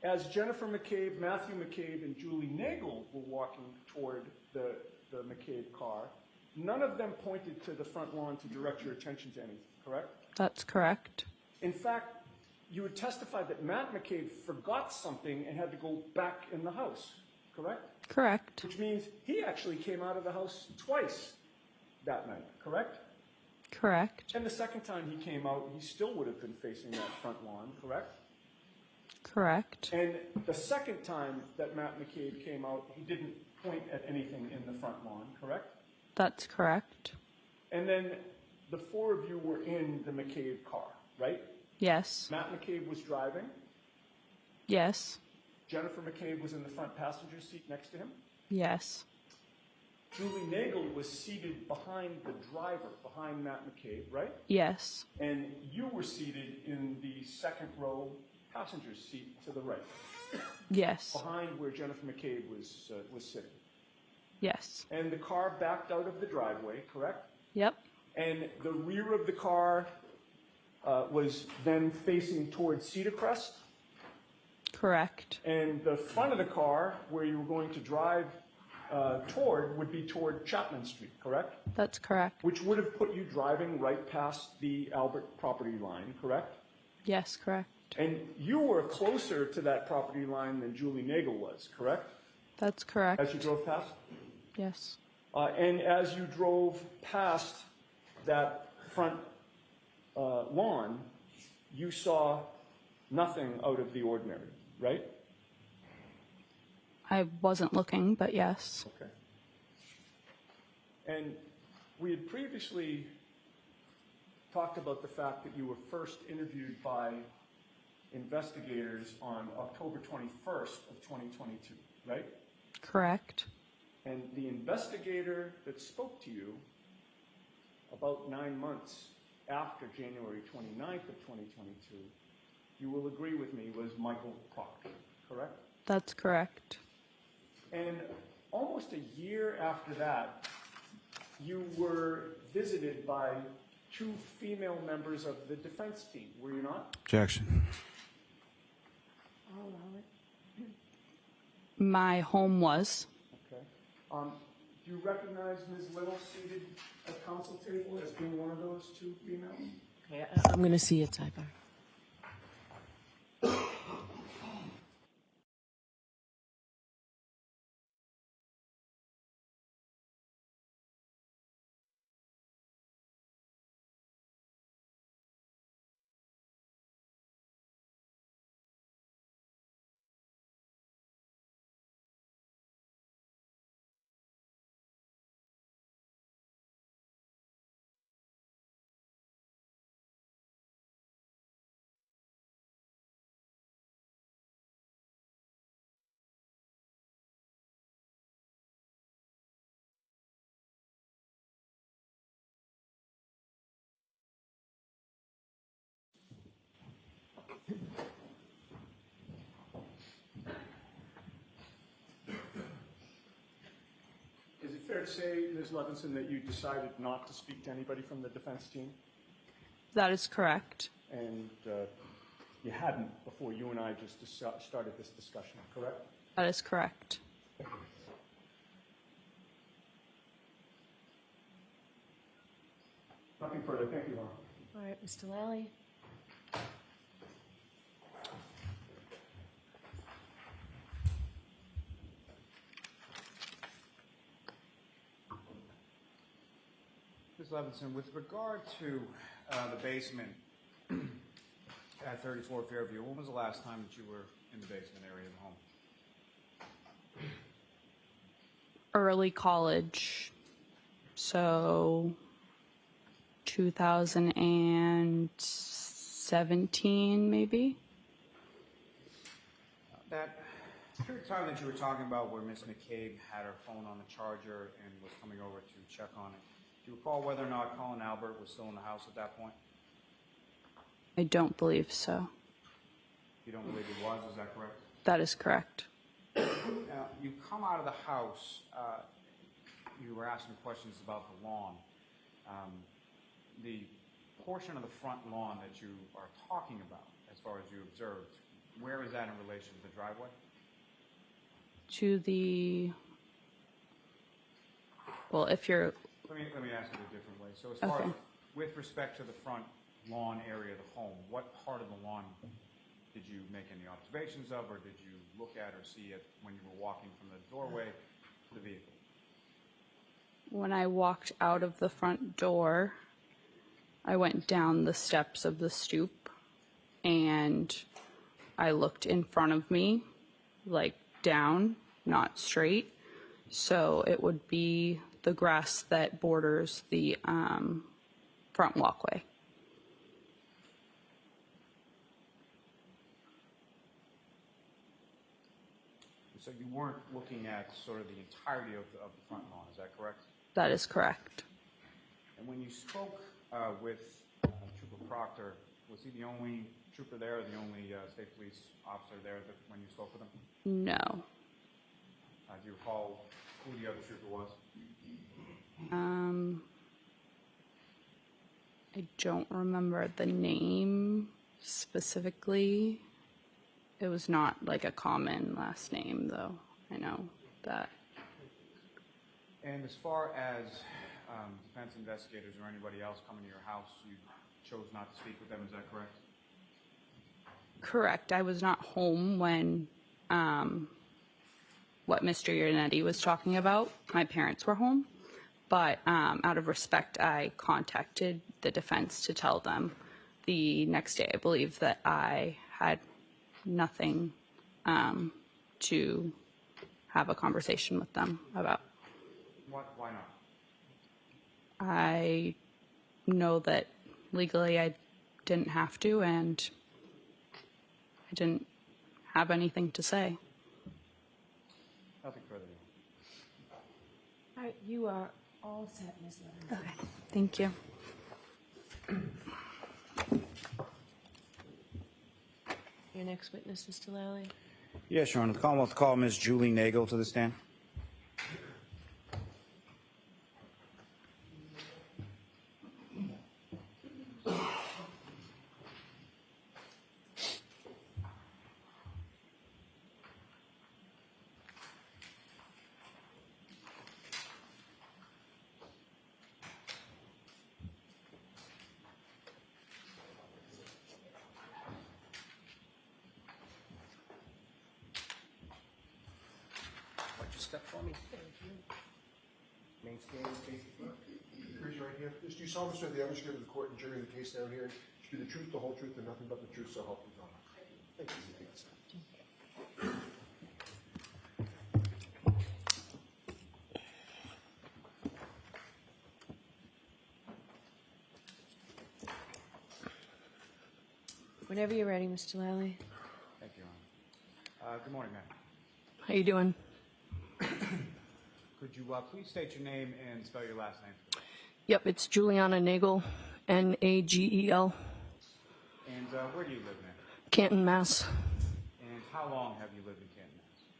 As Jennifer McCabe, Matthew McCabe, and Julie Nagel were walking toward the McCabe car, none of them pointed to the front lawn to direct your attention to anything, correct? That's correct. In fact, you would testify that Matt McCabe forgot something and had to go back in the house, correct? Correct. Which means he actually came out of the house twice that night, correct? Correct. And the second time he came out, he still would have been facing that front lawn, correct? Correct. And the second time that Matt McCabe came out, he didn't point at anything in the front lawn, correct? That's correct. And then the 4 of you were in the McCabe car, right? Yes. Matt McCabe was driving. Yes. Jennifer McCabe was in the front passenger seat next to him. Yes. Julie Nagel was seated behind the driver, behind Matt McCabe, right? Yes. And you were seated in the second row passenger seat to the right, Yes. behind where Jennifer McCabe was sitting. Yes. And the car backed out of the driveway, correct? Yep. And the rear of the car was then facing towards Cedar Crest. Correct. And the front of the car, where you were going to drive toward, would be toward Chapman Street, correct? That's correct. Which would have put you driving right past the Albert property line, correct? Yes, correct. And you were closer to that property line than Julie Nagel was, correct? That's correct. As you drove past? Yes. And as you drove past that front lawn, you saw nothing out of the ordinary, right? I wasn't looking, but yes. Okay. And we had previously talked about the fact that you were first interviewed by investigators on October 21st of 2022, right? Correct. And the investigator that spoke to you about 9 months after January 29th of 2022, you will agree with me, was Michael Proctor, correct? That's correct. And almost a year after that, you were visited by 2 female members of the defense team, were you not? Objection. I'll allow it. My home was. Okay. Do you recognize Ms. Little seated at council table as being one of those 2 females? Okay, I'm going to see a sidebar. Is it fair to say, Ms. Levinson, that you decided not to speak to anybody from the defense team? That is correct. And you hadn't before you and I just started this discussion, correct? That is correct. Nothing further. Thank you, Ron. All right, Mr. Lally. Ms. Levinson, with regard to the basement at 34 Fairview, when was the last time that you were in the basement area of the home? Early college. So 2017, maybe? That period of time that you were talking about where Ms. McCabe had her phone on the charger and was coming over to check on it, do you recall whether or not Colin Albert was still in the house at that point? I don't believe so. You don't believe he was, is that correct? That is correct. Now, you come out of the house, you were asking questions about the lawn. The portion of the front lawn that you are talking about, as far as you observed, where is that in relation to the driveway? To the, well, if you're, Let me ask it a different way. So as far Okay. as, with respect to the front lawn area of the home, what part of the lawn did you make any observations of, or did you look at or see it when you were walking from the doorway to the vehicle? when I walked out of the front door, I went down the steps of the stoop and I looked in front of me, like down, not straight. So it would be the grass that borders the front walkway. So you weren't looking at sort of the entirety of the front lawn, is that correct? That is correct. And when you spoke with Trooper Proctor, was he the only trooper there, or the only state police officer there when you spoke with him? No. Do you recall who the other trooper was? I don't remember the name specifically. It was not like a common last name, though. I know that. And as far as defense investigators or anybody else coming to your house, you chose not to speak with them, is that correct? Correct. I was not home when what Mr. Ionetti was talking about. My parents were home. But out of respect, I contacted the defense to tell them the next day, I believe, that I had nothing to have a conversation with them about. Why not? I know that legally I didn't have to, and I didn't have anything to say. Nothing further. All right, you are all set, Ms. Levinson. Okay. Thank you. Your next witness, Mr. Lally. Yes, Your Honor. The Commonwealth will call Ms. Julie Nagel to the stand. Why don't you step for me? Main stand, face the front. Raise your right hand. Do you solemnly swear the evidence given to the court and jury in the case down here should be the truth, the whole truth, and nothing but the truth, so help you God? Thank you. Whenever you're ready, Mr. Lally. Thank you, Your Honor. Good morning, ma'am. How you doing? Could you please state your name and spell your last name? Yep, it's Juliana Nagel, Nagel, And where do you live, ma'am? Canton, Mass. And how long have you lived in Canton,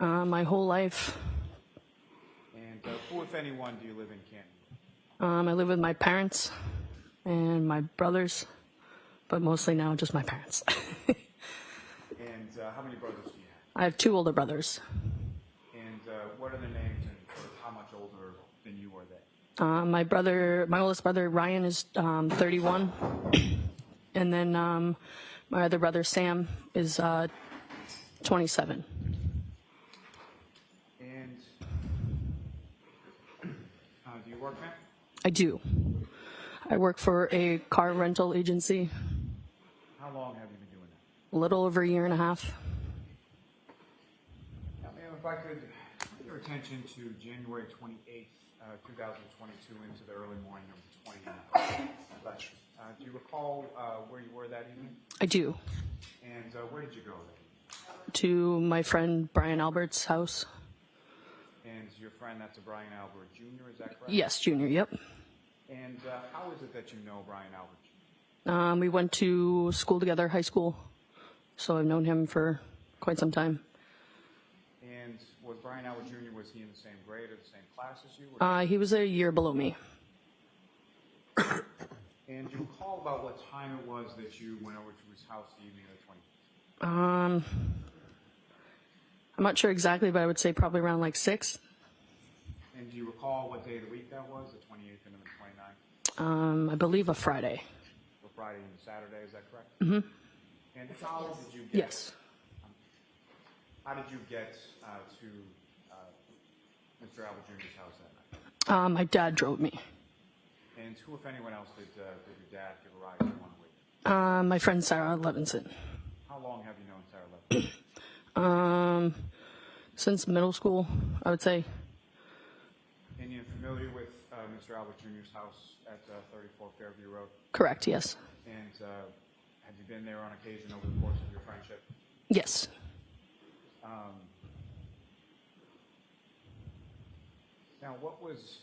Mass? My whole life. And who, if anyone, do you live in Canton? I live with my parents and my brothers, but mostly now just my parents. And how many brothers do you have? I have 2 older brothers. And what are their names and sort of how much older than you are they? My oldest brother Ryan is 31, and then my other brother Sam is 27. And do you work, ma'am? I do. I work for a car rental agency. How long have you been doing that? A little over a year and a half. Now, ma'am, if I could draw your attention to January 28th, 2022 into the early morning of the 29th. Do you recall where you were that evening? I do. And where did you go then? To my friend Brian Albert's house. And your friend, that's a Brian Albert Jr., is that correct? Yes, Junior, yep. And how is it that you know Brian Albert Jr.? We went to school together, high school, so I've known him for quite some time. And was Brian Albert Jr., was he in the same grade or the same class as you? Or He was a year below me. and do you recall about what time it was that you went over to his house the evening of the 28th? I'm not sure exactly, but I would say probably around like 6. And do you recall what day of the week that was, the 28th and the 29th? I believe a Friday. Or Friday and Saturday, is that correct? Mm-hmm. And how did you get? Yes. How did you get to Mr. Albert Jr.'s house that night? My dad drove me. And who, if anyone else, did your dad give a ride to you on the way? My friend Sarah Levinson. How long have you known Sarah Levinson? Since middle school, I would say. And you're familiar with Mr. Albert Jr.'s house at 34 Fairview Road? Correct, yes. And have you been there on occasion over the course of your friendship? Yes. Now, what was,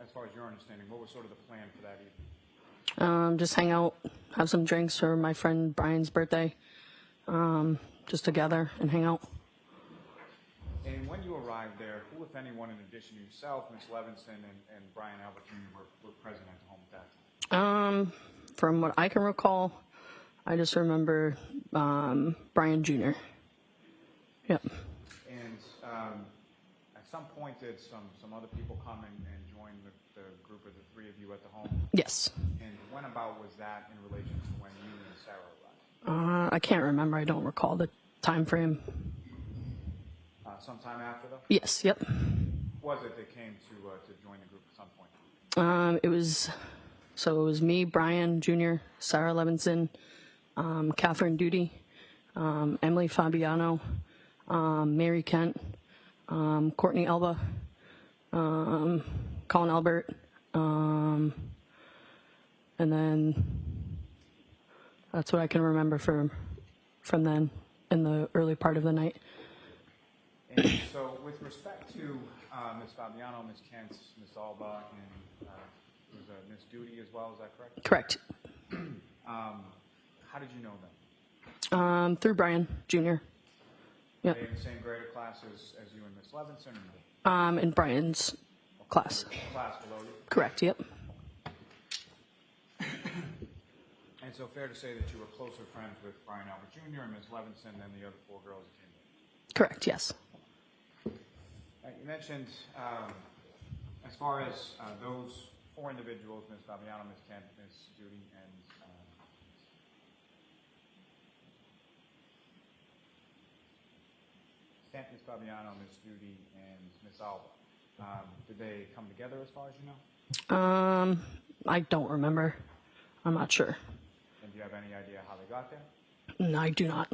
as far as your understanding, what was sort of the plan for that evening? Just hang out, have some drinks for my friend Brian's birthday. Just to gather and hang out. And when you arrived there, who, if anyone, in addition to yourself, Ms. Levinson and Brian Albert Jr. were present at the home at that time? From what I can recall, I just remember Brian Jr. Yep. And at some point, did some other people come and join the group of the 3 of you at the home? Yes. And when about was that in relation to when you and Sarah arrived? I can't remember. I don't recall the time frame. Sometime after, though? Yes. Yep. Was it that came to join the group at some point? It was me, Brian Jr., Sarah Levinson, Catherine Duty, Emily Fabiano, Mary Kent, Courtney Elba, Colin Albert, and then that's what I can remember from then in the early part of the night. And so with respect to Ms. Fabiano, Ms. Kent, Ms. Alba, and was Ms. Duty as well, is that correct? Correct. How did you know them? Through Brian Jr. Are they in the same grade or class as you and Miss Levinson? In Brian's class. Class below you? Correct, yep. And so fair to say that you were closer friends with Brian Albert Jr. and Miss Levinson than the other 4 girls that came in? Correct, yes. You mentioned, as far as those 4 individuals, Ms. Fabiano, Ms. Kent, Ms. Judy, and Kent, Ms. Fabiano, Ms. Judy, and Ms. Alba. Did they come together as far as you know? I don't remember. I'm not sure. And do you have any idea how they got there? No, I do not.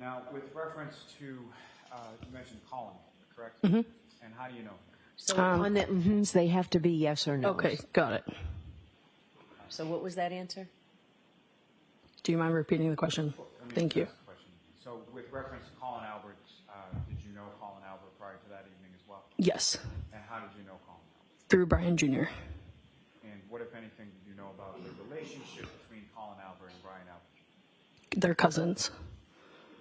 Now, with reference to, you mentioned Colin, correct? Mm-hmm. And how do you know? So on the mm-hms, they have to be yes or no. Okay, got it. So what was that answer? Do you mind repeating the question? Thank you. Question. So with reference to Colin Albert, did you know Colin Albert prior to that evening as well? Yes, And how did you know Colin Albert? through Brian Jr. And what, if anything, did you know about the relationship between Colin Albert and Brian Albert? They're cousins.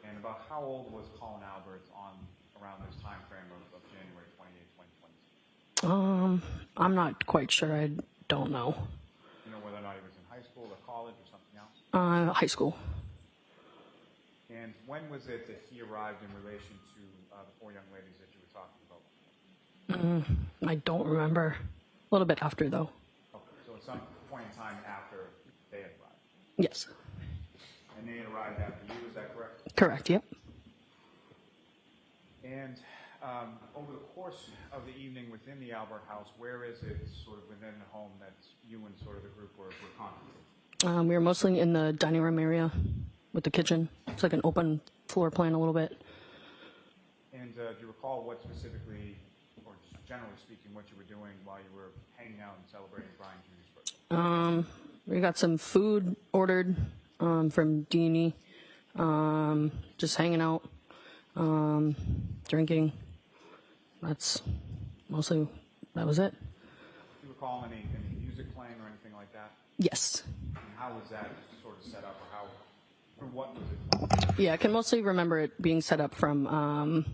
And about how old was Colin Albert around this time frame of January 28, 2022? I'm not quite sure. I don't know. You know whether or not he was in high school or college or something else? High school. And when was it that he arrived in relation to the 4 young ladies that you were talking about? I don't remember. A little bit after, though. Okay, so at some point in time after they had arrived. Yes. And they had arrived after you, is that correct? Correct, yep. And over the course of the evening within the Albert house, where is it sort of within the home that you and sort of the group were congregating? We were mostly in the dining room area with the kitchen. It's like an open floor plan a little bit. And do you recall what specifically, or just generally speaking, what you were doing while you were hanging out and celebrating Brian Jr.'s birthday? We got some food ordered from Deanie. Just hanging out, drinking. That was it. Do you recall any music playing or anything like that? Yes. And how was that sort of set up, or what was it playing? Yeah, I can mostly remember it being set up from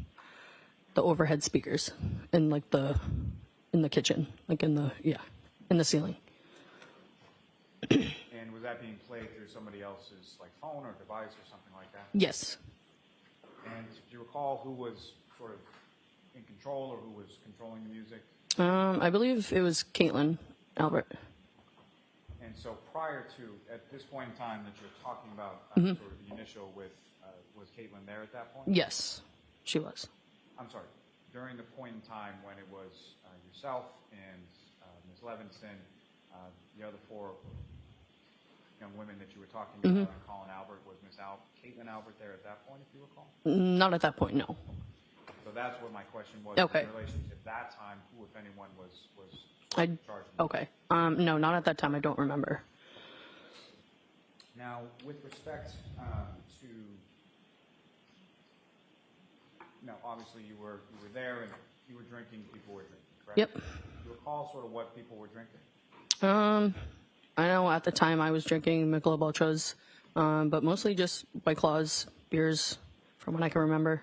the overhead speakers in the kitchen, like in the ceiling. And was that being played through somebody else's like phone or device or something like that? Yes. And do you recall who was sort of in control or who was controlling the music? I believe it was Caitlin Albert. And so prior to, at this point in time that you're talking about, sort of the initial with, was Caitlin there at that point? Yes, she was. I'm sorry, during the point in time when it was yourself and Ms. Levinson, the other 4 young women that you were talking about, and Colin Albert, was Miss Caitlin Albert there at that point, if you recall? Not at that point, no. So that's what my question was. Okay. In relation to that time, who, if anyone, was I charged? okay. No, not at that time. I don't remember. Now, with respect to, obviously you were there and you were drinking, people were drinking, correct? Yep. Do you recall sort of what people were drinking? I know at the time I was drinking Michelob Ultras, but mostly just White Claws, beers, from what I can remember.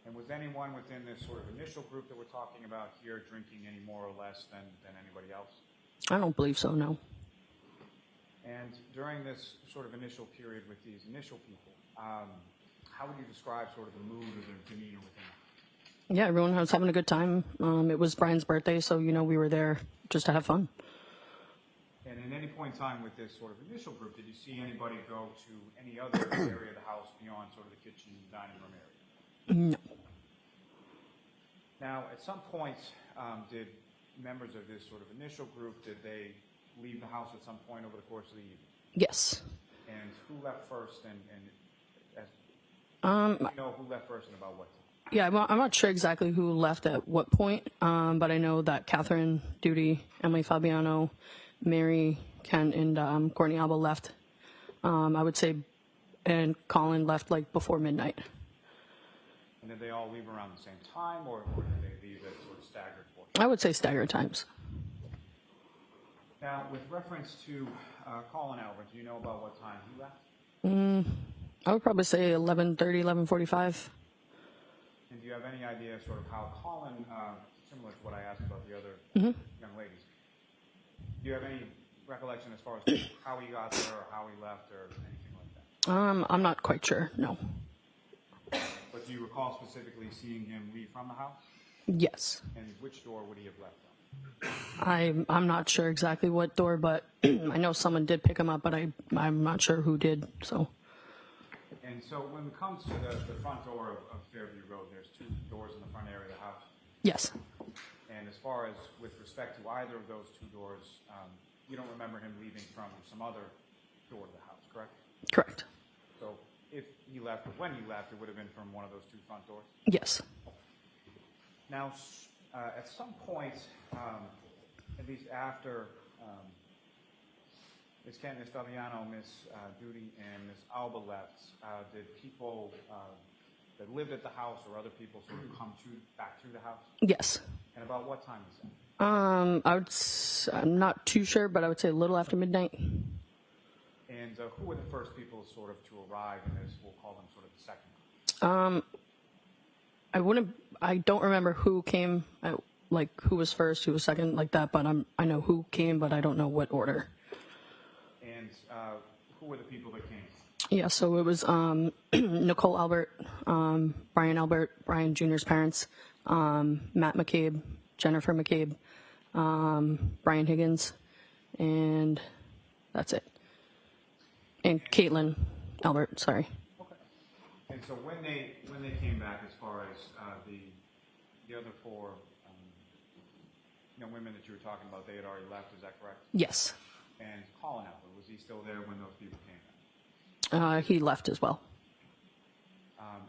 And was anyone within this sort of initial group that we're talking about here drinking any more or less than anybody else? I don't believe so, no. And during this sort of initial period with these initial people, how would you describe sort of the mood or the demeanor within it? Yeah, everyone was having a good time. It was Brian's birthday, so, we were there just to have fun. And at any point in time with this sort of initial group, did you see anybody go to any other area of the house beyond sort of the kitchen, dining room area? No. Now, at some point, did members of this sort of initial group, did they leave the house at some point over the course of the evening? Yes. And who left first and Um, you know who left first and about what time? Yeah, I'm not sure exactly who left at what point, but I know that Catherine, Duty, Emily Fabiano, Mary, Ken, and Courtney Alba left. I would say, and Colin left like before midnight. And did they all leave around the same time, or did they leave at sort of staggered portions? I would say staggered times. Now, with reference to Colin Albert, do you know about what time he left? I would probably say 11:30, 11:45. And do you have any idea sort of how Colin, similar to what I asked about the other young ladies, do you have any recollection as far as how he got there or how he left or anything like that? I'm not quite sure. No. But do you recall specifically seeing him leave from the house? Yes. And which door would he have left from? I'm not sure exactly what door, but I know someone did pick him up, but I'm not sure who did. So. And so when it comes to the front door of Fairview Road, there's two doors in the front area of the house. Yes. And as far as with respect to either of those two doors, you don't remember him leaving from some other door to the house, correct? Correct. So if he left, or when he left, it would have been from one of those two front doors? Yes. Now, at some point, at least after Ms. Kent, Ms. Fabiano, Ms. Duty, and Ms. Alba left, did people that lived at the house or other people sort of come back to the house? Yes. And about what time was that? I'm not too sure, but I would say a little after midnight. And who were the first people sort of to arrive in this, we'll call them sort of the second group? I don't remember who came, like who was first, who was second, like that, but I know who came, but I don't know what order. And who were the people that came? Yeah, so it was Nicole Albert, Brian Albert, Brian Jr.'s parents, Matt McCabe, Jennifer McCabe, Brian Higgins, and that's it. And Caitlin Albert, sorry. Okay. And so when they came back, as far as the other four young women that you were talking about, they had already left. Is that correct? Yes. And Colin Albert, was he still there when those people came back? He left as well.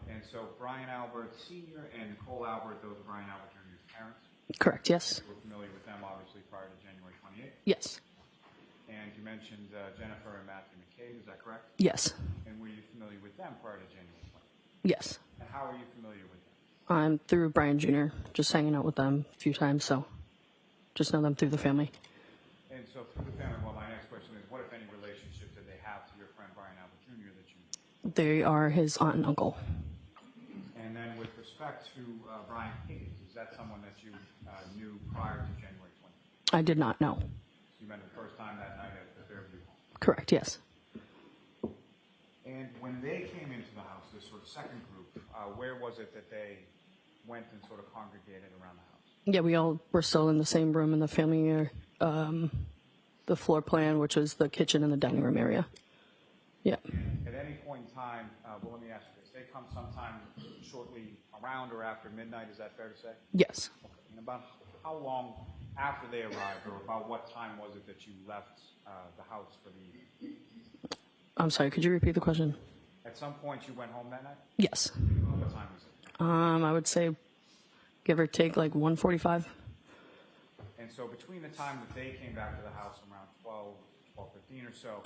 And so Brian Albert Sr. and Nicole Albert, those are Brian Albert Jr.'s parents. Correct, yes. We're familiar with them, obviously, prior to January 28th. Yes. And you mentioned Jennifer and Matthew McCabe, is that correct? Yes. And were you familiar with them prior to January 28th? Yes. And how are you familiar with them? I'm through Brian Jr., just hanging out with them a few times, so just know them through the family. And so through the family, well, my next question is, what, if any, relationship did they have to your friend Brian Albert Jr. that you... They are his aunt and uncle. And then with respect to Brian Higgins, is that someone that you knew prior to January 20th? I did not know. So you met him the first time that night at the Fairview home. Correct, yes. And when they came into the house, this sort of second group, where was it that they went and sort of congregated around the house? Yeah, we all were still in the same room in the family, the floor plan, which was the kitchen and the dining room area. Yeah. At any point in time, well, let me ask you this. They come sometime shortly around or after midnight, is that fair to say? Yes. Okay. And about how long after they arrived, or about what time was it that you left the house for the evening? I'm sorry, could you repeat the question? At some point you went home that night? Yes. What time was it? I would say, give or take, like 1:45. And so between the time that they came back to the house around 12:15 or so,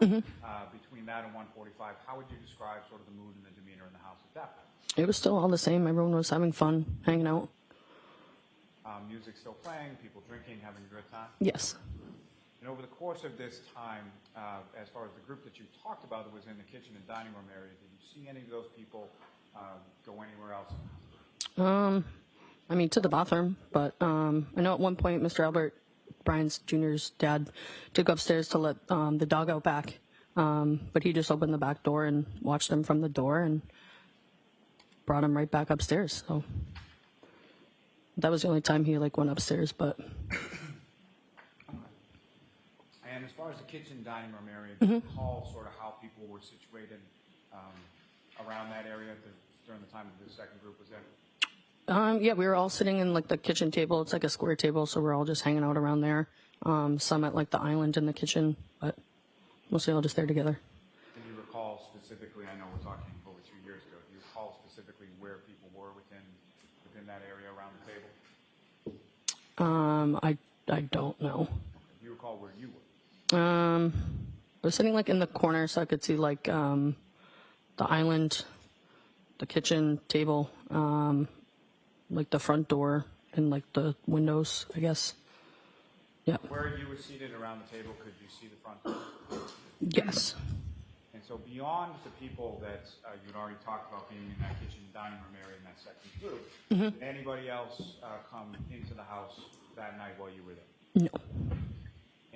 between that and 1:45, how would you describe sort of the mood and the demeanor in the house at that point? It was still all the same. Everyone was having fun, hanging out. Music still playing, people drinking, having a good time? Yes. And over the course of this time, as far as the group that you talked about that was in the kitchen and dining room area, did you see any of those people go anywhere else? I mean, to the bathroom, but I know at one point Mr. Albert, Brian's Jr.'s dad, took upstairs to let the dog out back, but he just opened the back door and watched him from the door and brought him right back upstairs. So that was the only time he went upstairs, but. And as far as the kitchen dining room area, do you recall sort of how people were situated around that area during the time that the second group was there? Yeah, we were all sitting in the kitchen table. It's like a square table, so we're all just hanging out around there. Some at the island in the kitchen, but mostly all just there together. Do you recall specifically, I know we're talking over 2 years ago, do you recall specifically where people were within that area around the table? I don't know. Do you recall where you were? I was sitting in the corner, so I could see the island, the kitchen table, the front door, and the windows, I guess. Yeah. Where you were seated around the table, could you see the front door? Yes. And so beyond the people that you'd already talked about being in that kitchen and dining room area in that second group, did anybody else come into the house that night while you were there? No.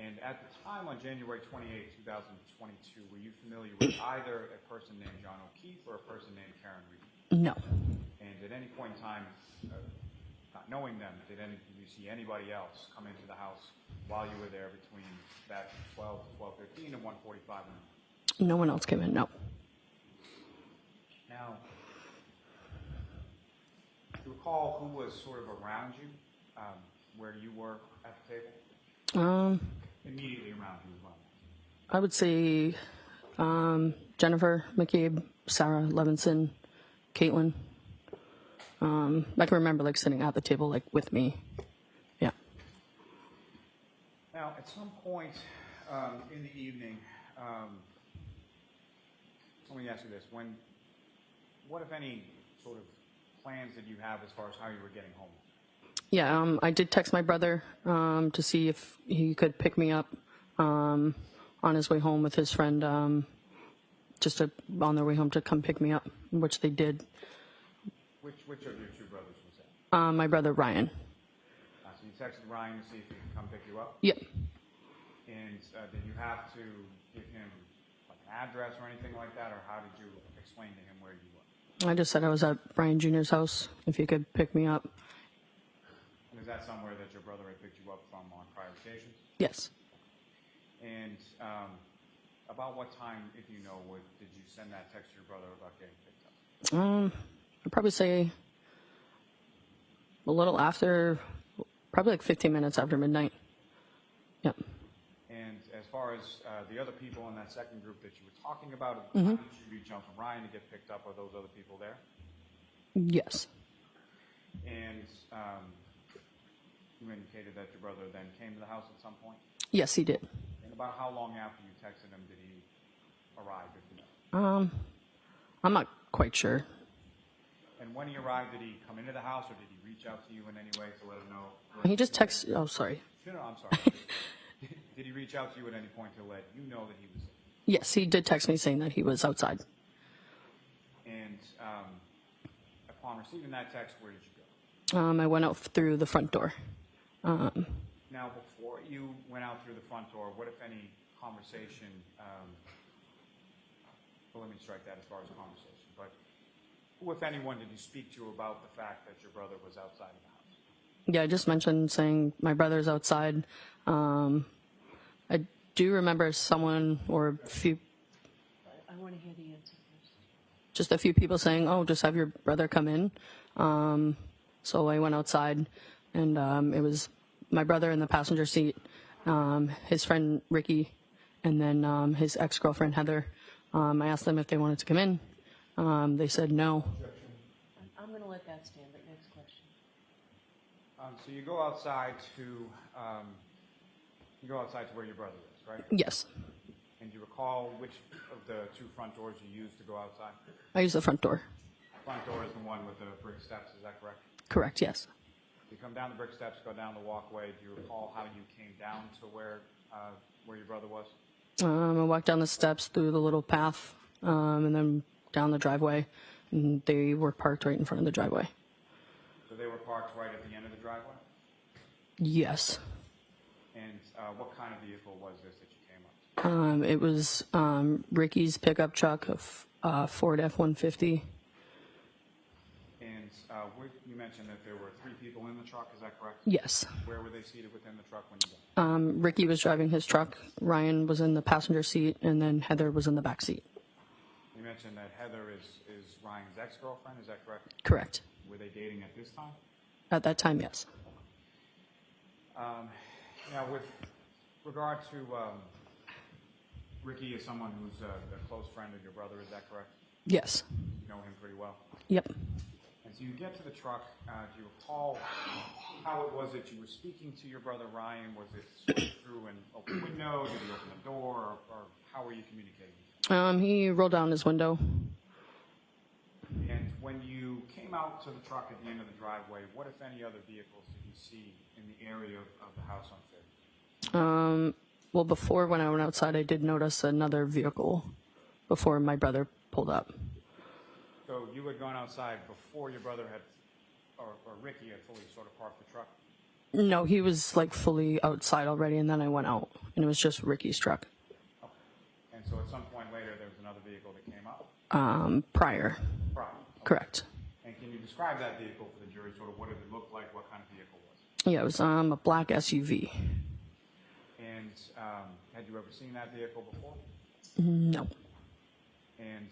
And at the time on January 28, 2022, were you familiar with either a person named John O'Keefe or a person named Karen Reed? No. And at any point in time, not knowing them, did you see anybody else come into the house while you were there between that 12 to 12:15 and 1:45 in the morning? No one else came in. No. Now, do you recall who was sort of around you where you were at the table? Immediately around you as well. I would say Jennifer McCabe, Sarah Levinson, Caitlin. I can remember like sitting at the table like with me. Yeah. Now, at some point in the evening, let me ask you this: what if any sort of plans did you have as far as how you were getting home? Yeah, I did text my brother to see if he could pick me up on his way home with his friend, on their way home to come pick me up, which they did. Which of your two brothers was that? My brother Ryan. So you texted Ryan to see if he could come pick you up? Yep. And did you have to give him like an address or anything like that, or how did you explain to him where you were? I just said I was at Brian Jr.'s house, if he could pick me up. And is that somewhere that your brother had picked you up from on prior occasions? Yes. And about what time, if you know, did you send that text to your brother about getting picked up? I'd probably say a little after, probably like 15 minutes after midnight. Yep. And as far as the other people in that second group that you were talking about, how did you reach out to Ryan to get picked up? Are those other people there? Yes. And you indicated that your brother then came to the house at some point? Yes, he did. And about how long after you texted him did he arrive, if you know? I'm not quite sure. And when he arrived, did he come into the house or did he reach out to you in any way to let him know? He just texted, oh, sorry. No, I'm sorry. Did he reach out to you at any point to let you know that he was there? Yes, he did text me saying that he was outside. And upon receiving that text, where did you go? I went out through the front door. Now, before you went out through the front door, what, if any, conversation, well, let me strike that as far as conversation, but who, if anyone, did you speak to about the fact that your brother was outside of the house? Yeah, I just mentioned saying my brother's outside. I do remember someone or a few, I want to hear the answer first. just a few people saying, oh, just have your brother come in. So I went outside, and it was my brother in the passenger seat, his friend Ricky, and then his ex-girlfriend Heather. I asked them if they wanted to come in. They said no. I'm going to let that stand, but next question. So you go outside to where your brother is, right? Yes, And do you recall which of the two front doors you used to go outside? I used the front door. Front door is the one with the brick steps, is that correct? Correct, yes. You come down the brick steps, go down the walkway. Do you recall how you came down to where your brother was? I walked down the steps through the little path, and then down the driveway, and they were parked right in front of the driveway. So they were parked right at the end of the driveway? Yes. And what kind of vehicle was this that you came up to? It was Ricky's pickup truck, a Ford F-150. And you mentioned that there were 3 people in the truck, is that correct? Yes. Where were they seated within the truck when you got? Ricky was driving his truck, Ryan was in the passenger seat, and then Heather was in the back seat. You mentioned that Heather is Ryan's ex-girlfriend, is that correct? Correct. Were they dating at this time? At that time, yes. Now, with regard to Ricky is someone who's a close friend of your brother, is that correct? Yes. You know him pretty well? Yep. And so you get to the truck, do you recall how it was that you were speaking to your brother Ryan? Was it through an open window? Did he open the door? Or how were you communicating? He rolled down his window. And when you came out to the truck at the end of the driveway, what, if any, other vehicles did you see in the area of the house on Fairview? Well, before when I went outside, I did notice another vehicle before my brother pulled up. So you had gone outside before your brother had, or Ricky had fully sort of parked the truck? No, he was like fully outside already, and then I went out, and it was just Ricky's truck. Okay. And so at some point later, there was another vehicle that came up? Prior, Right. correct. And can you describe that vehicle for the jury? Sort of what did it look like? What kind of vehicle was it? Yeah, it was a black SUV. And had you ever seen that vehicle before? No. And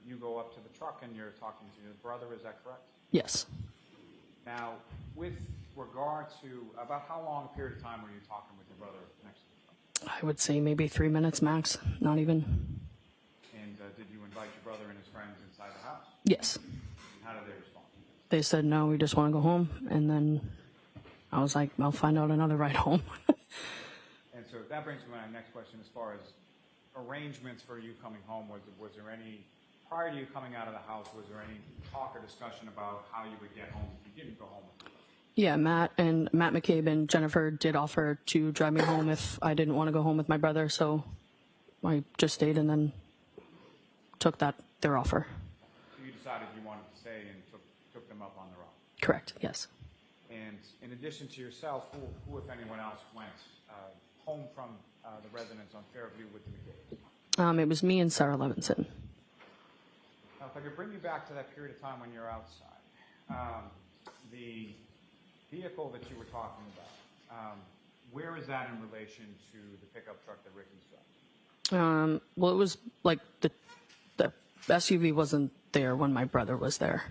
you go up to the truck and you're talking to your brother, is that correct? Yes. Now, with regard to, about how long a period of time were you talking with your brother next to the truck? I would say maybe 3 minutes max, not even. And did you invite your brother and his friends inside the house? Yes. How did they respond? They said, no, we just want to go home. And then I was like, I'll find out another ride home. And so that brings me to my next question as far as arrangements for you coming home. Was there any, prior to you coming out of the house, was there any talk or discussion about how you would get home if you didn't go home with him? Yeah, Matt McCabe and Jennifer did offer to drive me home if I didn't want to go home with my brother. So I just stayed and then took their offer. So you decided you wanted to stay and took them up on their own. Correct, yes. And in addition to yourself, who if anyone else, went home from the residence on Fairview with the McCabe? It was me and Sarah Levinson. Now, if I could bring you back to that period of time when you're outside, the vehicle that you were talking about, where is that in relation to the pickup truck that Ricky's driving? Well, it was like the SUV wasn't there when my brother was there.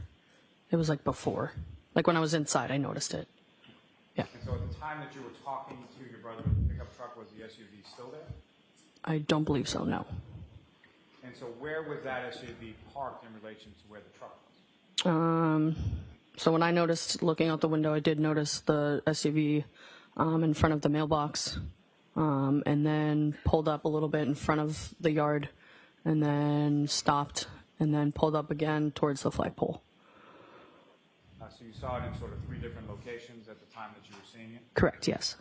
It was like before. Like when I was inside, I noticed it. Yeah. And so at the time that you were talking to your brother with the pickup truck, was the SUV still there? I don't believe so, no. And so where was that SUV parked in relation to where the truck was? So when I noticed, looking out the window, I did notice the SUV in front of the mailbox, and then pulled up a little bit in front of the yard, and then stopped, and then pulled up again towards the flagpole. So you saw it in sort of 3 different locations at the time that you were seeing it? Correct, yes.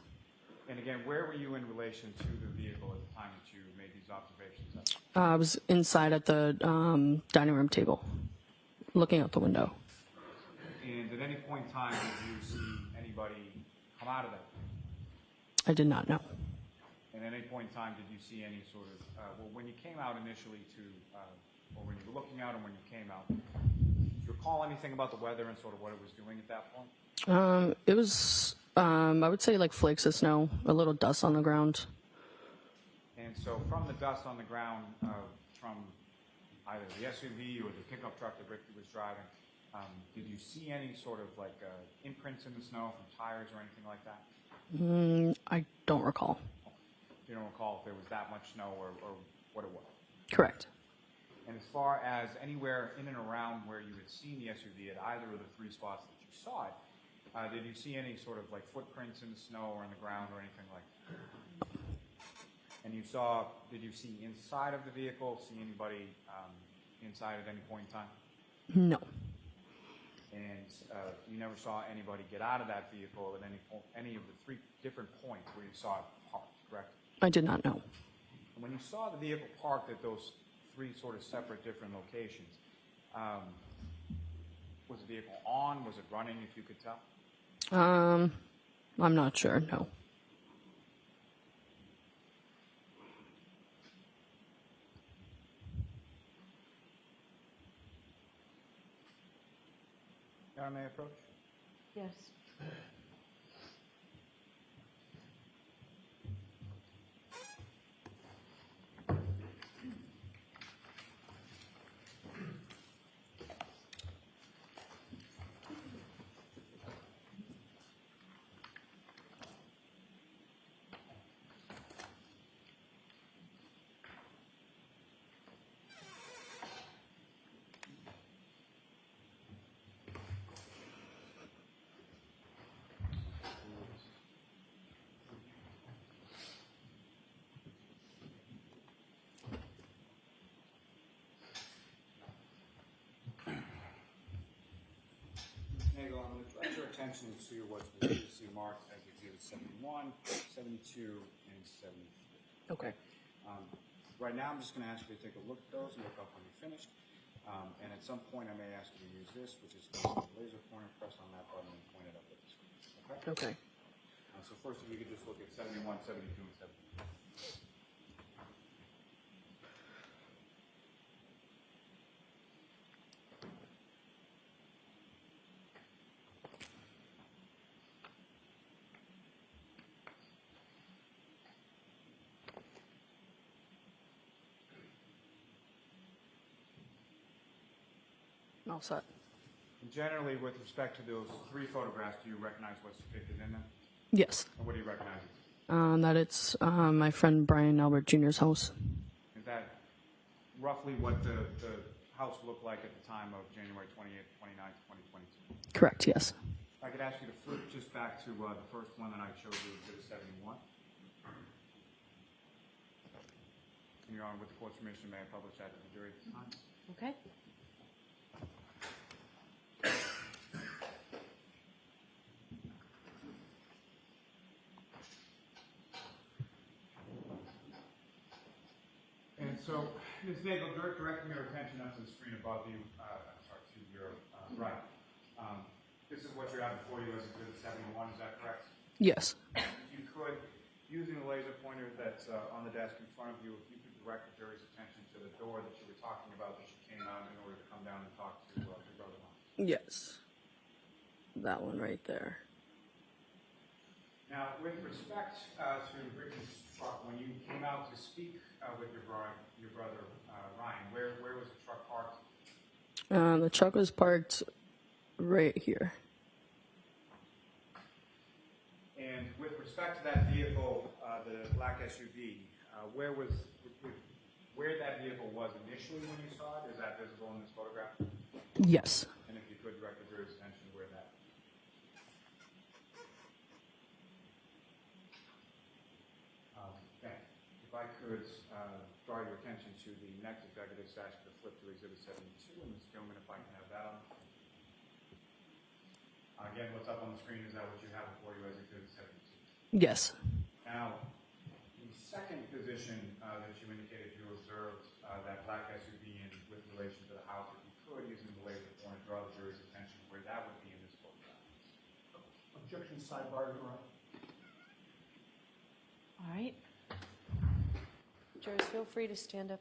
And again, where were you in relation to the vehicle at the time that you made these observations? I was inside at the dining room table, looking out the window. And at any point in time, did you see anybody come out of that? I did not know. And at any point in time, did you see any sort of, well, when you came out initially to, or when you were looking out and when you came out, did you recall anything about the weather and sort of what it was doing at that point? It was, I would say like flakes of snow, a little dust on the ground. And so from the dust on the ground, from either the SUV or the pickup truck that Ricky was driving, did you see any sort of like imprints in the snow from tires or anything like that? I don't recall. You don't recall if there was that much snow or what it was? Correct. And as far as anywhere in and around where you had seen the SUV at either of the 3 spots that you saw it, did you see any sort of like footprints in the snow or in the ground or anything like that? And did you see inside of the vehicle, see anybody inside at any point in time? No. And you never saw anybody get out of that vehicle at any of the 3 different points where you saw it parked, correct? I did not know. And when you saw the vehicle parked at those 3 sort of separate different locations, was the vehicle on? Was it running, if you could tell? I'm not sure, no. Your Honor, may I approach? Yes. Nagel, I'm going to draw your attention to what's previously marked as Exhibit 71, 72, and 73. Okay. Right now, I'm just going to ask you to take a look at those and look up when you're finished. And at some point, I may ask you to use this, which is the laser pointer, press on that button and point it up at the screen. Okay? Okay. So first, if you could just look at 71, 72, and 73. All set. And generally, with respect to those three photographs, do you recognize what's depicted in them? Yes. And what do you recognize? That it's my friend Brian Albert Jr.'s house. Is that roughly what the house looked like at the time of January 28th, 29th, 2022? Correct. Yes. If I could ask you to flip just back to the first one that I showed you, Exhibit 71. And Your Honor, with the court's permission, may I publish that to the jury at this time? Okay. And so, Ms. Nagel, directing your attention up to the screen above you, to your right. This is what you have before you as Exhibit 71, is that correct? Yes. If you could, using the laser pointer that's on the desk in front of you, if you could direct the jury's attention to the door that you were talking about that you came out in order to come down and talk to your brother. Yes. That one right there. Now, with respect to Richard's truck, when you came out to speak with your brother Ryan, where was the truck parked? The truck was parked right here. And with respect to that vehicle, the black SUV, where that vehicle was initially when you saw it? Is that visible in this photograph? Yes. And if you could direct the jury's attention to where that. Okay. If I could draw your attention to the next executive session to flip to Exhibit 72, and Ms. Gilman, if I can have that on. Again, what's up on the screen is that what you have before you as Exhibit 72. Yes. Now, the second position that you indicated you observed that black SUV in with relation to the house, if you could, using the laser pointer, draw the jury's attention where that would be in this photograph. Objection sidebar, Your Honor. All right. Jurors, feel free to stand up.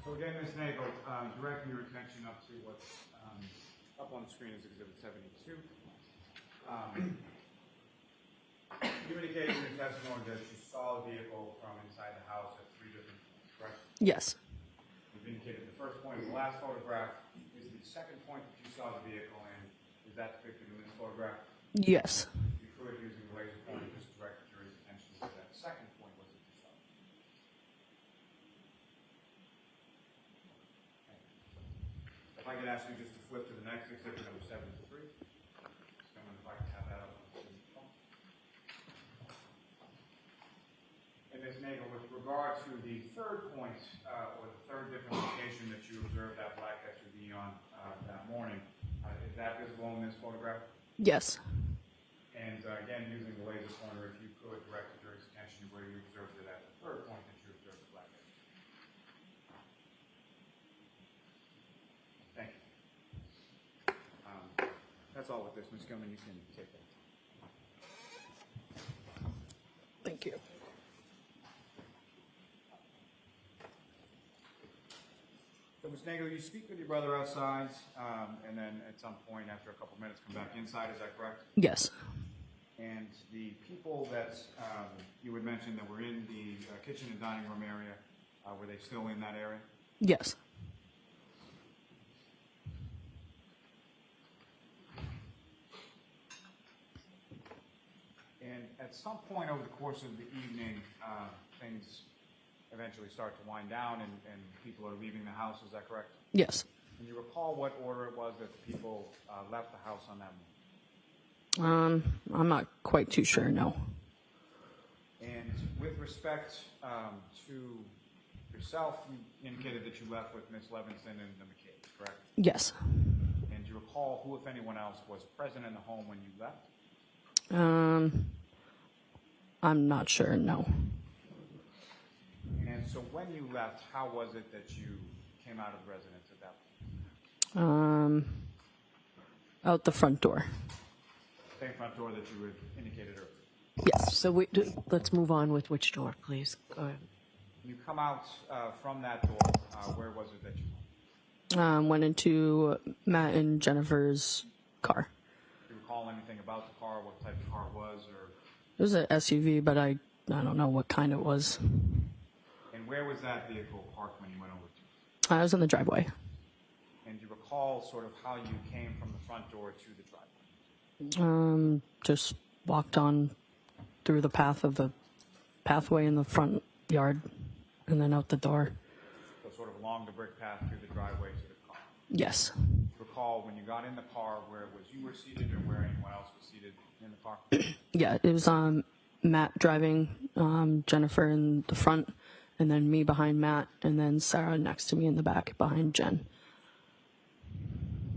So again, Ms. Nagel, directing your attention up to what's up on the screen is Exhibit 72. You indicated in your testimony that you saw the vehicle from inside the house at 3 different points, correct? Yes. You've indicated the first point in the last photograph is the second point that you saw the vehicle in. Is that depicted in this photograph? Yes. You could, using the laser pointer, just direct the jury's attention to that second point was that you saw. Okay. I could ask you just to flip to the next exhibit, number 73. Someone, if I could have that up on the screen. And Ms. Nagel, with regard to the third point, or the third different location that you observed that black SUV on that morning, is that visible in this photograph? Yes. And again, using the laser pointer, if you could direct the jury's attention to where you observed it at the third point that you observed the black SUV. Thank you. That's all with this. Ms. Gilman, you can take that. Thank you. So, Ms. Nagel, you speak with your brother outside, and then at some point after a couple minutes come back inside, is that correct? Yes. And the people that you had mentioned that were in the kitchen and dining room area, were they still in that area? Yes. And at some point over the course of the evening, things eventually start to wind down and people are leaving the house, is that correct? Yes. Can you recall what order it was that the people left the house on that morning? I'm not quite too sure, no. And with respect to yourself, you indicated that you left with Ms. Levinson and the McCabe, correct? Yes. And do you recall who, if anyone else, was present in the home when you left? I'm not sure, no. And so when you left, how was it that you came out of the residence at that point? Out the front door. Same front door that you had indicated earlier. Yes. So let's move on with which door, please. Go ahead. When you come out from that door, where was it that you went? Went into Matt and Jennifer's car. Do you recall anything about the car, what type of car it was, or? It was an SUV, but I don't know what kind it was. And where was that vehicle parked when you went over to it? I was in the driveway. And do you recall sort of how you came from the front door to the driveway? Just walked on through the pathway in the front yard and then out the door. So sort of along the brick path through the driveway to the car. Yes. Do you recall when you got in the car where it was you were seated or where anyone else was seated in the car? Yeah, it was Matt driving, Jennifer in the front, and then me behind Matt, and then Sarah next to me in the back behind Jen.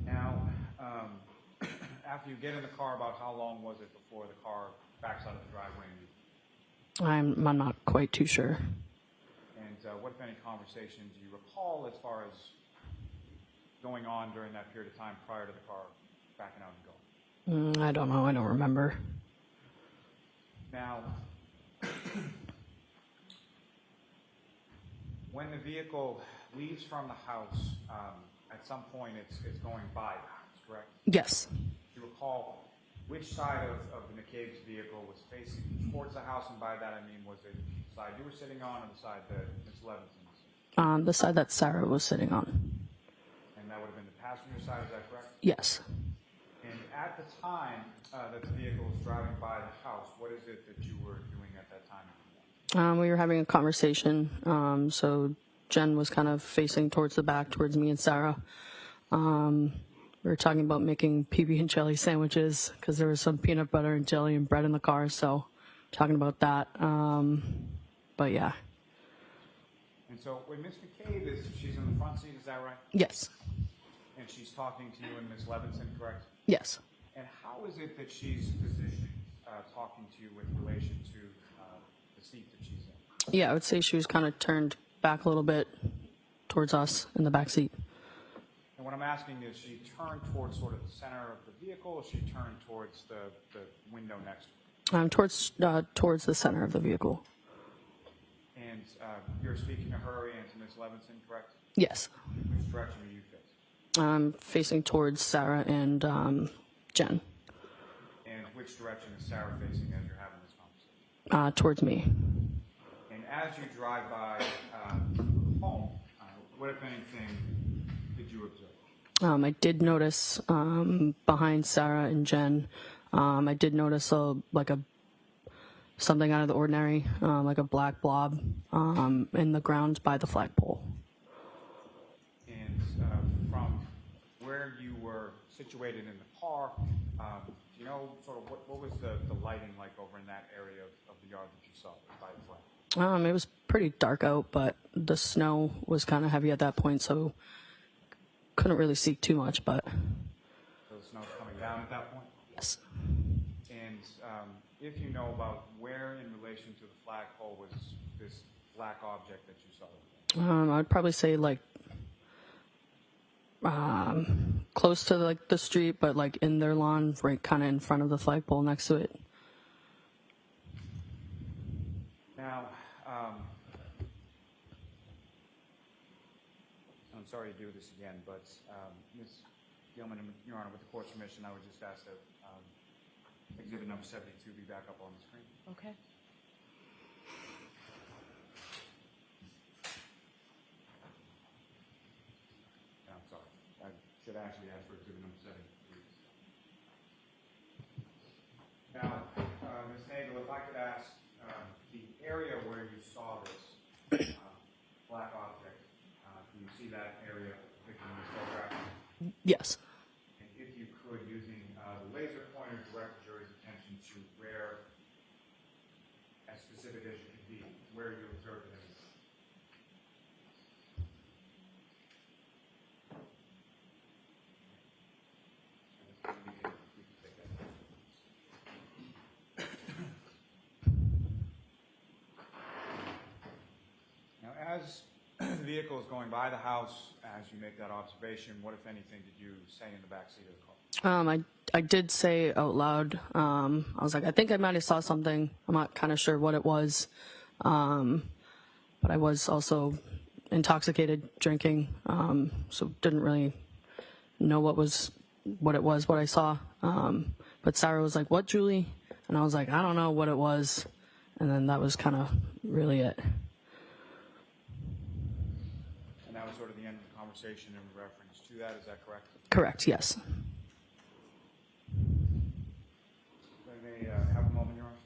Now, after you get in the car, about how long was it before the car backs out of the driveway? I'm not quite too sure. And what, if any, conversation do you recall as far as going on during that period of time prior to the car backing out and going? I don't know. I don't remember. Now, when the vehicle leaves from the house, at some point it's going by the house, correct? Yes. Do you recall which side of the McCabe's vehicle was facing towards the house? And by that I mean, was it the side you were sitting on or the side that Ms. Levinson was sitting on? The side that Sarah was sitting on. And that would have been the passenger side, is that correct? Yes. And at the time that the vehicle was driving by the house, what is it that you were doing at that time? We were having a conversation. So Jen was kind of facing towards the back, towards me and Sarah. We were talking about making PB and jelly sandwiches because there was some peanut butter and jelly and bread in the car. So talking about that. But yeah. And so when Ms. McCabe she's in the front seat, is that right? Yes. And she's talking to you and Ms. Levinson, correct? Yes. And how is it that she's positioned talking to you with relation to the seat that she's in? Yeah, I would say she was kind of turned back a little bit towards us in the back seat. And what I'm asking is, she turned towards sort of the center of the vehicle, or she turned towards the window next to her? Towards the center of the vehicle. And you're speaking to her and to Ms. Levinson, correct? Yes. Which direction are you facing? Facing towards Sarah and Jen. And which direction is Sarah facing as you're having this conversation? Towards me. And as you drive by home, what, if anything, did you observe? I did notice behind Sarah and Jen, I did notice something out of the ordinary, like a black blob in the ground by the flagpole. And from where you were situated in the car, do you know sort of what was the lighting like over in that area of the yard that you saw by the flag? It was pretty dark out, but the snow was kind of heavy at that point, so couldn't really see too much, but So the snow's coming down at that point? yes. And if you know about where in relation to the flagpole was this black object that you saw? I'd probably say like close to like the street, but like in their lawn, right kind of in front of the flagpole next to it. Now, I'm sorry to do this again, but Ms. Gilman, Your Honor, with the court's permission, I would just ask that exhibit number 72 be back up on the screen. Okay. I'm sorry. I should actually ask for exhibit number 73. Now, Ms. Nagel, if I could ask the area where you saw this black object, can you see that area depicted in this photograph? Yes. And if you could, using the laser pointer, direct the jury's attention to where, as specific as you can be, where you observed it. Now, as the vehicle is going by the house, as you make that observation, what, if anything, did you say in the back seat of the car? I did say out loud, I was like, I think I might have saw something. I'm not kind of sure what it was. But I was also intoxicated drinking, so didn't really know what I saw. But Sarah was like, "What, Julie?" And I was like, "I don't know what it was." And then that was kind of really it. And that was sort of the end of the conversation in reference to that, is that correct? Correct, yes. If I may have a moment, Your Honor?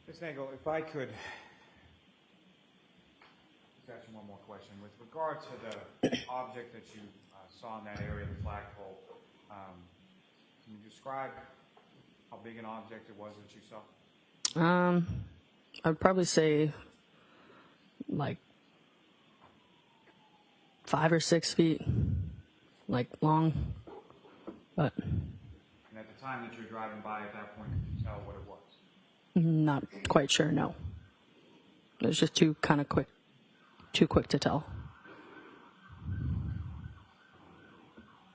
Ms. Nagel, if I could just ask you one more question. With regard to the object that you saw in that area, the flagpole, can you describe how big an object it was that you saw? I'd probably say like 5 or 6 feet, like long, but And at the time that you were driving by at that point, could you tell what it was? not quite sure, no. It was just too quick to tell.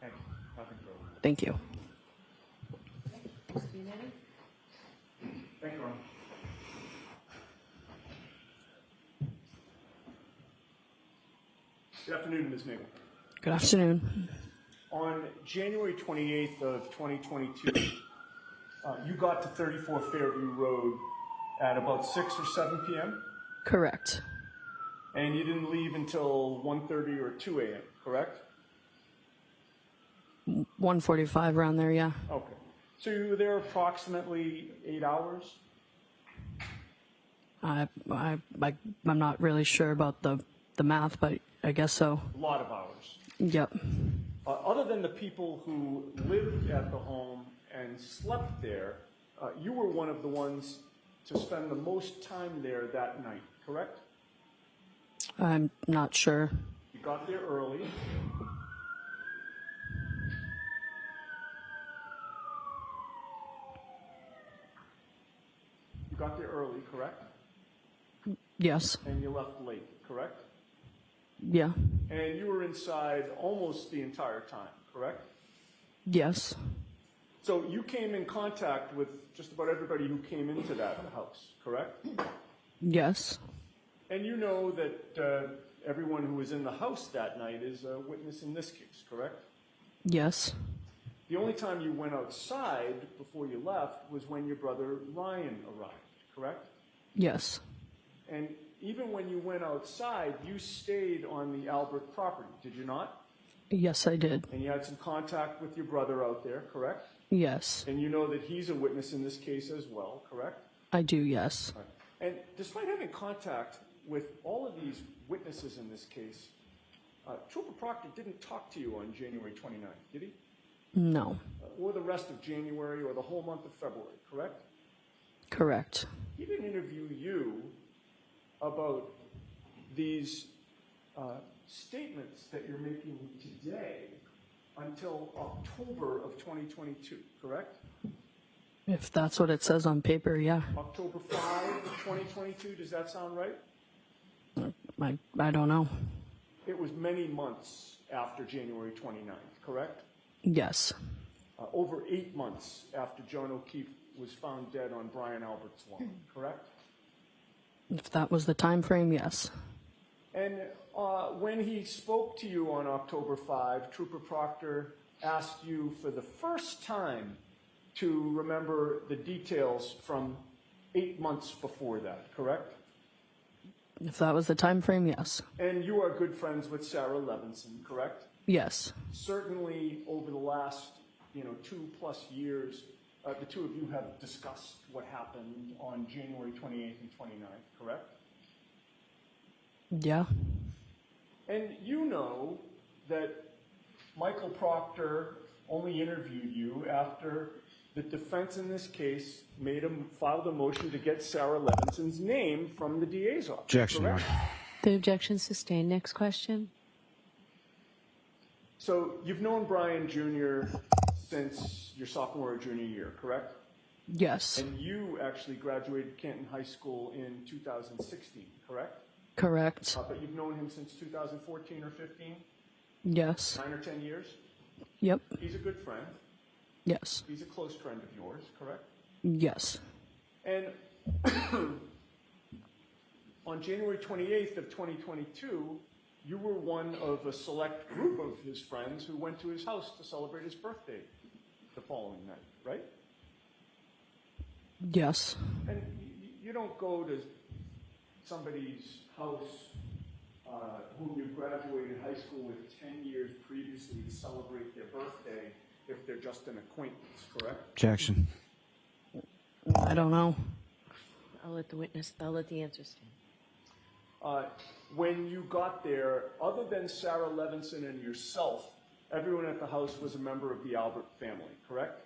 Thank you. Nothing further. Thank you. Mr. Benetti? Thank you, Ron. Good afternoon, Ms. Nagel. Good afternoon. On January 28th of 2022, you got to 34 Fairview Road at about 6 or 7 p.m., Correct. and you didn't leave until 1:30 or 2 a.m., correct? 1:45 around there, yeah. Okay. So you were there approximately 8 hours? I'm not really sure about the math, but I guess so. A lot of hours. Yep. Other than the people who lived at the home and slept there, you were one of the ones to spend the most time there that night, correct? I'm not sure. You got there early. You got there early, correct? Yes. And you left late, correct? Yeah. And you were inside almost the entire time, correct? Yes. So you came in contact with just about everybody who came into that house, correct? Yes. And you know that everyone who was in the house that night is a witness in this case, correct? Yes. The only time you went outside before you left was when your brother Ryan arrived, correct? Yes. And even when you went outside, you stayed on the Albert property, did you not? Yes, I did. And you had some contact with your brother out there, correct? Yes. And you know that he's a witness in this case as well, correct? I do, yes. And despite having contact with all of these witnesses in this case, Trooper Proctor didn't talk to you on January 29th, did he? No. Or the rest of January or the whole month of February, correct? Correct. He didn't interview you about these statements that you're making today until October of 2022, correct? If that's what it says on paper, yeah. October 5 of 2022, does that sound right? I don't know. It was many months after January 29th, correct? Yes. Over 8 months after John O'Keefe was found dead on Brian Albert's lawn, correct? If that was the time frame, yes. And when he spoke to you on October 5, Trooper Proctor asked you for the first time to remember the details from 8 months before that, correct? If that was the time frame, yes. And you are good friends with Sarah Levinson, correct? Yes. Certainly over the last 2+ years, the two of you have discussed what happened on January 28th and 29th, correct? Yeah. And you know that Michael Proctor only interviewed you after the defense in this case filed a motion to get Sarah Levinson's name from the DA's office. Objection, Your correct? Honor. The objection sustained. Next question. So you've known Brian Jr. since your sophomore or junior year, correct? Yes. And you actually graduated Canton High School in 2016, correct? Correct. But you've known him since 2014 or 15? Yes. 9 or 10 years? Yep. He's a good friend. Yes. He's a close friend of yours, correct? Yes. And on January 28th of 2022, you were one of a select group of his friends who went to his house to celebrate his birthday the following night, right? Yes. And you don't go to somebody's house whom you graduated high school with 10 years previously to celebrate their birthday if they're just an acquaintance, correct? Objection. I don't know. I'll let the answer stand. When you got there, other than Sarah Levinson and yourself, everyone at the house was a member of the Albert family, correct?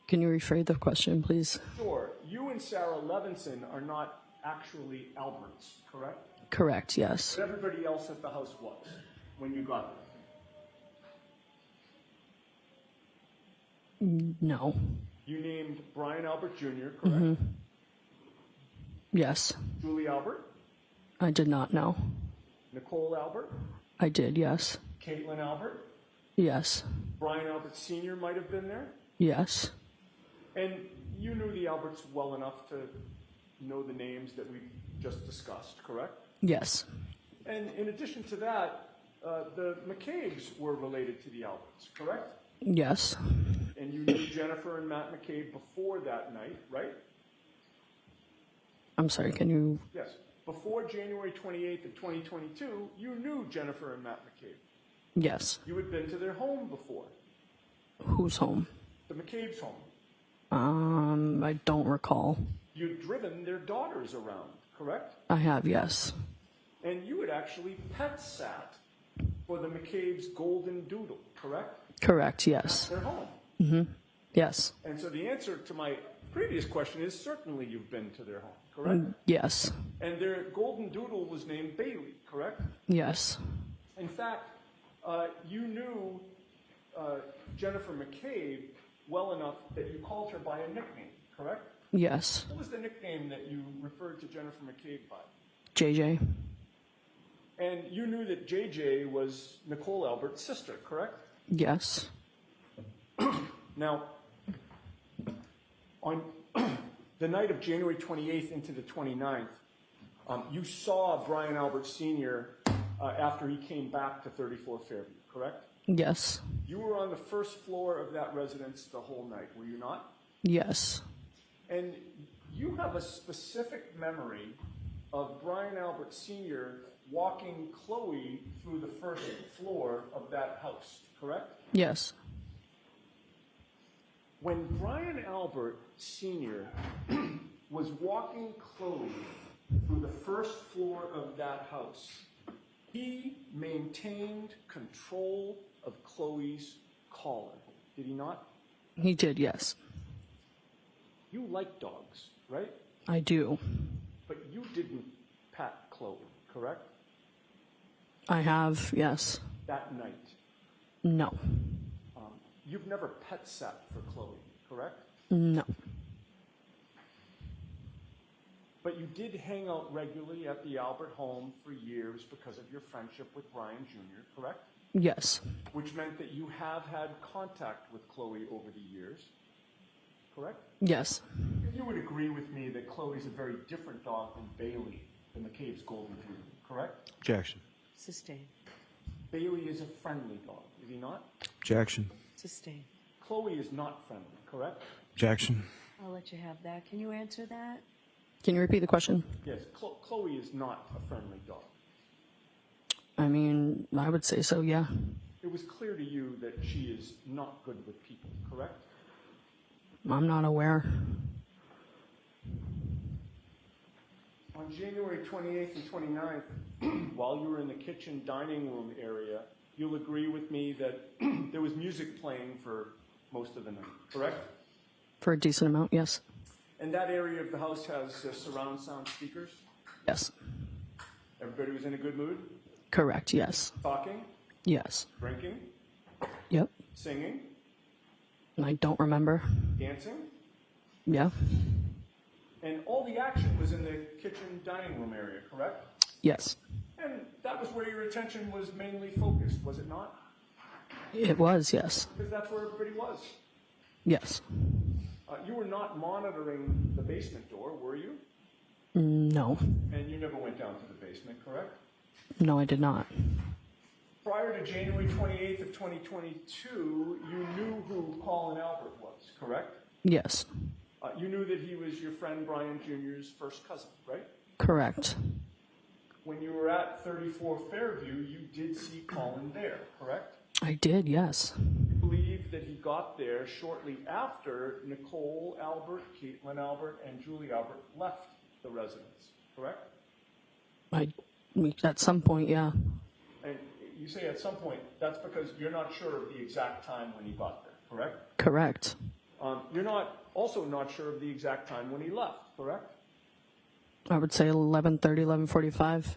Can you rephrase the question, please? Sure. You and Sarah Levinson are not actually Alberts, correct? Correct, yes. But everybody else at the house was when you got there. No. You named Brian Albert Jr., correct? Yes. Julie Albert, I did not know. Nicole Albert, I did, yes. Caitlin Albert, Yes. Brian Albert Sr. might have been there. Yes. And you knew the Alberts well enough to know the names that we just discussed, correct? Yes. And in addition to that, the McCabe's were related to the Alberts, correct? Yes. And you knew Jennifer and Matt McCabe before that night, right? I'm sorry, can you... Yes. Before January 28th of 2022, you knew Jennifer and Matt McCabe. Yes. You had been to their home before, Who's home? the McCabe's home. I don't recall. You'd driven their daughters around, correct? I have, yes. And you had actually pet sat for the McCabe's golden doodle, correct? Correct, yes. Their home. Yes. And so the answer to my previous question is certainly you've been to their home, correct? Yes. And their golden doodle was named Bailey, correct? Yes. In fact, you knew Jennifer McCabe well enough that you called her by a nickname, correct? Yes. What was the nickname that you referred to Jennifer McCabe by? JJ. And you knew that JJ was Nicole Albert's sister, correct? Yes. Now, on the night of January 28th into the 29th, you saw Brian Albert Sr. After he came back to 34 Fairview, correct? Yes. You were on the first floor of that residence the whole night, were you not? Yes. And you have a specific memory of Brian Albert Sr. walking Chloe through the first floor of that house, correct? Yes. When Brian Albert Sr. was walking Chloe through the first floor of that house, he maintained control of Chloe's collar, did he not? He did, yes. You like dogs, right? I do. But you didn't pat Chloe, correct? I have, yes. That night. No. You've never pet sat for Chloe, correct? No. But you did hang out regularly at the Albert home for years because of your friendship with Brian Jr., correct? Yes. Which meant that you have had contact with Chloe over the years, correct? Yes. You would agree with me that Chloe's a very different dog than Bailey, the McCabe's Golden Doodle, correct? Objection. Sustain. Bailey is a friendly dog, is he not? Objection. Sustain. Chloe is not friendly, correct? Objection. I'll let you have that. Can you answer that? Can you repeat the question? Yes, Chloe is not a friendly dog. I mean, I would say so, yeah. It was clear to you that she is not good with people, correct? I'm not aware. On January 28th and 29th, while you were in the kitchen dining room area, you'll agree with me that there was music playing for most of the night, correct? For a decent amount, yes. And that area of the house has surround sound speakers? Yes. Everybody was in a good mood? Correct, yes. Talking? Yes. Drinking? Yep. Singing? I don't remember. Dancing? Yeah. And all the action was in the kitchen dining room area, correct? Yes. And that was where your attention was mainly focused, was it not? It was, yes. Because that's where everybody was. Yes. You were not monitoring the basement door, were you? No. And you never went down to the basement, correct? No, I did not. Prior to January 28th of 2022, you knew who Colin Albert was, correct? Yes. You knew that he was your friend Brian Jr.'s first cousin, right? Correct. When you were at 34 Fairview, you did see Colin there, correct? I did, yes. You believe that he got there shortly after Nicole Albert, Caitlin Albert, and Julie Albert left the residence, correct? At some point, yeah. And you say at some point, that's because you're not sure of the exact time when he got there, correct? Correct. You're also not sure of the exact time when he left, correct? I would say 11:30, 11:45,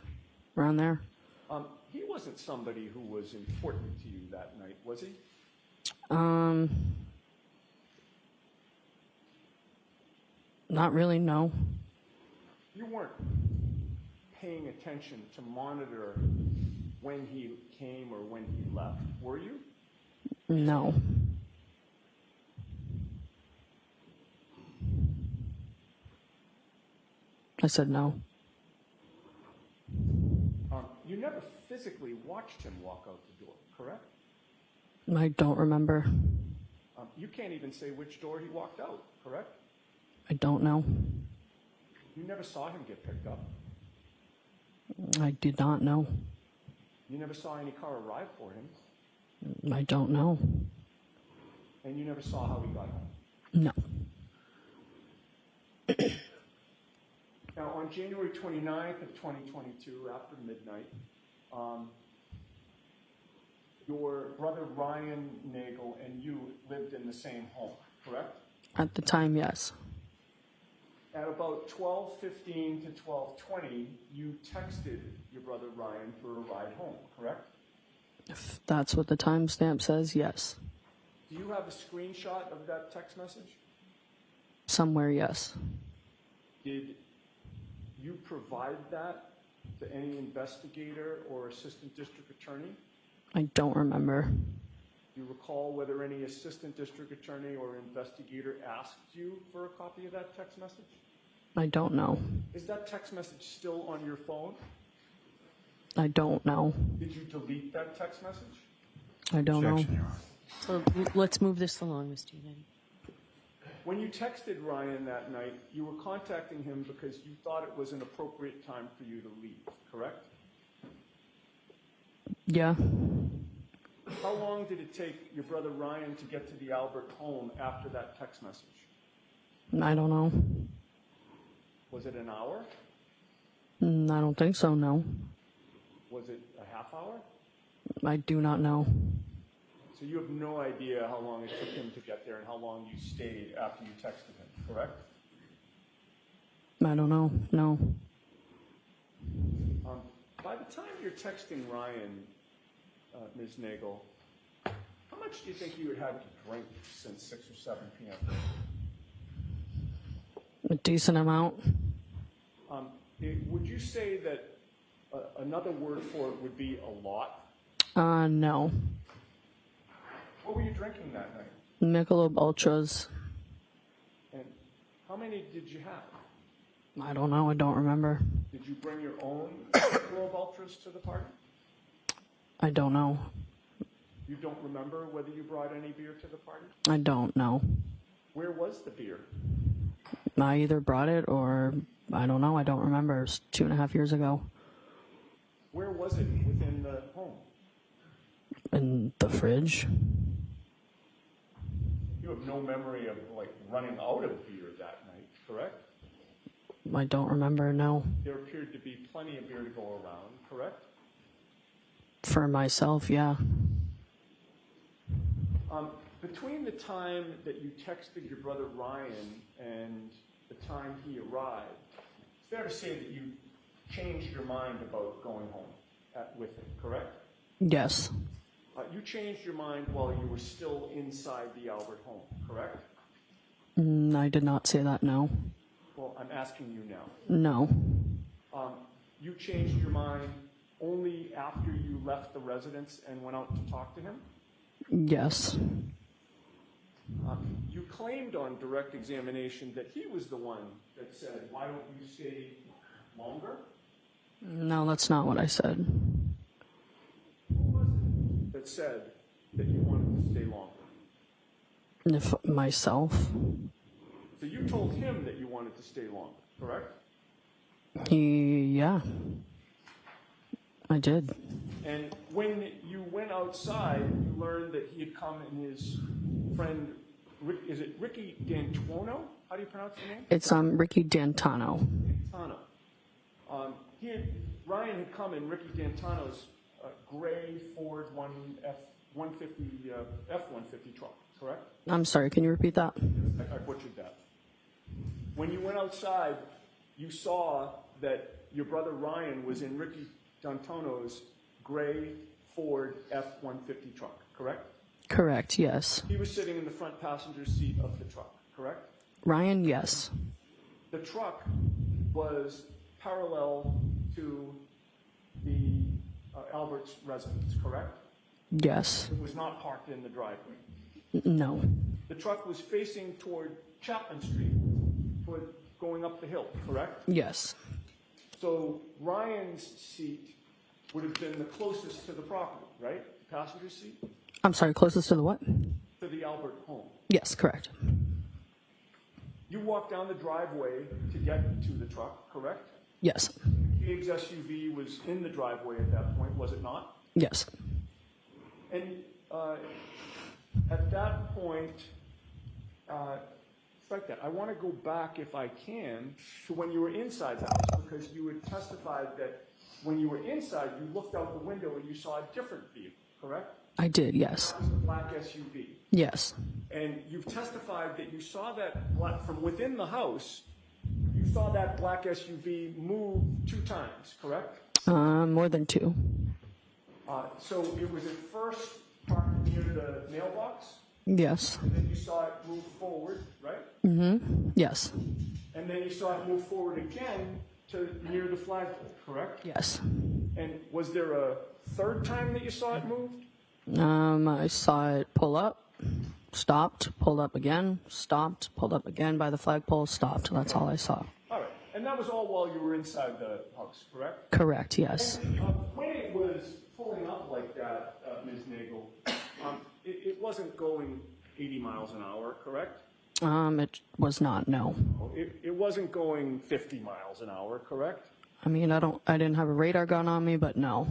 around there. He wasn't somebody who was important to you that night, was he? Not really, no. You weren't paying attention to monitor when he came or when he left, were you? No. I said no. You never physically watched him walk out the door, correct? I don't remember. You can't even say which door he walked out, correct? I don't know. You never saw him get picked up. I did not know. You never saw any car arrive for him. I don't know. And you never saw how he got home. No. Now, on January 29th of 2022, after midnight, your brother Ryan Nagel and you lived in the same home, correct? At the time, yes. At about 12:15 to 12:20, you texted your brother Ryan for a ride home, correct? If that's what the timestamp says, yes. Do you have a screenshot of that text message? Somewhere, yes. Did you provide that to any investigator or assistant district attorney? I don't remember. Do you recall whether any assistant district attorney or investigator asked you for a copy of that text message? I don't know. Is that text message still on your phone? I don't know. Did you delete that text message? I don't know. Objection, Your Honor. So let's move this along, Mr. United. When you texted Ryan that night, you were contacting him because you thought it was an appropriate time for you to leave, correct? Yeah. How long did it take your brother Ryan to get to the Albert home after that text message? I don't know. Was it an hour? I don't think so, no. Was it a half hour? I do not know. So you have no idea how long it took him to get there and how long you stayed after you texted him, correct? I don't know, no. By the time you're texting Ryan, Ms. Nagel, how much do you think you would have to drink since 6 or 7 p.m.? A decent amount. Would you say that another word for it would be a lot? No. What were you drinking that night? Michelob Ultras. And how many did you have? I don't know, I don't remember. Did you bring your own Michelob Ultras to the party? I don't know. You don't remember whether you brought any beer to the party? I don't know. Where was the beer? I either brought it or I don't know, I don't remember. It was 2.5 years ago. Where was it within the home? In the fridge. You have no memory of like running out of beer that night, correct? I don't remember, no. There appeared to be plenty of beer to go around, correct? For myself, yeah. Between the time that you texted your brother Ryan and the time he arrived, it's fair to say that you changed your mind about going home with him, correct? Yes. You changed your mind while you were still inside the Albert home, correct? I did not say that, no. Well, I'm asking you now. No. You changed your mind only after you left the residence and went out to talk to him? Yes. You claimed on direct examination that he was the one that said, why don't you stay longer? No, that's not what I said. Who was it that said that you wanted to stay longer? If myself. So you told him that you wanted to stay longer, correct? Yeah. I did. And when you went outside, you learned that he had come and his friend, is it Ricky D'Antuono? How do you pronounce the name? It's Ricky D'Antano. D'Antano. Ryan had come in Ricky D'Antano's gray Ford F-150 truck, correct? I'm sorry, can you repeat that? I butchered that. When you went outside, you saw that your brother Ryan was in Ricky D'Antano's gray Ford F-150 truck, correct? Correct, yes. He was sitting in the front passenger seat of the truck, correct? Ryan, yes. The truck was parallel to the Albert's residence, correct? Yes. It was not parked in the driveway. No. The truck was facing toward Chapman Street, toward going up the hill, correct? Yes. So Ryan's seat would have been the closest to the property, right? The passenger seat? I'm sorry, closest to the what? To the Albert home. Yes, correct. You walked down the driveway to get to the truck, correct? Yes. Dave's SUV was in the driveway at that point, was it not? Yes. And at that point, strike that. I want to go back, if I can, to when you were inside the house, because you had testified that when you were inside, you looked out the window and you saw a different vehicle, correct? I did, yes. That was the black SUV. Yes. And you've testified that you saw that black, from within the house, you saw that black SUV move 2 times, correct? More than 2. So it was at first parked near the mailbox, Yes. and then you saw it move forward, right? Yes. And then you saw it move forward again to near the flagpole, correct? Yes. And was there a third time that you saw it move? I saw it pull up, stopped, pulled up again, stopped, pulled up again by the flagpole, stopped. That's all I saw. All right. And that was all while you were inside the house, correct? Correct, yes. When it was pulling up like that, Ms. Nagel, wasn't going 80 miles an hour, correct? It was not, no. It wasn't going 50 miles an hour, correct? I mean, I didn't have a radar gun on me, but no.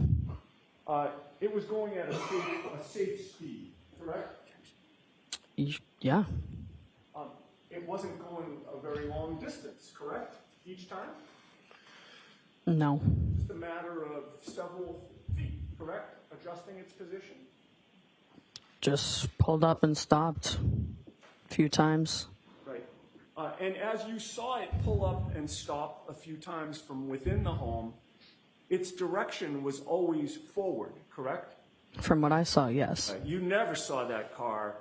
It was going at a safe speed, correct? Yeah. It wasn't going a very long distance, correct? Each time? No. Just a matter of several feet, correct? Adjusting its position? Just pulled up and stopped a few times. Right. And as you saw it pull up and stop a few times from within the home, its direction was always forward, correct? From what I saw, yes. You never saw that car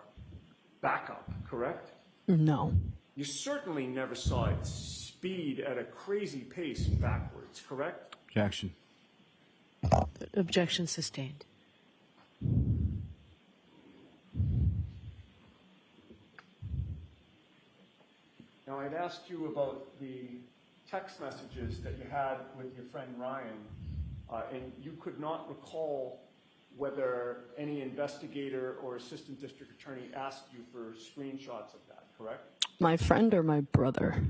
back up, correct? No. You certainly never saw it speed at a crazy pace backwards, correct? Objection. Objection sustained. Now, I'd asked you about the text messages that you had with your friend Ryan, and you could not recall whether any investigator or assistant district attorney asked you for screenshots of that, correct? My friend or my brother?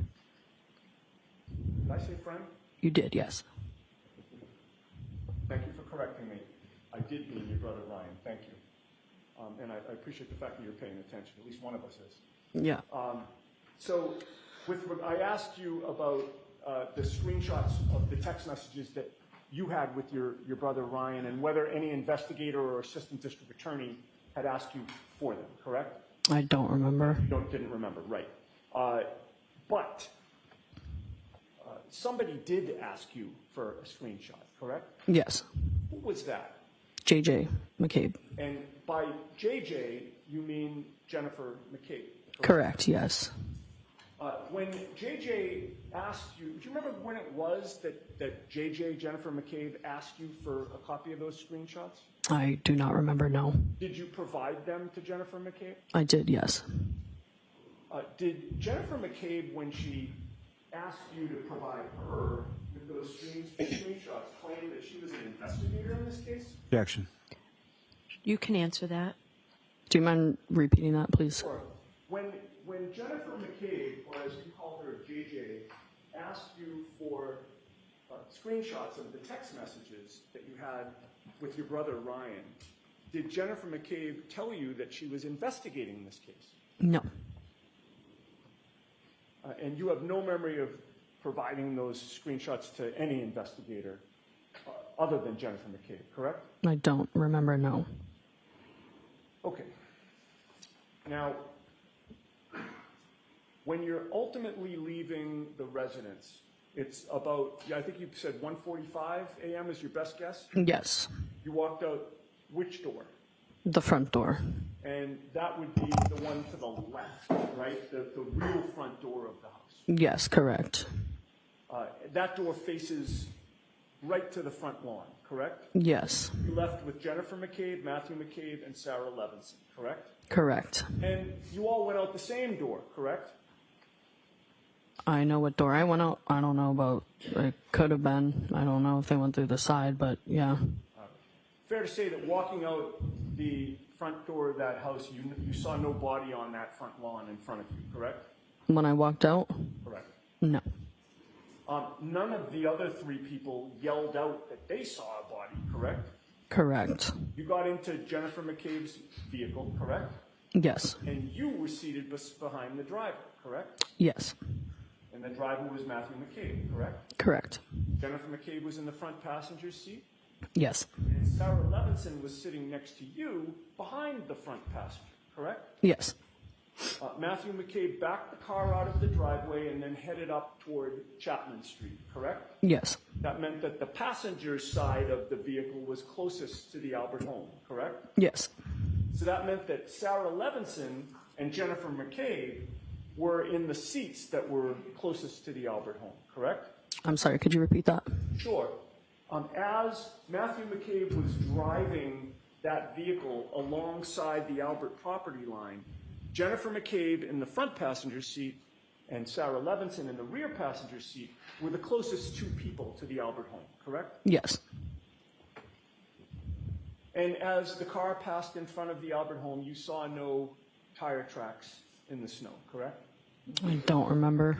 Did I say friend? You did, yes. Thank you for correcting me. I did mean your brother Ryan, thank you. And I appreciate the fact that you're paying attention, at least one of us is. Yeah. So I asked you about the screenshots of the text messages that you had with your brother Ryan and whether any investigator or assistant district attorney had asked you for them, correct? I don't remember. You didn't remember, right. But somebody did ask you for a screenshot, correct? Yes. Who was that? JJ McCabe. And by JJ, you mean Jennifer McCabe, Correct, yes. When JJ asked you, do you remember when it was that JJ, Jennifer McCabe, asked you for a copy of those screenshots? I do not remember, no. Did you provide them to Jennifer McCabe? I did, yes. Did Jennifer McCabe, when she asked you to provide her with those screenshots, claim that she was an investigator in this case? Objection. You can answer that. Do you mind repeating that, please? Sure. When Jennifer McCabe, or as you call her, JJ, asked you for screenshots of the text messages that you had with your brother Ryan, did Jennifer McCabe tell you that she was investigating this case? No. And you have no memory of providing those screenshots to any investigator other than Jennifer McCabe, correct? I don't remember, no. Okay. Now, when you're ultimately leaving the residence, it's about, I think you said 1:45 a.m. is your best guess? Yes. You walked out which door? The front door. And that would be the one to the left, right? The real front door of the house. Yes, correct. That door faces right to the front lawn, correct? Yes. You left with Jennifer McCabe, Matthew McCabe, and Sarah Levinson, correct? Correct. And you all went out the same door, correct? I know what door I went out. I don't know about, it could have been. I don't know if they went through the side, but yeah. Fair to say that walking out the front door of that house, you saw no body on that front lawn in front of you, correct? When I walked out? Correct. No. None of the other three people yelled out that they saw a body, correct? Correct. You got into Jennifer McCabe's vehicle, correct? Yes. And you were seated behind the driver, correct? Yes. And the driver was Matthew McCabe, correct? Correct. Jennifer McCabe was in the front passenger seat? Yes. And Sarah Levinson was sitting next to you behind the front passenger, correct? Yes. Matthew McCabe backed the car out of the driveway and then headed up toward Chapman Street, correct? Yes. That meant that the passenger side of the vehicle was closest to the Albert home, correct? Yes. So that meant that Sarah Levinson and Jennifer McCabe were in the seats that were closest to the Albert home, correct? I'm sorry, could you repeat that? Sure. As Matthew McCabe was driving that vehicle alongside the Albert property line, Jennifer McCabe in the front passenger seat and Sarah Levinson in the rear passenger seat were the closest two people to the Albert home, correct? Yes. And as the car passed in front of the Albert home, you saw no tire tracks in the snow, correct? I don't remember.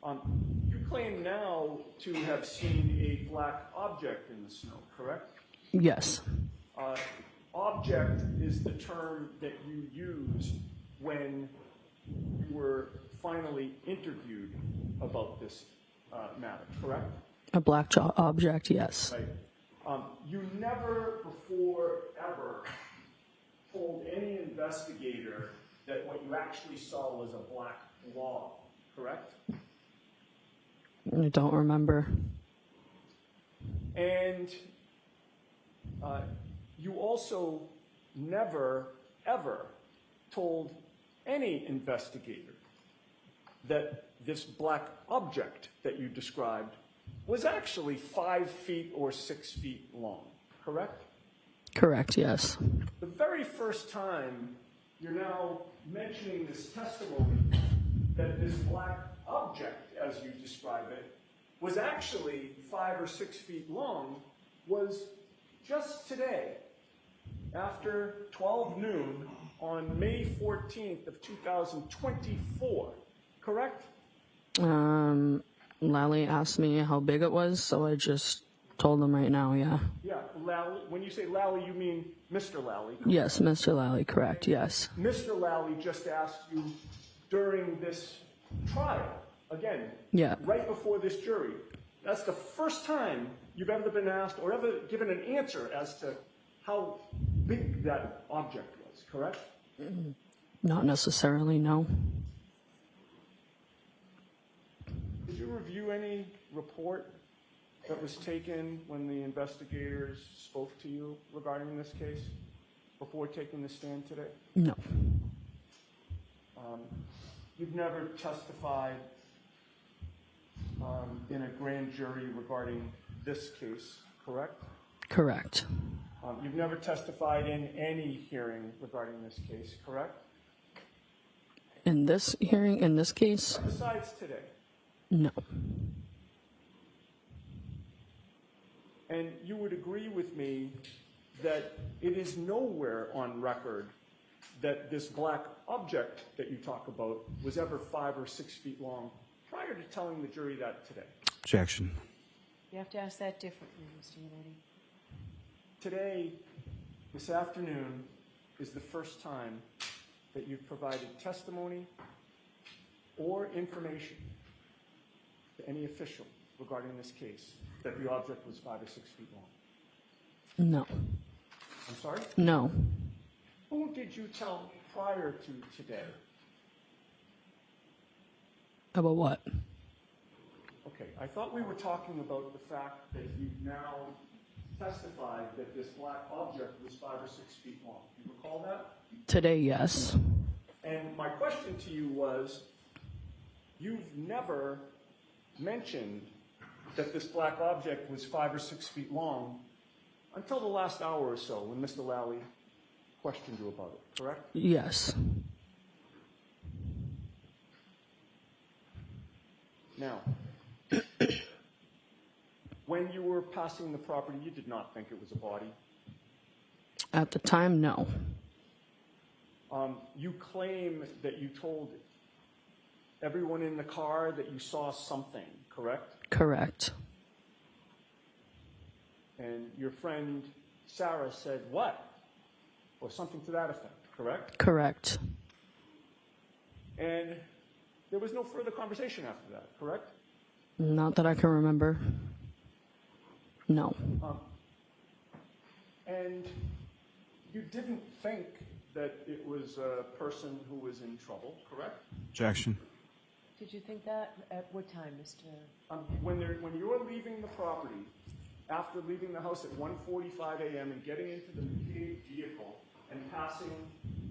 You claim now to have seen a black object in the snow, correct? Yes. Object is the term that you used when you were finally interviewed about this matter, correct? A black object, yes. Right. You never before ever told any investigator that what you actually saw was a black log, correct? I don't remember. And you also never, ever told any investigator that this black object that you described was actually 5 feet or 6 feet long, correct? Correct, yes. The very first time you're now mentioning this testimony that this black object, as you describe it, was actually 5 or 6 feet long was just today, after 12 noon on May 14th of 2024, correct? Lally asked me how big it was, so I just told him right now, yeah. Yeah, Lally, when you say Lally, you mean Mr. Lally. Yes, Mr. Lally, correct, yes. Mr. Lally just asked you during this trial, again, Yeah. right before this jury. That's the first time you've ever been asked or ever given an answer as to how big that object was, correct? Not necessarily, no. Did you review any report that was taken when the investigators spoke to you regarding this case before taking the stand today? No. You've never testified in a grand jury regarding this case, correct? Correct. You've never testified in any hearing regarding this case, correct? In this hearing, in this case, Besides today. no. And you would agree with me that it is nowhere on record that this black object that you talk about was ever 5 or 6 feet long prior to telling the jury that today. Objection. You have to ask that differently, Mr. Unity. Today, this afternoon, is the first time that you've provided testimony or information to any official regarding this case that the object was 5 or 6 feet long. No. I'm sorry? No. Who did you tell prior to today? About what? Okay, I thought we were talking about the fact that you've now testified that this black object was 5 or 6 feet long. You recall that? Today, yes. And my question to you was, you've never mentioned that this black object was 5 or 6 feet long until the last hour or so when Mr. Lally questioned you about it, correct? Yes. Now, when you were passing the property, you did not think it was a body. At the time, no. You claim that you told everyone in the car that you saw something, correct? Correct. And your friend Sarah said what? Or something to that effect, correct? Correct. And there was no further conversation after that, correct? Not that I can remember. No. And you didn't think that it was a person who was in trouble, correct? Objection. Did you think that? At what time, Mr.? When you're leaving the property, after leaving the house at 1:45 a.m. and getting into the McCabe vehicle and passing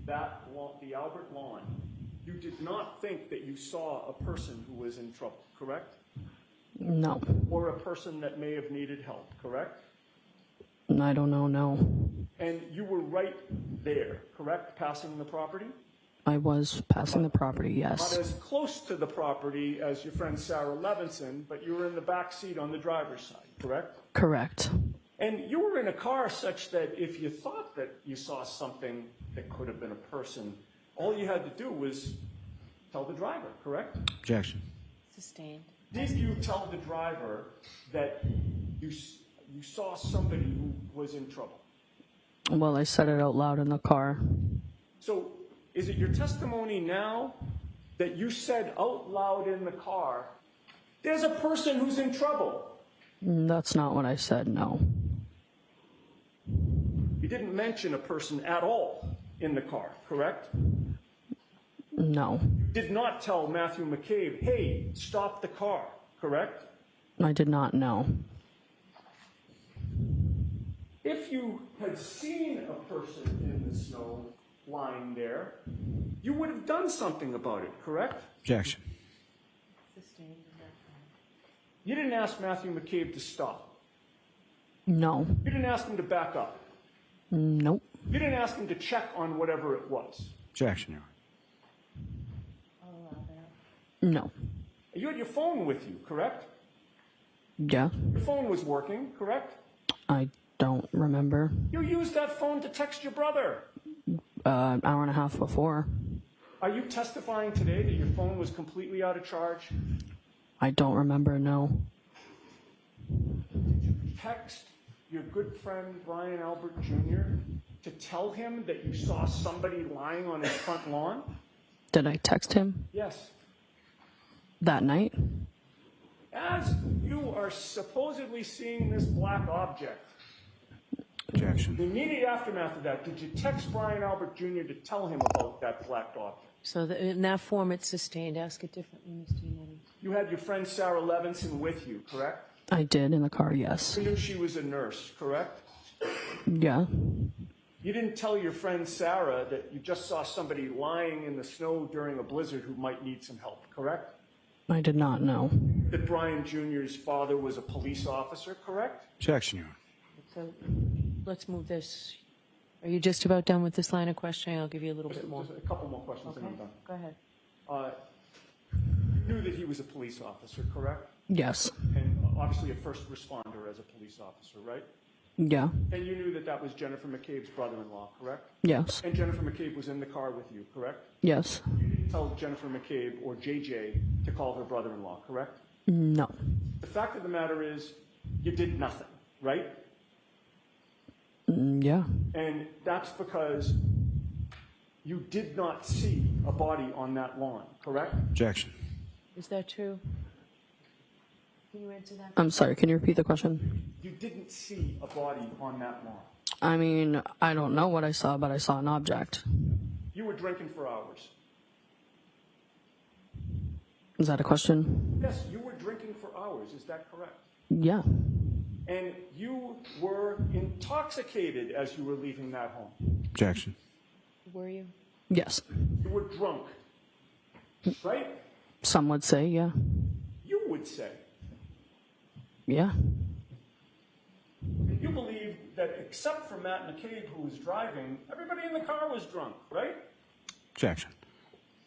the Albert lawn, you did not think that you saw a person who was in trouble, correct? No. Or a person that may have needed help, correct? I don't know, no. And you were right there, correct, passing the property? I was passing the property, Not yes. as close to the property as your friend Sarah Levinson, but you were in the back seat on the driver's side, correct? Correct. And you were in a car such that if you thought that you saw something that could have been a person, all you had to do was tell the driver, correct? Objection. Sustained. Did you tell the driver that you saw somebody who was in trouble? Well, I said it out loud in the car. So is it your testimony now that you said out loud in the car, there's a person who's in trouble? That's not what I said, no. You didn't mention a person at all in the car, correct? No. You did not tell Matthew McCabe, hey, stop the car, correct? I did not know. If you had seen a person in the snow lying there, you would have done something about it, correct? Objection. Sustained in that form. You didn't ask Matthew McCabe to stop. No. You didn't ask him to back up. Nope. You didn't ask him to check on whatever it was. Objection, Your Honor. I'll allow that. No. You had your phone with you, correct? Yeah. Your phone was working, correct? I don't remember. You used that phone to text your brother. An hour and a half before. Are you testifying today that your phone was completely out of charge? I don't remember, no. Text your good friend Brian Albert Jr. to tell him that you saw somebody lying on his front lawn? Did I text him Yes. that night? As you are supposedly seeing this black object, Objection. the immediate aftermath of that, did you text Brian Albert Jr. to tell him about that black object? So in that form, it's sustained. Ask it differently, Mr. Yannetti. You had your friend Sarah Levinson with you, correct? I did in the car, yes. You knew she was a nurse, correct? Yeah. You didn't tell your friend Sarah that you just saw somebody lying in the snow during a blizzard who might need some help, correct? I did not know. That Brian Jr.'s father was a police officer, correct? Objection, Your Honor. So let's move this. Are you just about done with this line of questioning? I'll give you a little bit more. Just a couple more questions and I'm done. Go ahead. You knew that he was a police officer, correct? Yes. And obviously a first responder as a police officer, right? Yeah. And you knew that that was Jennifer McCabe's brother-in-law, correct? Yes. And Jennifer McCabe was in the car with you, correct? Yes. You didn't tell Jennifer McCabe or JJ to call her brother-in-law, correct? No. The fact of the matter is, you did nothing, right? Yeah. And that's because you did not see a body on that lawn, correct? Objection. Is that true? Can you answer that? I'm sorry, can you repeat the question? You didn't see a body on that lawn. I mean, I don't know what I saw, but I saw an object. You were drinking for hours. Is that a question? Yes, you were drinking for hours, is that correct? Yeah. And you were intoxicated as you were leaving that home. Objection. Were you? Yes. You were drunk, right? Some would say, yeah. You would say. Yeah. You believe that except for Matt McCabe, who was driving, everybody in the car was drunk, right? Objection.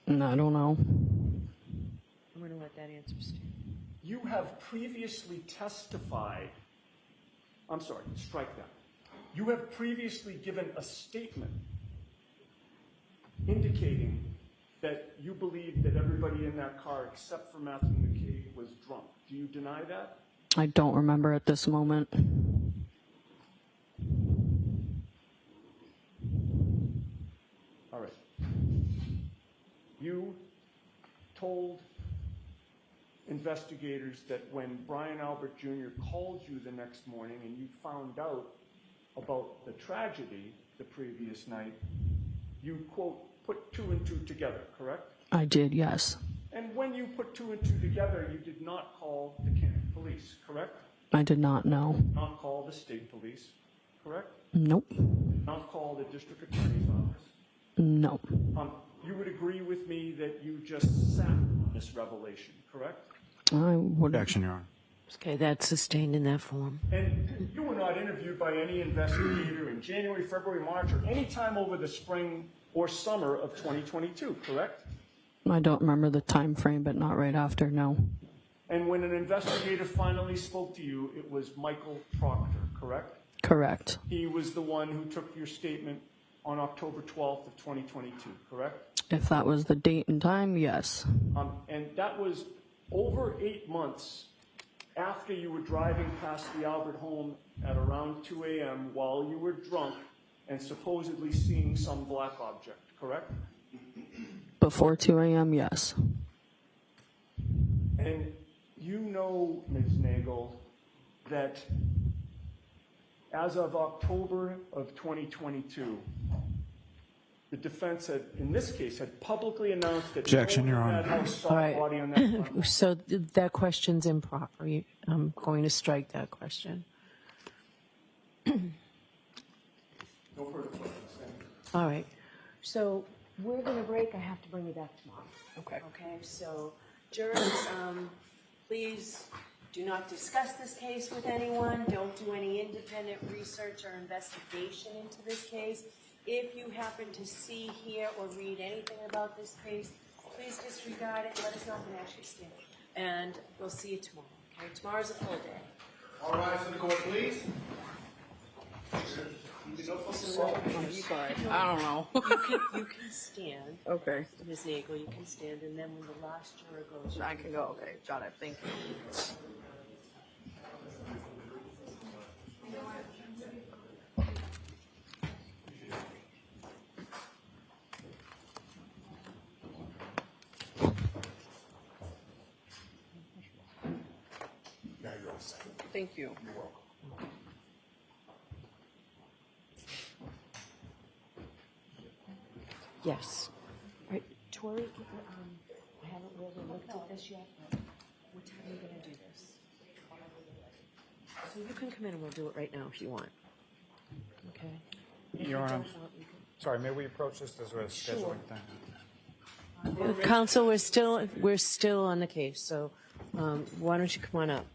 I don't know. I'm going to let that answer stand. You have previously testified. I'm sorry, strike that. You have previously given a statement indicating that you believe that everybody in that car except for Matthew McCabe was drunk. Do you deny that? I don't remember at this moment. All right. You told investigators that when Brian Albert Jr. called you the next morning and you found out about the tragedy the previous night, you, quote, put two and two together, correct? I did, yes. And when you put two and two together, you did not call the Canton police, correct? I did not know. Not call the state police, correct? Nope. Not call the district attorney's office. No. You would agree with me that you just sat on this revelation, correct? I would. Objection, Your Honor. Okay, that's sustained in that form. And you were not interviewed by any investigator in January, February, March, or any time over the spring or summer of 2022, correct? I don't remember the time frame, but not right after, no. And when an investigator finally spoke to you, it was Michael Proctor, correct? Correct. He was the one who took your statement on October 12th of 2022, correct? If that was the date and time, yes. And that was over 8 months after you were driving past the Albert home at around 2 a.m. while you were drunk and supposedly seeing some black object, correct? Before 2 a.m., yes. And you know, Ms. Nagel, that as of October of 2022, the defense had, in this case, had publicly announced that Objection, Your Honor. that house saw All a right. body on that front lawn. So that question's improper. I'm going to strike that question. No further questions. Thank you. All right. So we're going to break. I have to bring you back tomorrow. Okay. Okay, so jurors, please do not discuss this case with anyone. Don't do any independent research or investigation into this case. If you happen to see, hear, or read anything about this case, please disregard it. Let us know if it actually stands. And we'll see you tomorrow. Okay, tomorrow's a full day. All rise to the court, please. I don't know. You can stand, Okay. Ms. Nagel, you can stand, and then when the last juror goes, you I can go. Okay. Got it. Thank you. Now you're all set. Thank you. You're welcome. Yes. All right, Tori, I haven't really looked at this yet, but what time are you gonna do this? So you can come in and we'll do it right now if you want. Okay? If you Your Honor, don't want, you can- sorry, may we approach this as a scheduling thing? Counsel, we're still on the case. So why don't you come on up?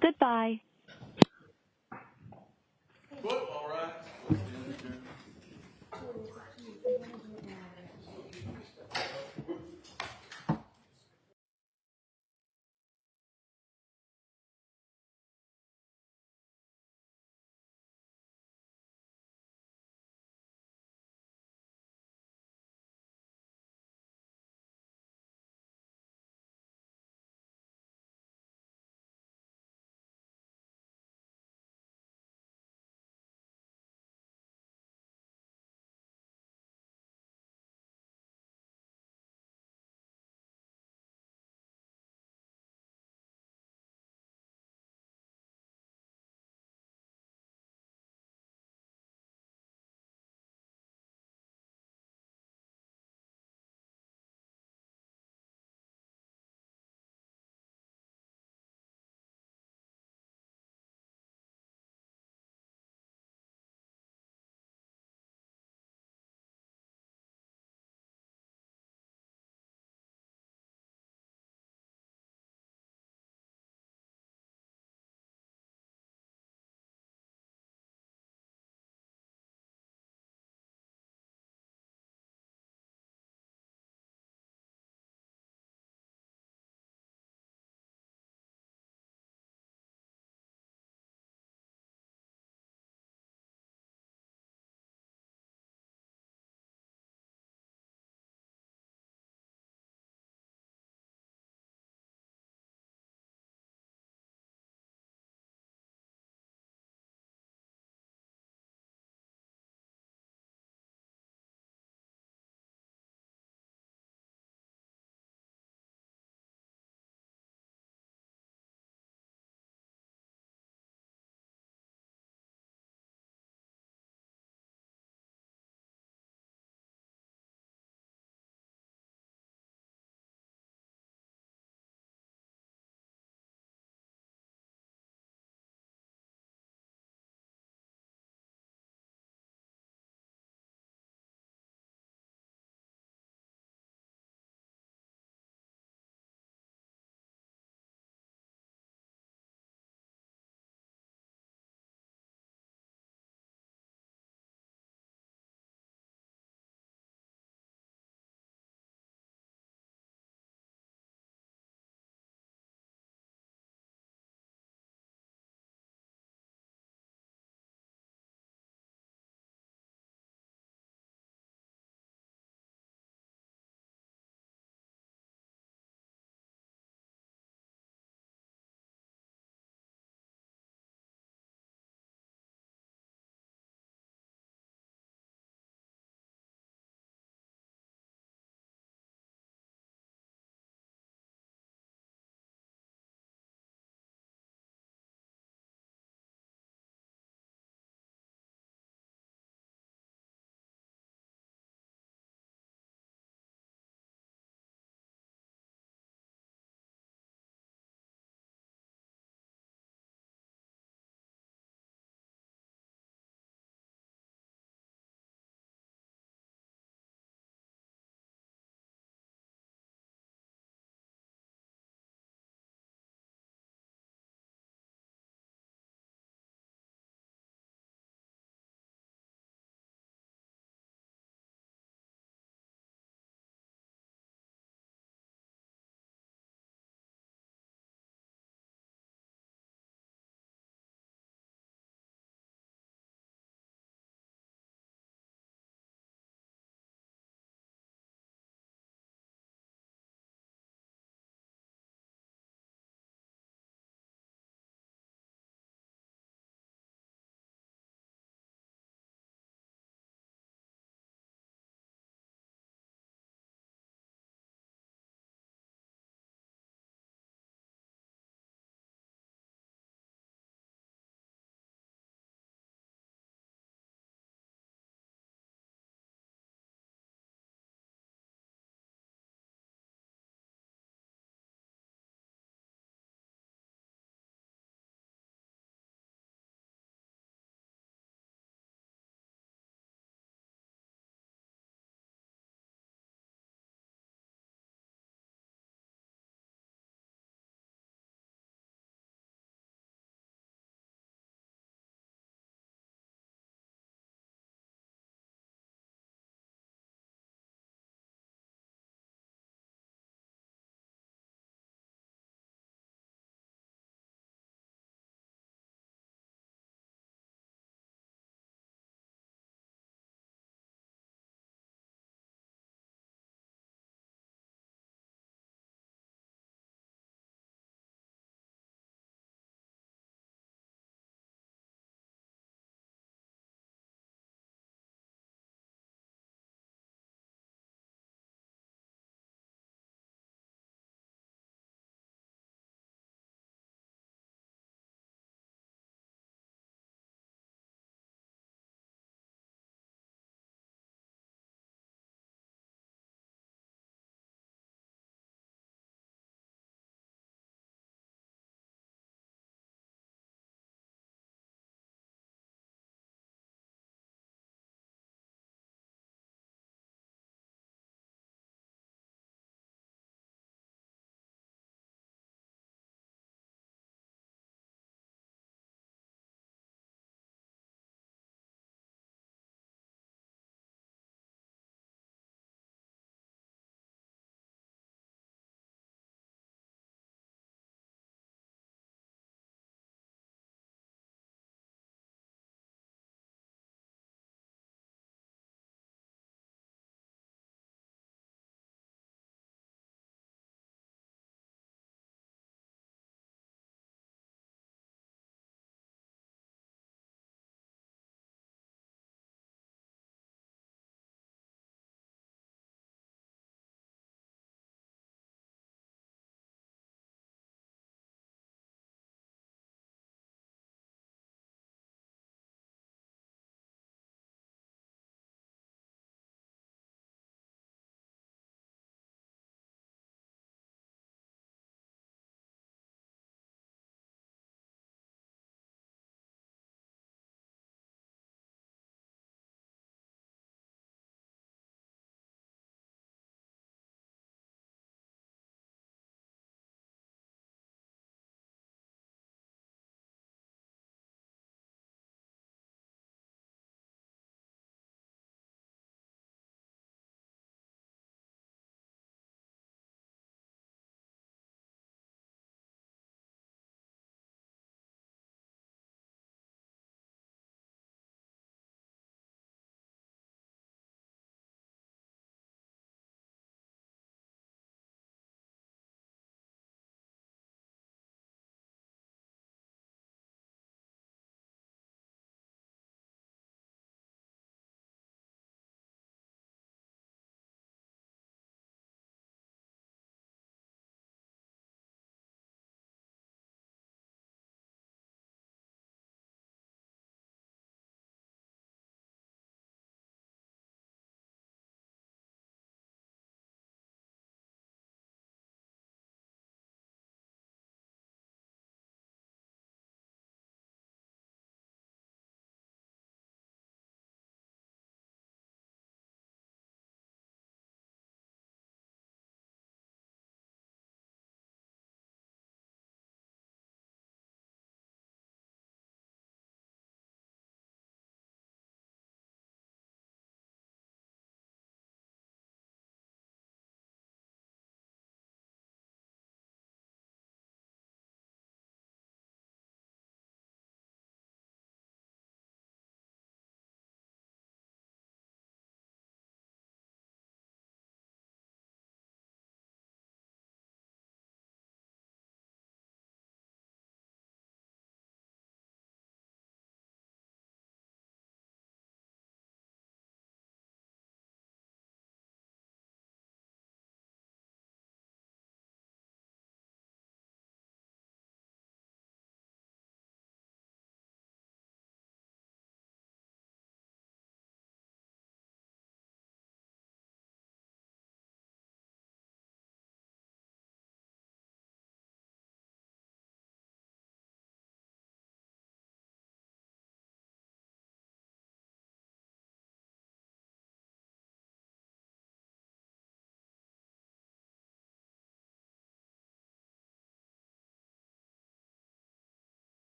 Goodbye.